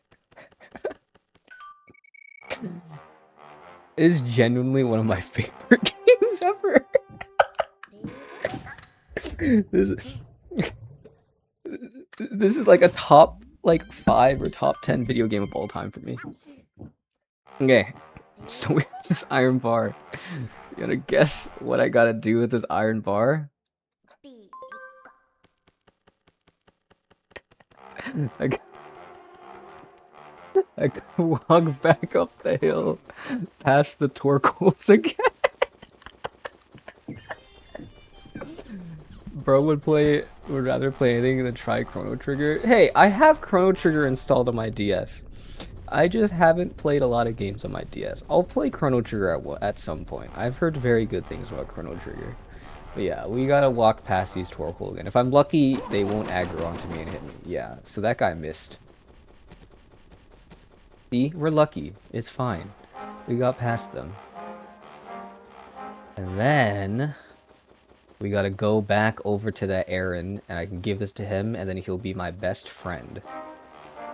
It is genuinely one of my favorite games ever. This is like a top like 5 or top 10 video game of all time for me. Okay, so we have this iron bar. You gotta guess what I gotta do with this iron bar? I gotta walk back up the hill past the Torkoals again. Bro would rather play anything than try Chrono Trigger. Hey, I have Chrono Trigger installed on my DS. I just haven't played a lot of games on my DS. I'll play Chrono Trigger at some point. I've heard very good things about Chrono Trigger. But yeah, we gotta walk past these Torkoal again. If I'm lucky, they won't aggro onto me and hit me. Yeah, so that guy missed. See, we're lucky. It's fine. We got past them. And then we gotta go back over to that Aaron, and I can give this to him, and then he'll be my best friend.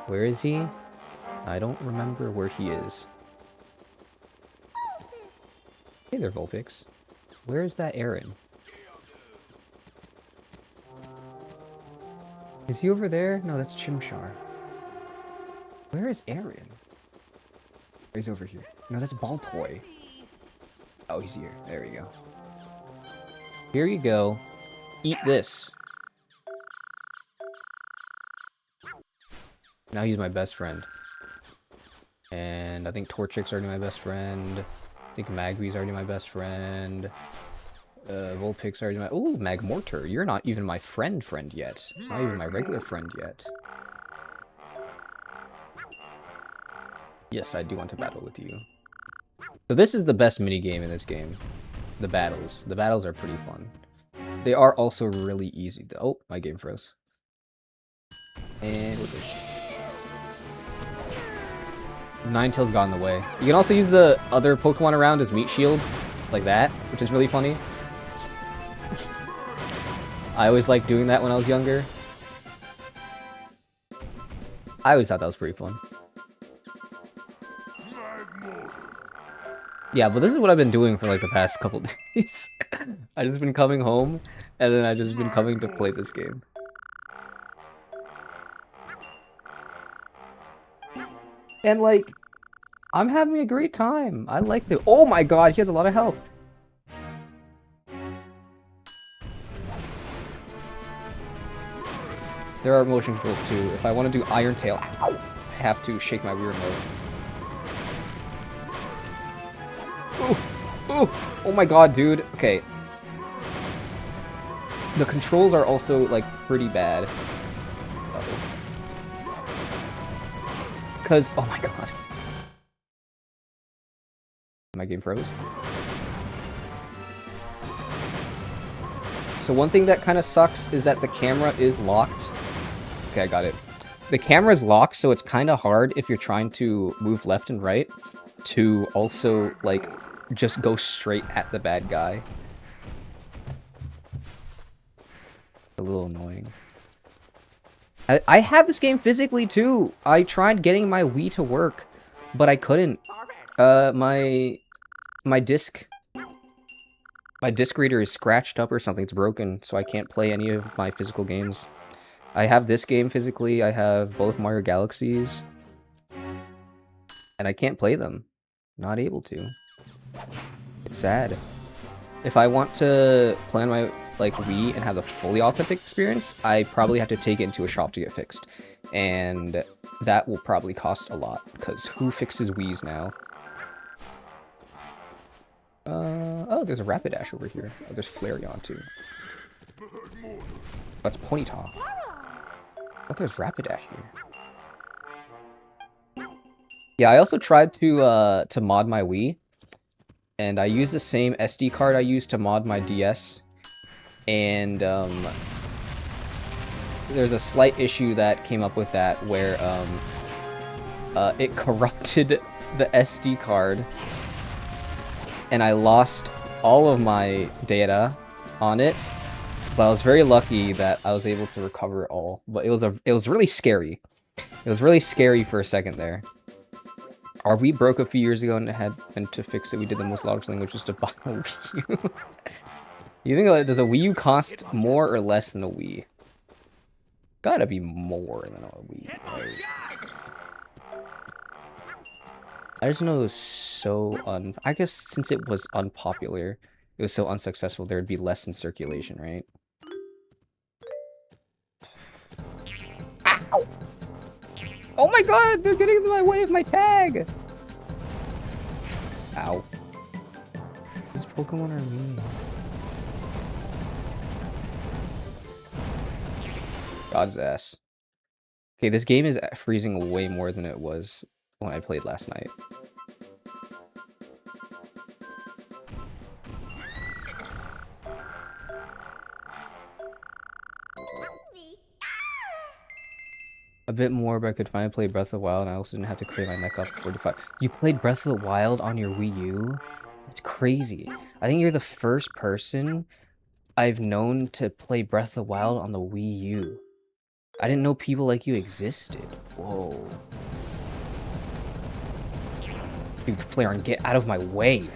Where is he? I don't remember where he is. Hey there, Vulpix. Where is that Aaron? Is he over there? No, that's Chimchar. Where is Aaron? He's over here. No, that's Baltoy. Oh, he's here. There we go. Here you go. Eat this. Now he's my best friend. And I think Torchic's already my best friend. I think Magby's already my best friend. Vulpix already my... Ooh, Magmortar. You're not even my friend yet. Not even my regular friend yet. Yes, I do want to battle with you. So this is the best minigame in this game. The battles. The battles are pretty fun. They are also really easy though. Oh, my game froze. And we're good. Ninetales got in the way. You can also use the other Pokemon around as meat shield. Like that, which is really funny. I always liked doing that when I was younger. I always thought that was pretty fun. Yeah, but this is what I've been doing for like the past couple days. I've just been coming home, and then I've just been coming to play this game. And like, I'm having a great time. I like the... Oh my god, he has a lot of health. There are motion controls too. If I want to do Iron Tail, ow, I have to shake my Wii remote. Oh my god, dude. Okay. The controls are also, like, pretty bad. Uh-oh. Because, oh my god. My game froze. So one thing that kind of sucks is that the camera is locked. Okay, I got it. The camera is locked, so it's kind of hard if you're trying to move left and right to also, like, just go straight at the bad guy. A little annoying. I have this game physically too. I tried getting my Wii to work, but I couldn't. My disc reader is scratched up or something. It's broken, so I can't play any of my physical games. I have this game physically. I have both Mario Galaxies, and I can't play them. Not able to. It's sad. If I want to play on my Wii and have the fully authentic experience, I probably have to take it into a shop to get fixed. And that will probably cost a lot, because who fixes Wiis now? Oh, there's a Rapidash over here. Oh, there's Flareon too. That's Ponyta. Oh, there's Rapidash here. Yeah, I also tried to mod my Wii. And I use the same SD card I used to mod my DS. And, there's a slight issue that came up with that where, it corrupted the SD card. And I lost all of my data on it. But I was very lucky that I was able to recover it all. But it was really scary. It was really scary for a second there. Our Wii broke a few years ago and to fix it, we did the most logical thing, which was to buy a Wii U. You think, does a Wii U cost more or less than a Wii? Gotta be more than a Wii, right? I just know it was so I guess since it was unpopular, it was so unsuccessful, there'd be less in circulation, right? Ow! Oh my god, they're getting in my way of my tag! Ow. These Pokemon are mean. God's ass. Okay, this game is freezing way more than it was when I played last night. A bit more, but I could finally play Breath of the Wild, and I also didn't have to crane my neck up 45. You played Breath of the Wild on your Wii U? That's crazy. I think you're the first person I've known to play Breath of the Wild on the Wii U. I didn't know people like you existed. Whoa. Dude, Flareon, get out of my way.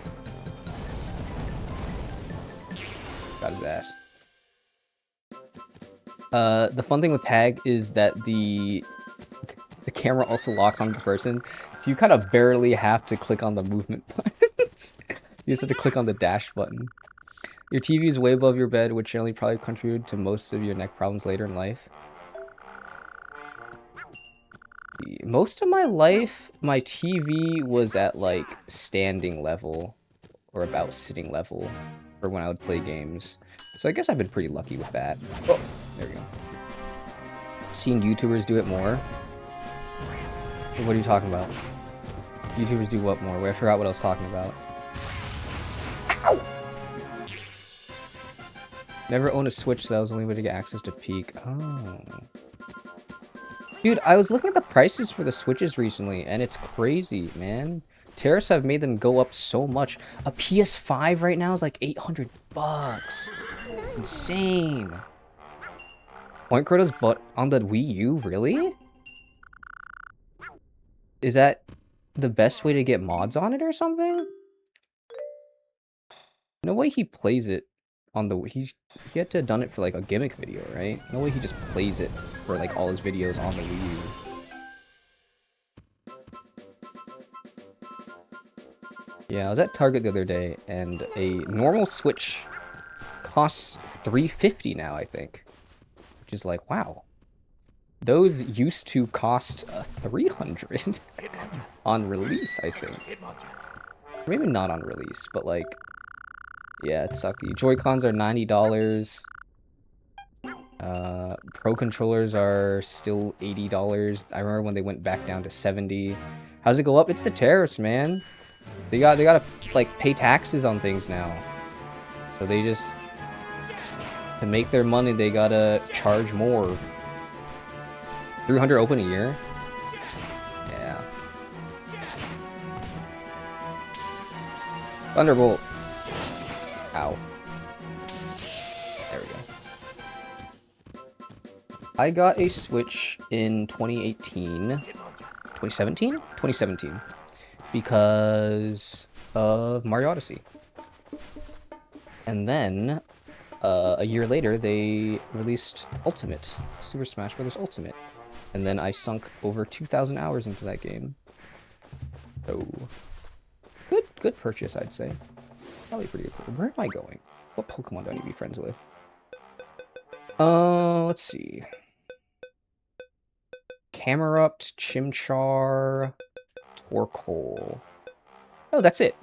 Got his ass. The fun thing with tag is that the camera also locks on the person, so you kind of barely have to click on the movement buttons. You just have to click on the dash button. Your TV is way above your bed, which generally probably contributed to most of your neck problems later in life. Most of my life, my TV was at like standing level or about sitting level for when I would play games. So I guess I've been pretty lucky with that. Oh, there we go. Seen YouTubers do it more. What are you talking about? YouTubers do what more? I forgot what I was talking about. Ow! Never owned a Switch, so that was the only way to get access to Peak. Oh. Dude, I was looking at the prices for the Switches recently, and it's crazy, man. Tariffs have made them go up so much. A PS5 right now is like $800. It's insane. Point Crota's butt on the Wii U? Really? Is that the best way to get mods on it or something? No way he plays it on the... He had to have done it for like a gimmick video, right? No way he just plays it for like all his videos on the Wii U. Yeah, I was at Target the other day, and a normal Switch costs $350 now, I think. Which is like, wow. Those used to cost $300 on release, I think. Maybe not on release, but like, yeah, it's sucky. Joy-Cons are $90. Pro controllers are still $80. I remember when they went back down to $70. How's it go up? It's the tariffs, man. They gotta like pay taxes on things now. So they just, to make their money, they gotta charge more. 300 open a year? Yeah. Thunderbolt. Ow. There we go. I got a Switch in 2018. 2017? 2017. Because of Mario Odyssey. And then, a year later, they released Ultimate. Super Smash Bros. Ultimate. And then I sunk over 2,000 hours into that game. So, good purchase, I'd say. Probably pretty good. Where am I going? What Pokemon do I need to be friends with? Let's see. Camerupt, Chimchar, Torkoal. Oh, that's it.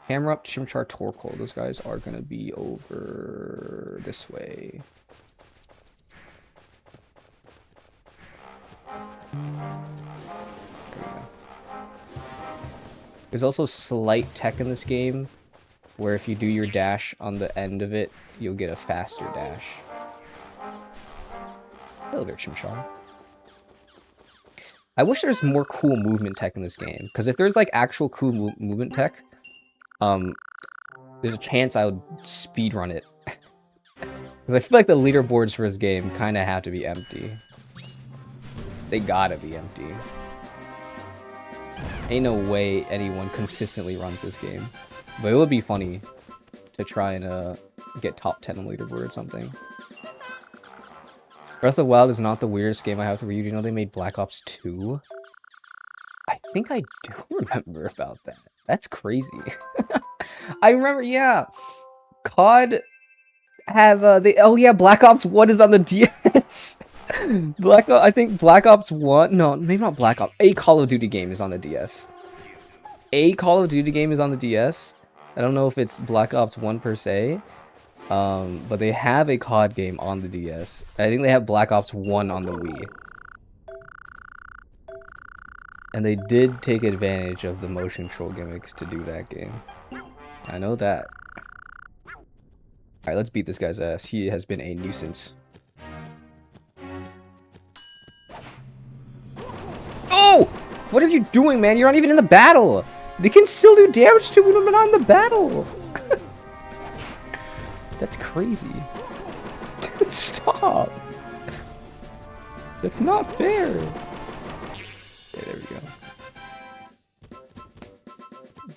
Camerupt, Chimchar, Torkoal. Those guys are gonna be over this way. There's also slight tech in this game, where if you do your dash on the end of it, you'll get a faster dash. Hello there, Chimchar. I wish there's more cool movement tech in this game, because if there's like actual cool movement tech, there's a chance I would speedrun it. Because I feel like the leaderboards for this game kind of have to be empty. They gotta be empty. Ain't no way anyone consistently runs this game. But it would be funny to try and get top 10 on leaderboard or something. Breath of the Wild is not the weirdest game I have to read. You know they made Black Ops 2? I think I do remember about that. That's crazy. I remember, yeah. COD have oh yeah, Black Ops 1 is on the DS. I think Black Ops 1, no, maybe not Black Ops. A Call of Duty game is on the DS. A Call of Duty game is on the DS. I don't know if it's Black Ops 1 per se. But they have a COD game on the DS. I think they have Black Ops 1 on the Wii. And they did take advantage of the motion control gimmick to do that game. I know that. Alright, let's beat this guy's ass. He has been a nuisance. Oh! What are you doing, man? You're not even in the battle! They can still do damage to them when I'm in the battle! That's crazy. Dude, stop! That's not fair! Okay, there we go.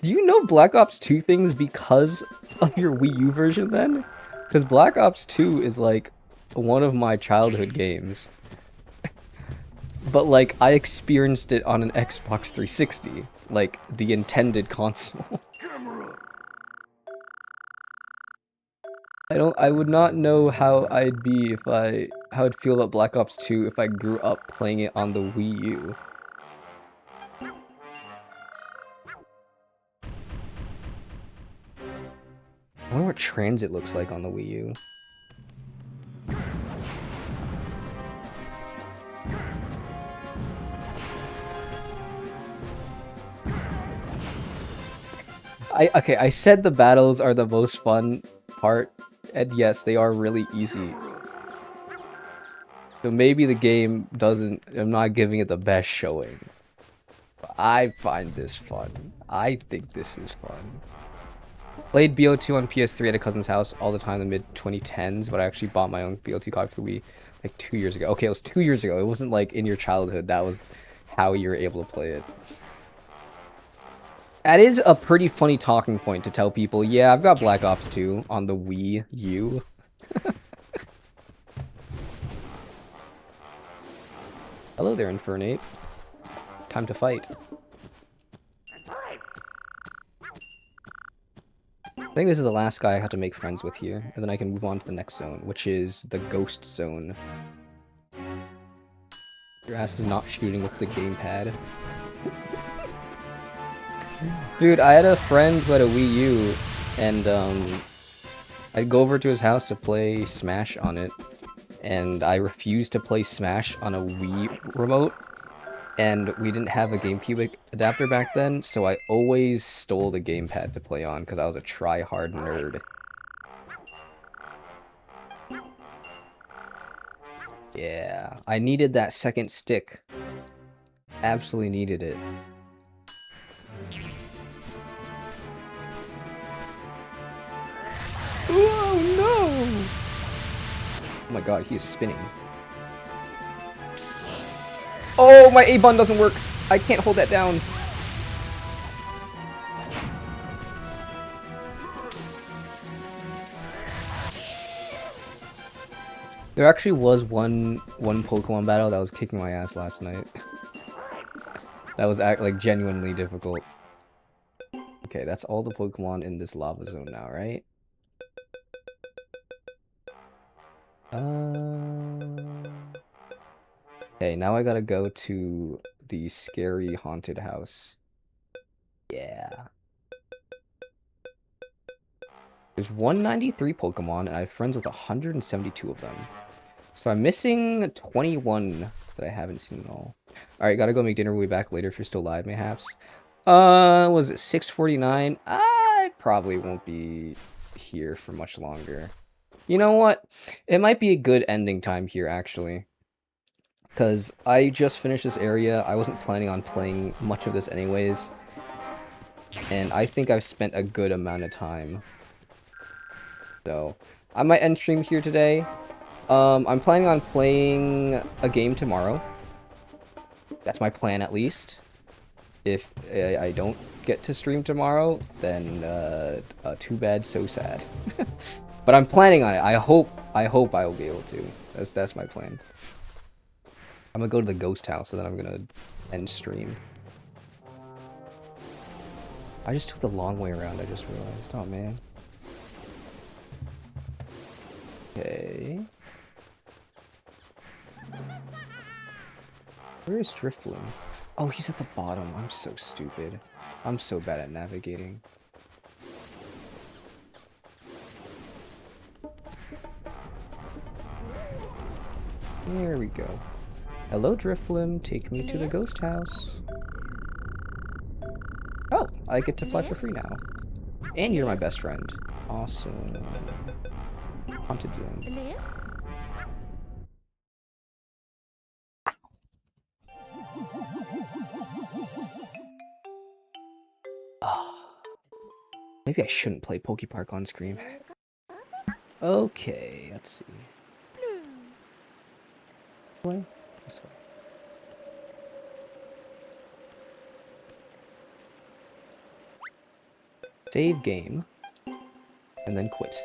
Do you know Black Ops 2 things because of your Wii U version then? Because Black Ops 2 is like one of my childhood games. But like, I experienced it on an Xbox 360. Like, the intended console. I would not know how I'd be if how I'd feel about Black Ops 2 if I grew up playing it on the Wii U. I wonder what Transit looks like on the Wii U. Okay, I said the battles are the most fun part, and yes, they are really easy. So maybe the game doesn't, I'm not giving it the best showing. But I find this fun. I think this is fun. Played BO2 on PS3 at a cousin's house all the time in the mid-2010s, but I actually bought my own BO2 copy for Wii like 2 years ago. Okay, it was 2 years ago. It wasn't like in your childhood. That was how you were able to play it. That is a pretty funny talking point to tell people, yeah, I've got Black Ops 2 on the Wii U. Hello there, Infernate. Time to fight. I think this is the last guy I have to make friends with here, and then I can move on to the next zone, which is the Ghost Zone. Your ass is not shooting with the gamepad. Dude, I had a friend who had a Wii U, and I'd go over to his house to play Smash on it, and I refused to play Smash on a Wii remote, and we didn't have a GameCube adapter back then, so I always stole the gamepad to play on, because I was a try-hard nerd. Yeah, I needed that second stick. Absolutely needed it. Oh no! Oh my god, he is spinning. Oh, my A button doesn't work. I can't hold that down. There actually was one Pokemon battle that was kicking my ass last night. That was like genuinely difficult. Okay, that's all the Pokemon in this lava zone now, right? Okay, now I gotta go to the scary haunted house. Yeah. There's 193 Pokemon, and I have friends with 172 of them. So I'm missing 21 that I haven't seen at all. Alright, gotta go make dinner. We'll be back later if you're still live, mayhaps. Was it 6:49? I probably won't be here for much longer. You know what? It might be a good ending time here, actually. Because I just finished this area. I wasn't planning on playing much of this anyways. And I think I've spent a good amount of time. So, I might end stream here today. I'm planning on playing a game tomorrow. That's my plan, at least. If I don't get to stream tomorrow, then too bad, so sad. But I'm planning on it. I hope I will be able to. That's my plan. I'm gonna go to the ghost house and then I'm gonna end stream. I just took the long way around, I just realized. Oh man. Okay. Where is Drifloon? Oh, he's at the bottom. I'm so stupid. I'm so bad at navigating. There we go. Hello, Drifloon. Take me to the ghost house. Oh, I get to fly for free now. And you're my best friend. Awesome. Haunted zone. Oh. Maybe I shouldn't play Pokepark on screen. Okay, let's see. Way? This way. Save game. And then quit.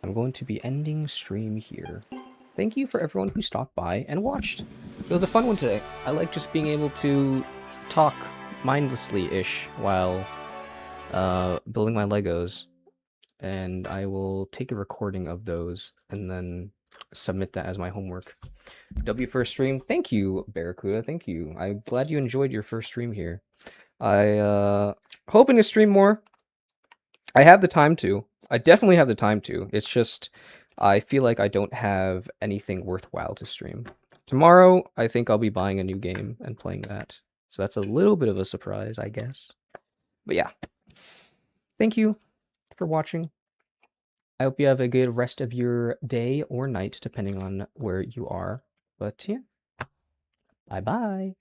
I'm going to be ending stream here. Thank you for everyone who stopped by and watched. It was a fun one today. I like just being able to talk mindlessly-ish while building my Legos. And I will take a recording of those and then submit that as my homework. W first stream. Thank you, Barracuda. Thank you. I'm glad you enjoyed your first stream here. Hoping to stream more. I have the time to. I definitely have the time to. It's just I feel like I don't have anything worthwhile to stream. Tomorrow, I think I'll be buying a new game and playing that. So that's a little bit of a surprise, I guess. But yeah. Thank you for watching. I hope you have a good rest of your day or night, depending on where you are. But yeah. Bye-bye.